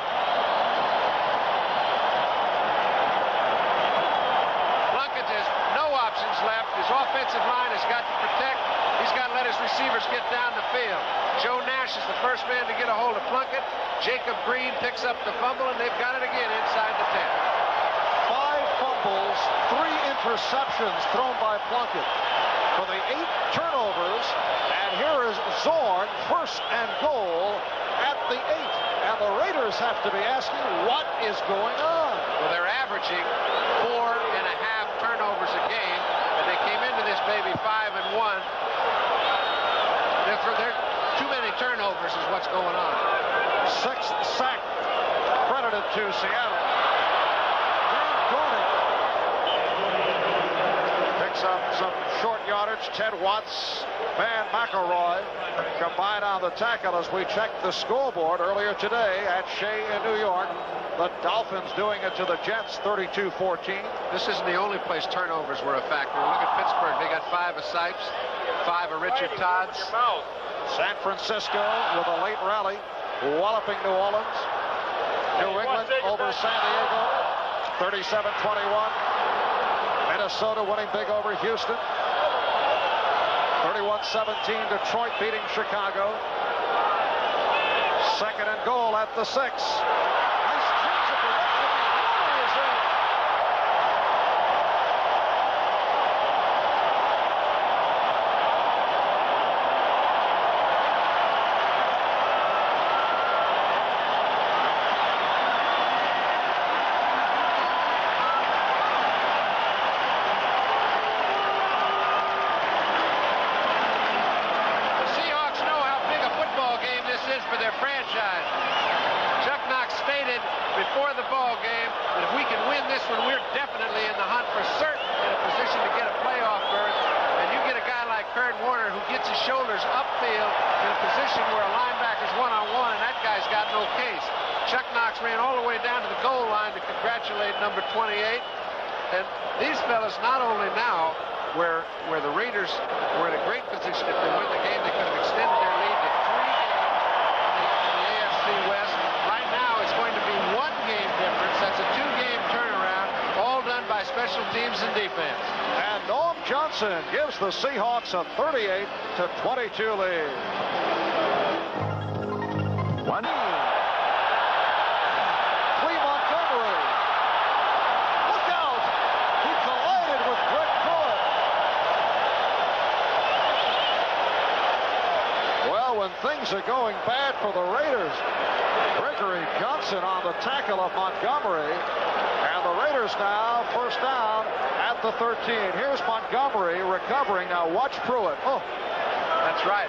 Plunkett has no options left. His offensive line has got to protect. He's got to let his receivers get down the field. Joe Nash is the first man to get a hold of Plunkett. Jacob Green picks up the fumble, and they've got it again inside the 10. 5 fumbles, 3 interceptions thrown by Plunkett for the 8 turnovers. And here is Zorn, first and goal at the 8. And the Raiders have to be asking, what is going on? Well, they're averaging 4.5 turnovers a game, and they came into this baby 5-1. They're too many turnovers is what's going on. 6th sack credited to Seattle. Gordon picks up some short yardage. Ted Watts, Van McElroy combined on the tackle as we checked the scoreboard earlier today at Shea in New York. The Dolphins doing it to the Jets 32-14. This isn't the only place turnovers were a factor. Look at Pittsburgh. They got 5 of Sipes, 5 of Richard Todd's. San Francisco with a late rally, walloping New Orleans. New England over San Diego, 37-21. Minnesota winning big over Houston. 31-17, Detroit beating Chicago. 2nd and goal at the 6. Nice change of direction. Warner is in. For their franchise. Chuck Knox stated before the ball game that if we can win this one, we're definitely in the hunt for certain in a position to get a playoff berth. And you get a guy like Kurt Warner who gets his shoulders upfield in a position where a linebacker's one-on-one, and that guy's got no case. Chuck Knox ran all the way down to the goal line to congratulate number 28. And these fellas, not only now where the Raiders were in a great position, if they win the game, they could have extended their lead to 3 games. West. Right now it's going to be 1 game difference. That's a 2-game turnaround, all done by special teams and defense. And Norm Johnson gives the Seahawks a 38-22 lead. 1. Cleveland things are going bad for the Raiders. Gregory Johnson on the tackle of Montgomery. And the Raiders now first down at the 13. Here's Montgomery recovering. Now watch Pruitt. Oh, that's right.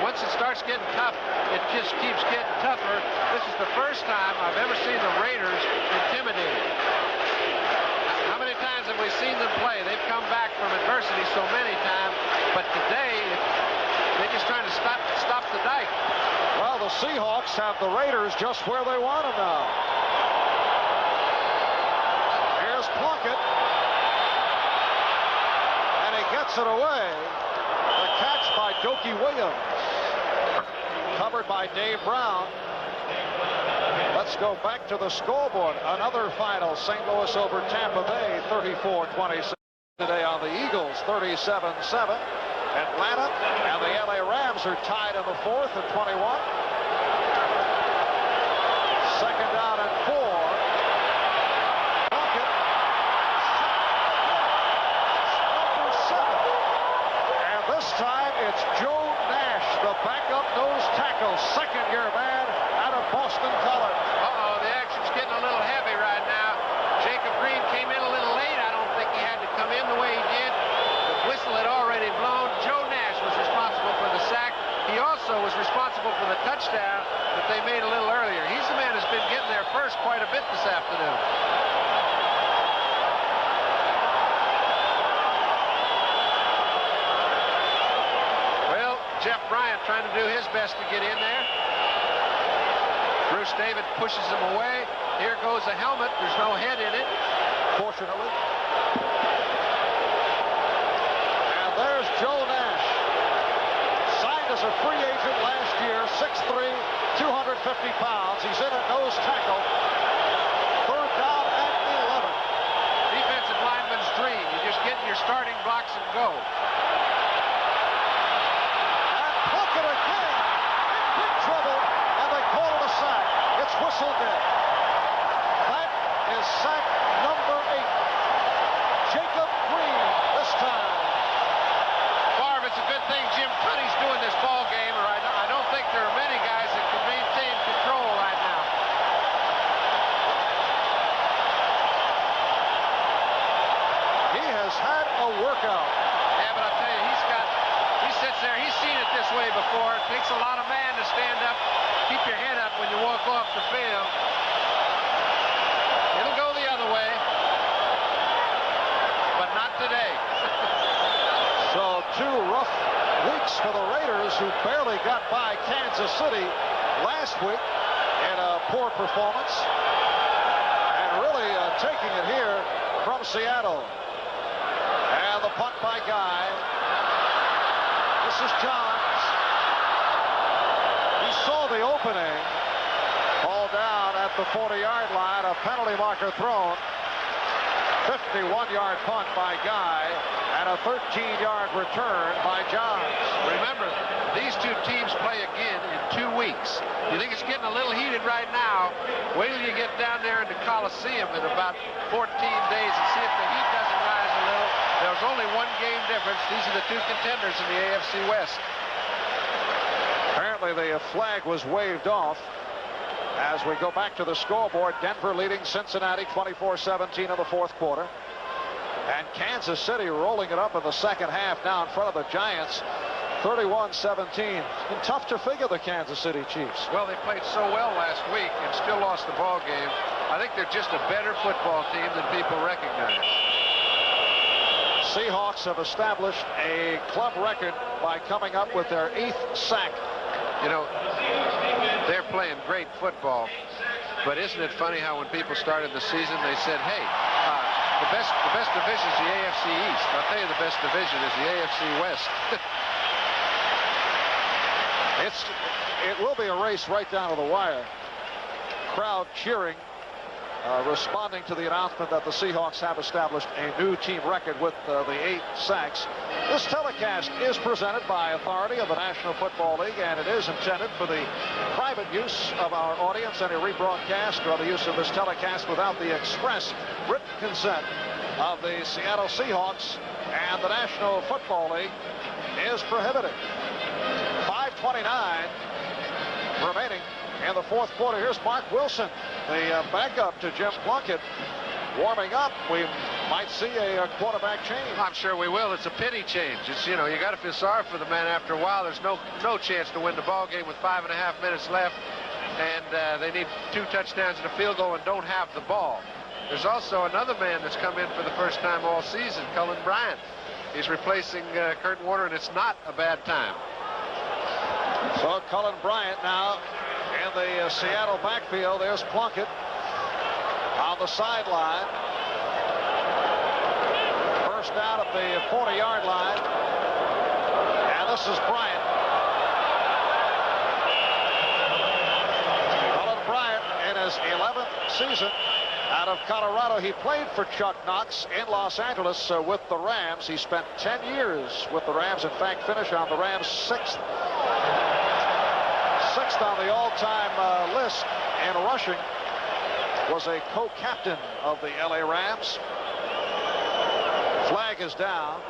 Once it starts getting tough, it just keeps getting tougher. This is the first time I've ever seen the Raiders intimidated. How many times have we seen them play? They've come back from adversity so many times, but today they're just trying to stop the dike. Well, the Seahawks have the Raiders just where they want them now. Here's Plunkett, and he gets it away. The catch by Dokie Williams, covered by Dave Brown. Let's go back to the scoreboard. Another final, St. Louis over Tampa Bay, 34-26 today on the Eagles, 37-7. Atlanta and the LA Rams are tied in the fourth at 21. Second down and 4. Plunkett, number 7. And this time it's Joe Nash, the backup nose tackle, second-year man out of Boston College. Uh-oh, the action's getting a little heavy right now. Jacob Green came in a little late. I don't think he had to come in the way he did. The whistle had already blown. Joe Nash was responsible for the sack. He also was responsible for the touchdown that they made a little earlier. He's the man who's been getting there first quite a bit this afternoon. Well, Jeff Bryant trying to do his best to get in there. Bruce David pushes him away. Here goes a helmet. There's no head in it, fortunately. And there's Joe Nash. Signed as a free agent last year, 6'3", 250 pounds. He's in at nose tackle. Third down and 11. Defensive lineman's dream. You just get in your starting blocks and go. And Plunkett again in big trouble, and they call it a sack. It's whistled in. That is sack number 8. Jacob Green this time. Barb, it's a good thing Jim Tunney's doing this ball game, or I don't think there are many guys that can maintain control right now. He has had a workout. Yeah, but I tell you, he sits there, he's seen it this way before. It takes a lot of man to stand up, keep your head up when you walk off the field. It'll go the other way, but not today. So 2 rough weeks for the Raiders, who barely got by Kansas City last week in a poor performance, and really taking it here from Seattle. And the punt by Guy. This is Johns. He saw the opening. Ball down at the 40-yard line. A penalty marker thrown. 51-yard punt by Guy, and a 13-yard return by Johns. Remember, these two teams play again in 2 weeks. You think it's getting a little heated right now? Wait till you get down there in the Coliseum in about 14 days and see if the heat doesn't rise a little. There's only 1 game difference. These are the 2 contenders in the AFC West. Apparently the flag was waved off. As we go back to the scoreboard, Denver leading Cincinnati 24-17 in the fourth quarter. And Kansas City rolling it up in the second half now in front of the Giants, 31-17. It's been tough to figure the Kansas City Chiefs. Well, they played so well last week and still lost the ball game. I think they're just a better football team than people recognize. Seahawks have established a club record by coming up with their 8th sack. You know, they're playing great football, but isn't it funny how when people started the season they said, hey, the best division is the AFC East. I'll tell you, the best division is the AFC West. It will be a race right down to the wire. Crowd cheering, responding to the announcement that the Seahawks have established a new team record with the 8 sacks. This telecast is presented by authority of the National Football League, and it is intended for the private use of our audience. Any rebroadcast or other use of this telecast without the express written consent of the Seattle Seahawks and the National Football League is prohibited. 4:29 remaining in the fourth quarter. Here's Mark Wilson, the backup to Jim Plunkett, warming up. We might see a quarterback change. I'm sure we will. It's a pity change. It's, you know, you got to feel sorry for the man after a while. There's no chance to win the ball game with 5.5 minutes left, and they need 2 touchdowns and a field goal and don't have the ball. There's also another man that's come in for the first time all season, Cullen Bryant. He's replacing Kurt Warner, and it's not a bad time. So Cullen Bryant now in the Seattle backfield. There's Plunkett on the sideline. First down at the 40-yard line. And this is Bryant. Cullen Bryant in his 11th season out of Colorado. He played for Chuck Knox in Los Angeles with the Rams. He spent 10 years with the Rams. In fact, finished on the Rams' sixth on the all-time list in rushing. Was a co-captain of the LA Rams. Flag is down.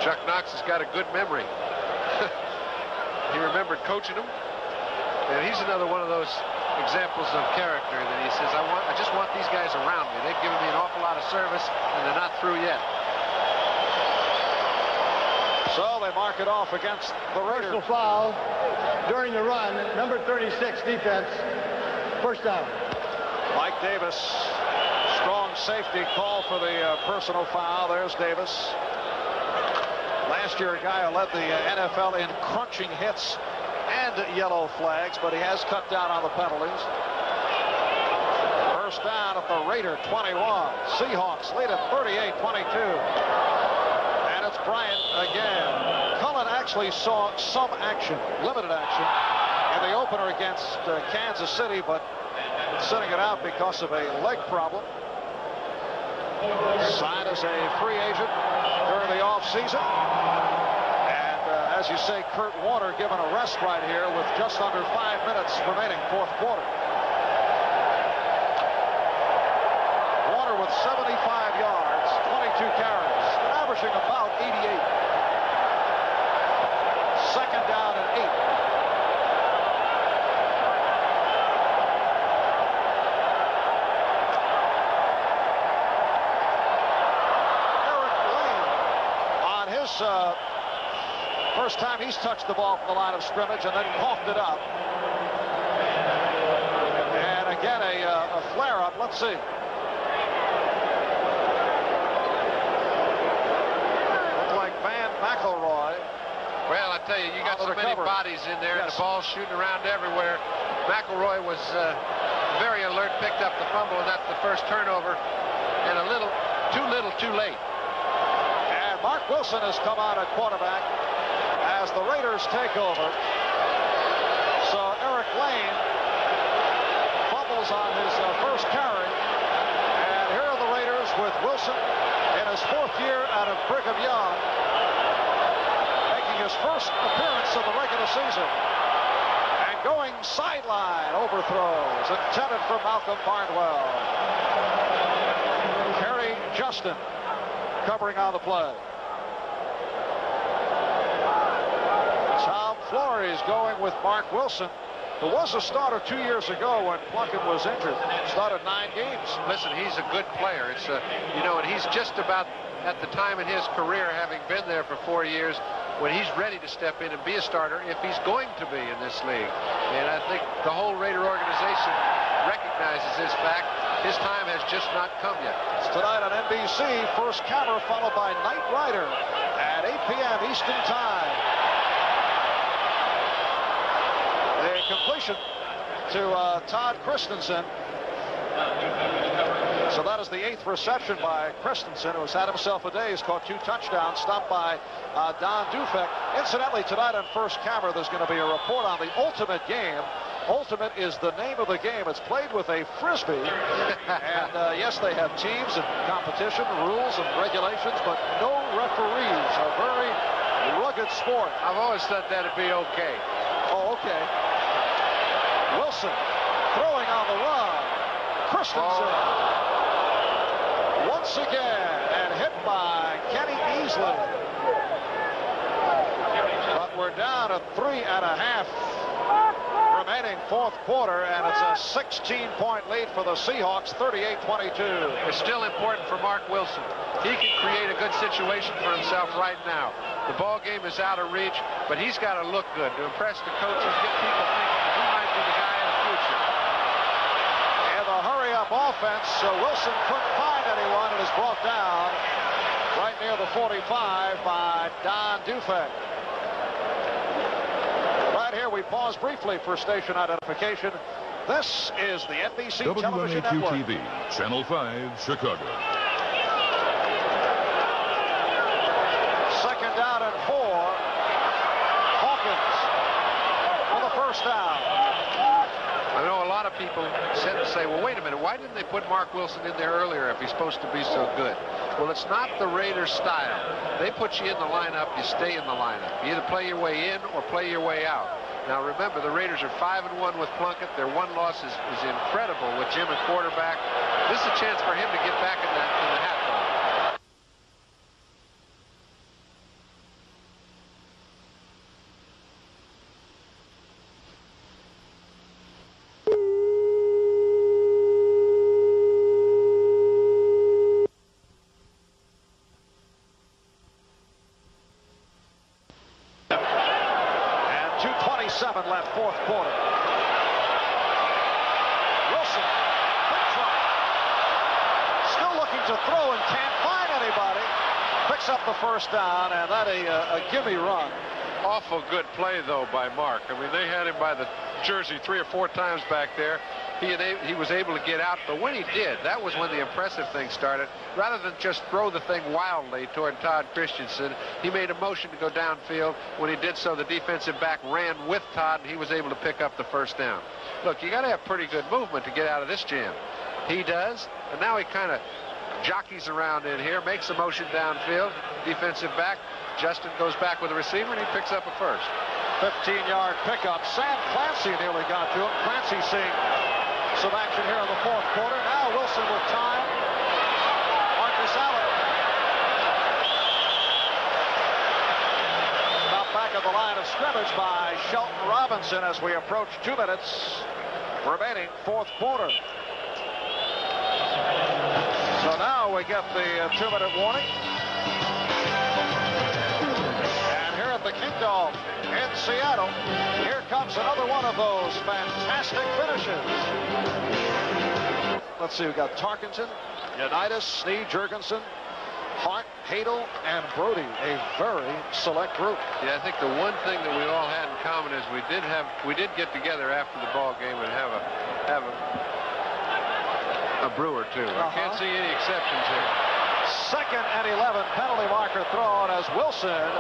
Chuck Knox has got a good memory. He remembered coaching him, and he's another one of those examples of character that he says, I just want these guys around me. They've given me an awful lot of service, and they're not through yet. So they mark it off against the Raiders. Personal foul during the run, number 36 defense, first down. Mike Davis, strong safety call for the personal foul. There's Davis. Last year, a guy who led the NFL in crunching hits and yellow flags, but he has cut down on the penalties. First down at the Raider 21. Seahawks lead at 38-22. And it's Bryant again. Cullen actually saw some action, limited action, in the opener against Kansas City, but sitting it out because of a leg problem. Signed as a free agent during the offseason. And as you say, Kurt Warner given a rest right here with just under 5 minutes remaining, fourth quarter. Warner with 75 yards, 22 carries, averaging about 88. Second down and 8. First time he's touched the ball from the line of scrimmage and then coughed it up. And again, a flare-up. Let's see. Looked like Van McElroy. Well, I tell you, you got so many bodies in there, and the ball's shooting around everywhere. McElroy was very alert, picked up the fumble, and that's the first turnover. And a little too late. Mark Wilson has come out at quarterback as the Raiders take over. So Eric Lane fumbles on his first carry. And here are the Raiders with Wilson in his 4th year out of Brigham Young, making his first appearance of the regular season. And going sideline overthrows intended for Malcolm Barnwell. Kerry Justin covering on the play. Flores going with Mark Wilson, who was a starter 2 years ago when Plunkett was injured. Started 9 games. Listen, he's a good player. It's and he's just about at the time in his career, having been there for 4 years, when he's ready to step in and be a starter if he's going to be in this league. And I think the whole Raider organization recognizes this fact. His time has just not come yet. It's tonight on NBC. First camera followed by Knight Rider at 8 p.m. Eastern Time. The completion to Todd Christensen. So that is the 8th reception by Christensen, who has had himself a day. He's caught 2 touchdowns, stopped by Don Dufek. Incidentally, tonight on First Camera, there's going to be a report on the Ultimate game. Ultimate is the name of the game. It's played with a Frisbee. And yes, they have teams and competition, rules and regulations, but no referees. A very rugged sport. I've always thought that'd be okay. Oh, okay. Wilson throwing on the run. Christensen once again and hit by Kenny Easley. But we're down to 3.5 remaining fourth quarter, and it's a 16-point lead for the Seahawks, 38-22. It's still important for Mark Wilson. He can create a good situation for himself right now. The ball game is out of reach, but he's got to look good to impress the coaches, get people thinking he might be the guy in the future. And the hurry-up offense, Wilson couldn't find anyone and is brought down right near the 45 by Don Dufay. Right here, we pause briefly for station identification. This is the NBC Television Network. WMAQ-TV, Channel 5, Chicago. Second down and 4. Hawkins for the first down. I know a lot of people say, well, wait a minute, why didn't they put Mark Wilson in there earlier if he's supposed to be so good? Well, it's not the Raiders' style. They put you in the lineup, you stay in the lineup. You either play your way in or play your way out. Now, remember, the Raiders are 5-1 with Plunkett. Their one loss is incredible with Jim at quarterback. This is a chance for him to get back in the hat ball. Left fourth quarter. Wilson, big try. Still looking to throw and can't find anybody. Picks up the first down, and that a gimme run. Awful good play, though, by Mark. I mean, they had him by the jersey 3 or 4 times back there. He was able to get out, but when he did, that was when the impressive thing started. Rather than just throw the thing wildly toward Todd Christensen, he made a motion to go downfield. When he did so, the defensive back ran with Todd, and he was able to pick up the first down. Look, you got to have pretty good movement to get out of this jam. He does, and now he kind of jockeys around in here, makes a motion downfield. Defensive back, Justin goes back with the receiver, and he picks up a first. 15-yard pickup. Sam Clancy nearly got to him. Clancy seeing some action here in the fourth quarter. Now Wilson with time. Marcus Allen. About back of the line of scrimmage by Shelton Robinson as we approach 2 minutes remaining fourth quarter. So now we get the 2-minute warning. And here at the Kingdom in Seattle, here comes another one of those fantastic finishes. Let's see, we've got Tarkenton, Unitas, Snead, Jurgensen, Hart, Hadel, and Brody, a very select group. Yeah, I think the one thing that we all had in common is we did get together after the ball game and have a brew or two. I can't see any exceptions here. 2nd and 11, penalty marker thrown as Wilson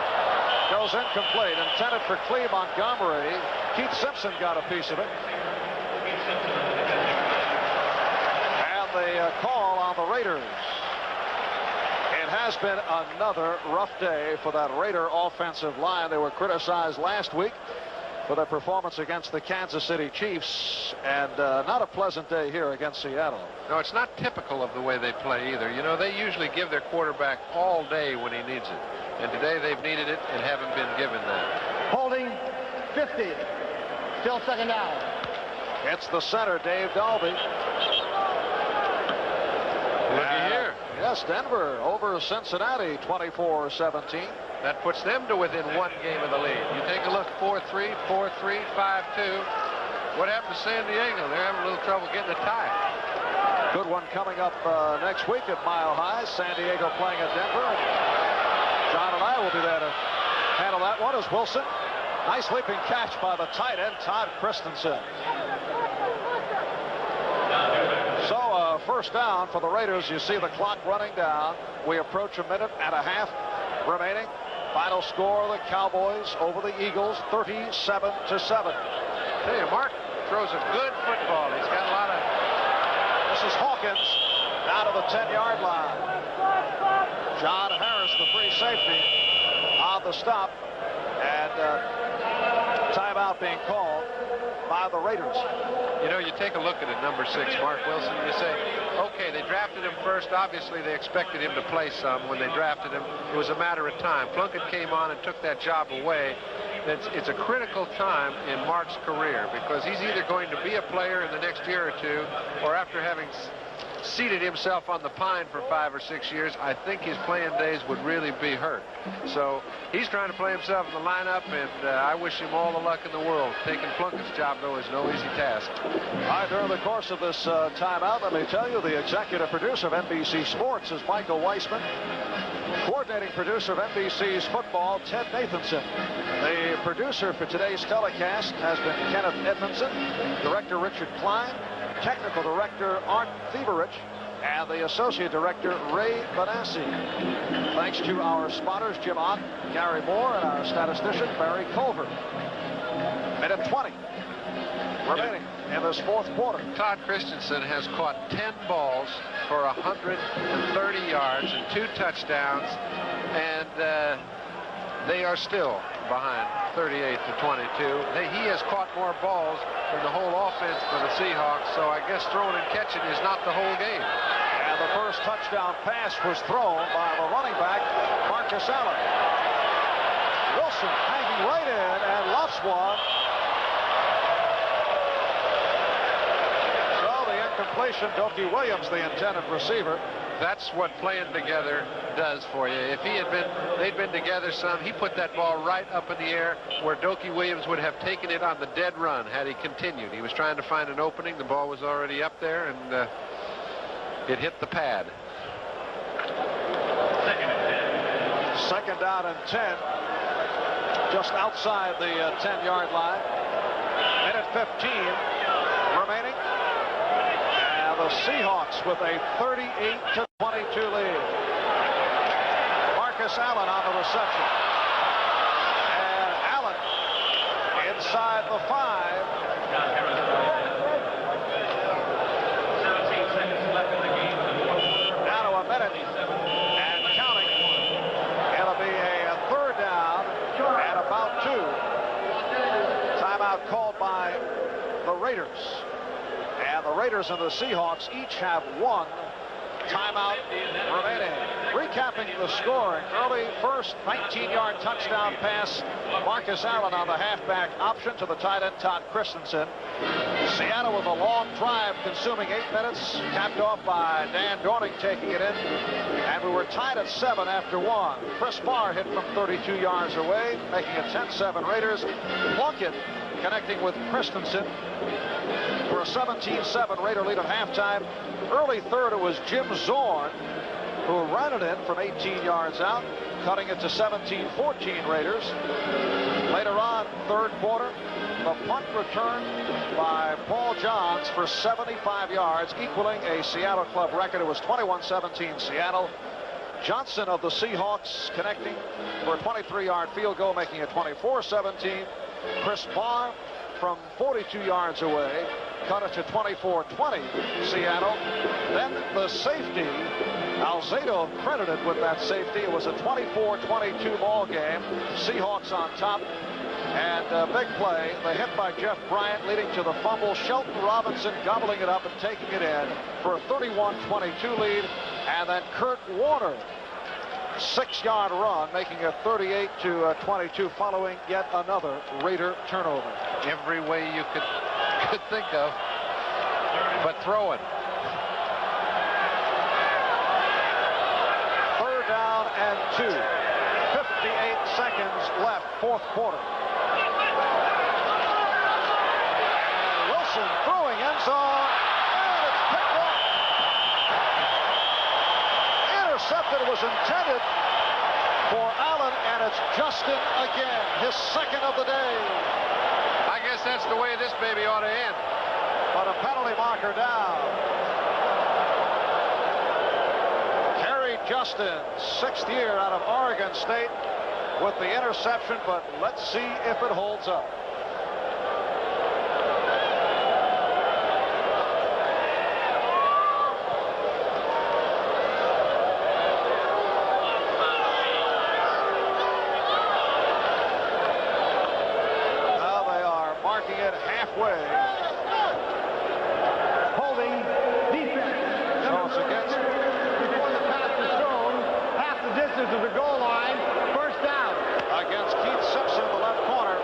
goes incomplete, intended for Cleve Montgomery. Keith Simpson got a piece of it. And the call on the Raiders. It has been another rough day for that Raider offensive line. They were criticized last week for their performance against the Kansas City Chiefs, and not a pleasant day here against Seattle. No, it's not typical of the way they play either. You know, they usually give their quarterback all day when he needs it. And today they've needed it and haven't been given that. Holding 50. Still second down. It's the center, Dave Dalby. Looky here. Yes, Denver over Cincinnati, 24-17. That puts them to within 1 game of the lead. You take a look, 4-3, 4-3, 5-2. What happened to San Diego? They're having a little trouble getting a tie. Good one coming up next week at Mile High. San Diego playing at Denver. John and I will be there to handle that one as Wilson. Nice leaping catch by the tight end, Todd Christensen. So first down for the Raiders. You see the clock running down. We approach 1.5 minutes remaining. Final score, the Cowboys over the Eagles, 37-7. Hey, Mark throws a good football. He's got a lot of... This is Hawkins down to the 10-yard line. John Harris, the free safety, on the stop, and timeout being called by the Raiders. You know, you take a look at it, number 6, Mark Wilson, and you say, okay, they drafted him first. Obviously, they expected him to play some when they drafted him. It was a matter of time. Plunkett came on and took that job away. it's a critical time in Mark's career, because he's either going to be a player in the next year or two, or after having seated himself on the pine for 5 or 6 years, I think his playing days would really be hurt. So he's trying to play himself in the lineup, and I wish him all the luck in the world. Taking Plunkett's job, though, is no easy task. All right, during the course of this timeout, let me tell you, the executive producer of NBC Sports is Michael Weissman. Coordinating producer of NBC's football, Ted Nathanson. The producer for today's telecast has been Kenneth Edmondson, director Richard Klein, technical director Art Thieberich, and the associate director Ray Benassi. Thanks to our spotters Jim Ott, Gary Moore, and our statistician Barry Culver. Minute 20 remaining in this fourth quarter. Todd Christensen has caught 10 balls for 130 yards and 2 touchdowns, and they are still behind 38 to 22. He has caught more balls than the whole offense for the Seahawks, so I guess throwing and catching is not the whole game. And the first touchdown pass was thrown by the running back, Marcus Allen. Wilson hanging right in and lofts one. So the incompletion, Dokie Williams, the intended receiver. That's what playing together does for you. If they'd been together some, he put that ball right up in the air where Dokie Williams would have taken it on the dead run had he continued. He was trying to find an opening. The ball was already up there, and it hit the pad. Second down and 10. Just outside the 10-yard line. Minute 15 remaining. The Seahawks with a 38-22 lead. Marcus Allen on the reception. And Allen inside the 5. 17 seconds left in the game. Down to a minute and counting. It'll be a third down at about 2. Timeout called by the Raiders. And the Raiders and the Seahawks each have 1 timeout remaining. Recapping the scoring, early first 19-yard touchdown pass, Marcus Allen on the halfback option to the tight end Todd Christensen. Seattle with a long drive consuming 8 minutes, capped off by Dan Dorning taking it in. And we were tied at 7 after 1. Chris Barr hit from 32 yards away, making it 10-7 Raiders. Plunkett connecting with Christensen for a 17-7 Raider lead at halftime. Early third, it was Jim Zorn who ran it in from 18 yards out, cutting it to 17-14 Raiders. Later on, third quarter, the punt returned by Paul Johns for 75 yards, equaling a Seattle club record. It was 21-17 Seattle. Johnson of the Seahawks connecting for a 23-yard field goal, making it 24-17. Chris Barr from 42 yards away cut it to 24-20 Seattle. Then the safety, Alzado credited with that safety. It was a 24-22 ball game. Seahawks on top. And a big play, the hit by Jeff Bryant leading to the fumble. Shelton Robinson gobbling it up and taking it in for a 31-22 lead. And then Kurt Warner, 6-yard run, making it 38-22 following yet another Raider turnover. Every way you could think of, but throwing. Third down and 2. 58 seconds left, fourth quarter. And Wilson throwing end zone, and it's picked up. Intercepted. It was intended for Allen, and it's Justin again, his second of the day. I guess that's the way this baby ought to end. But a penalty marker down. Kerry Justin, 6th year out of Oregon State with the interception, but let's see if it holds up. Halfway. Holding defense. So it's against. Before the pass is thrown, half the distance of the goal line, first down. Against Keith Simpson, the left corner.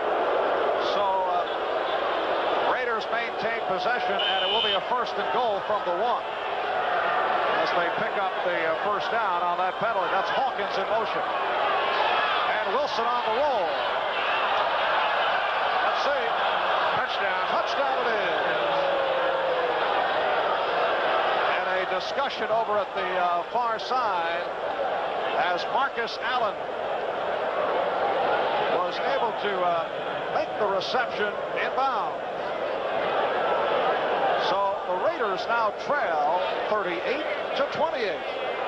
possession, and it will be a 1st and goal from the 1. As they pick up the first down on that penalty. That's Hawkins in motion. And Wilson on the roll. Let's see. Touchdown. Touchdown it is. And a discussion over at the far side as Marcus Allen was able to make the reception inbound. So the Raiders now trail 38-28.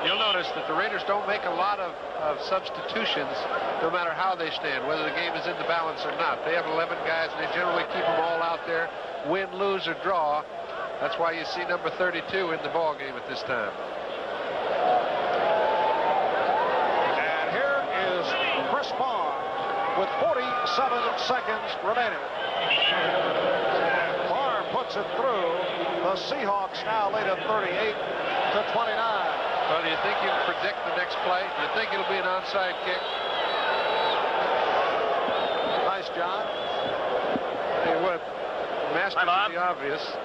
You'll notice that the Raiders don't make a lot of substitutions no matter how they stand, whether the game is in the balance or not. They have 11 guys, and they generally keep them all out there, win, lose, or draw. That's why you see number 32 in the ball game at this time. And here is Chris Barr with 47 seconds remaining. And Barr puts it through. The Seahawks now lead at 38-29. Well, do you think you can predict the next play? Do you think it'll be an onside kick? Nice, John. Hey, what? Masters the obvious.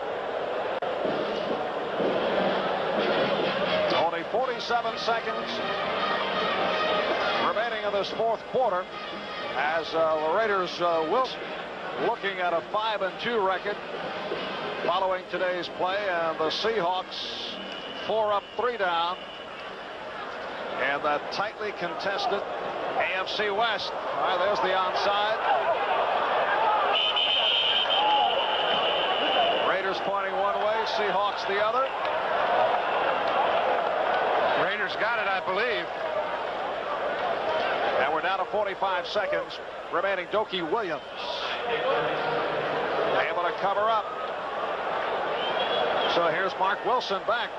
Only 47 seconds remaining in this 4th quarter as the Raiders will looking at a 5-2 record following today's play, and the Seahawks 4 up, 3 down. And that tightly contested AFC West. All right, there's the onside. Raiders pointing one way, Seahawks the other. Raiders got it, I believe. And we're down to 45 seconds remaining. Doki Williams able to cover up. So here's Mark Wilson back.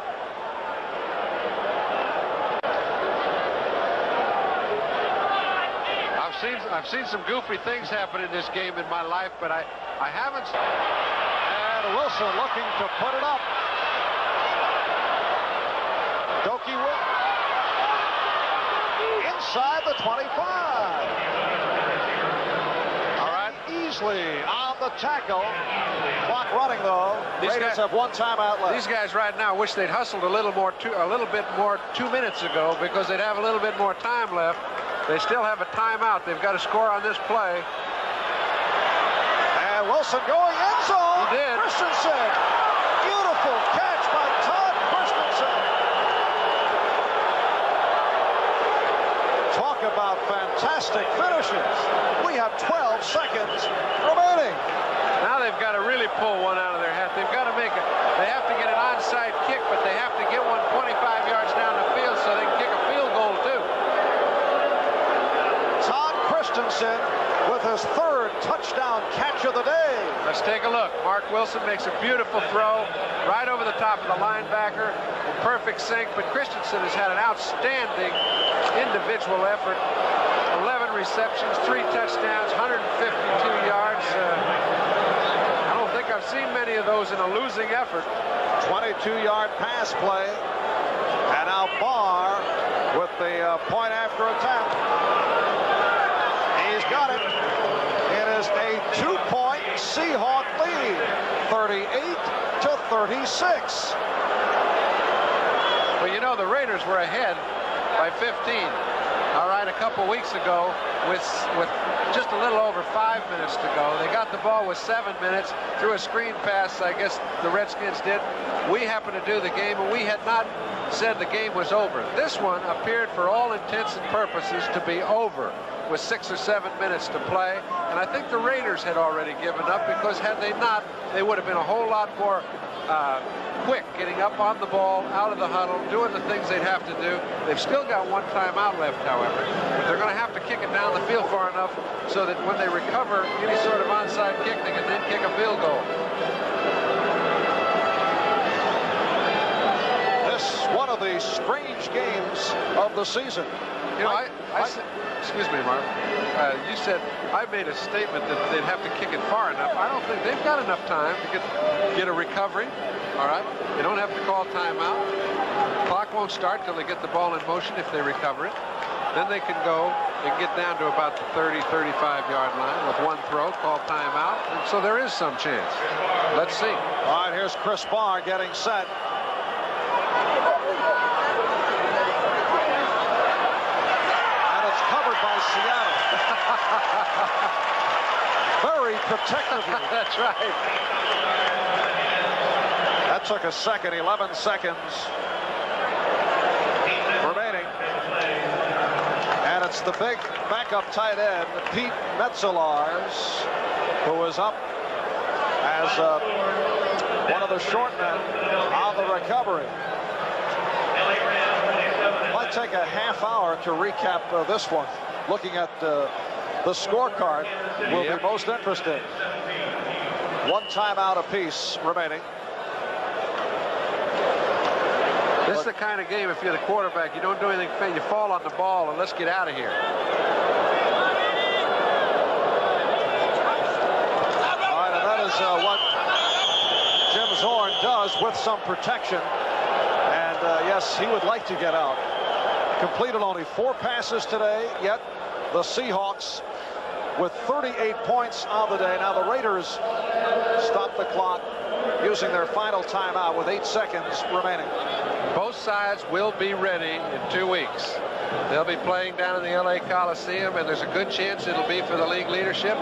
I've seen some goofy things happen in this game in my life, but I haven't. And Wilson looking to put it up. Doki Williams inside the 25. All right, easily on the tackle. Clock running though. These Raiders guys have 1 timeout left. These guys right now wish they'd hustled a little bit more 2 minutes ago, because they'd have a little bit more time left. They still have a timeout. They've got to score on this play. And Wilson going end zone. He did. Christensen. Beautiful catch by Todd Christensen. Talk about fantastic finishes. We have 12 seconds remaining. Now they've got to really pull one out of their hat. They've got to make it. They have to get an onside kick, but they have to get one 25 yards down the field so they can kick a field goal too. Todd Christensen with his 3rd touchdown catch of the day. Let's take a look. Mark Wilson makes a beautiful throw right over the top of the linebacker in perfect sync, but Christensen has had an outstanding individual effort. 11 receptions, 3 touchdowns, 152 yards. I don't think I've seen many of those in a losing effort. 22-yard pass play. And now Barr with the point after attack. He's got it. It is a 2-point Seahawk lead, 38-36. Well, you know, the Raiders were ahead by 15. All right, a couple weeks ago with just a little over 5 minutes to go. They got the ball with 7 minutes through a screen pass, I guess the Redskins did. We happened to do the game, and we had not said the game was over. This one appeared for all intents and purposes to be over with 6 or 7 minutes to play. And I think the Raiders had already given up, because had they not, they would have been a whole lot more quick getting up on the ball, out of the huddle, doing the things they'd have to do. They've still got 1 timeout left, however. But they're going to have to kick it down the field far enough so that when they recover any sort of onside kick, they can then kick a field goal. This is one of the strange games of the season. You know, excuse me, Mark. You said I made a statement that they'd have to kick it far enough. I don't think they've got enough time to get a recovery. All right, they don't have to call timeout. Clock won't start till they get the ball in motion if they recover it. Then they can go and get down to about the 30, 35-yard line with one throw, call timeout. And so there is some chance. Let's see. All right, here's Chris Barr getting set. And it's covered by Seattle. Very protectively. That's right. That took a second, 11 seconds remaining. And it's the big backup tight end, Pete Metzelaars, who is up as one of the short men on the recovery. Might take a half hour to recap this one. Looking at the scorecard will be most interesting. One timeout apiece remaining. This is the kind of game, if you're the quarterback, you don't do anything, you fall on the ball, and let's get out of here. All right, and that is what Jim Zorn does with some protection. And yes, he would like to get out. Completed only 4 passes today, yet the Seahawks with 38 points on the day. Now the Raiders stop the clock using their final timeout with 8 seconds remaining. Both sides will be ready in 2 weeks. They'll be playing down in the LA Coliseum, and there's a good chance it'll be for the league leadership.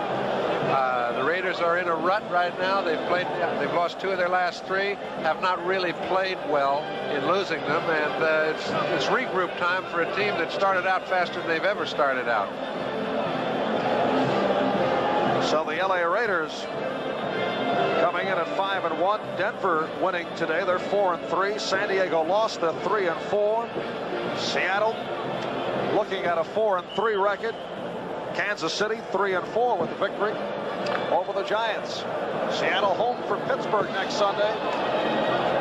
The Raiders are in a rut right now. They've lost 2 of their last 3, have not really played well in losing them, and it's regroup time for a team that started out faster than they've ever started out. So the LA Raiders coming in at 5-1. Denver winning today. They're 4-3. San Diego lost at 3-4. Seattle looking at a 4-3 record. Kansas City 3-4 with the victory over the Giants. Seattle home for Pittsburgh next Sunday,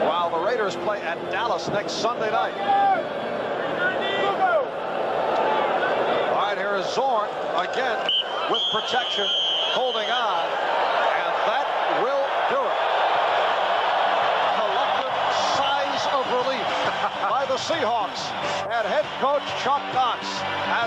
while the Raiders play at Dallas next Sunday night. All right, here is Zorn again with protection, holding on, and that will do it. Collective sighs of relief by the Seahawks and head coach Chuck Knox as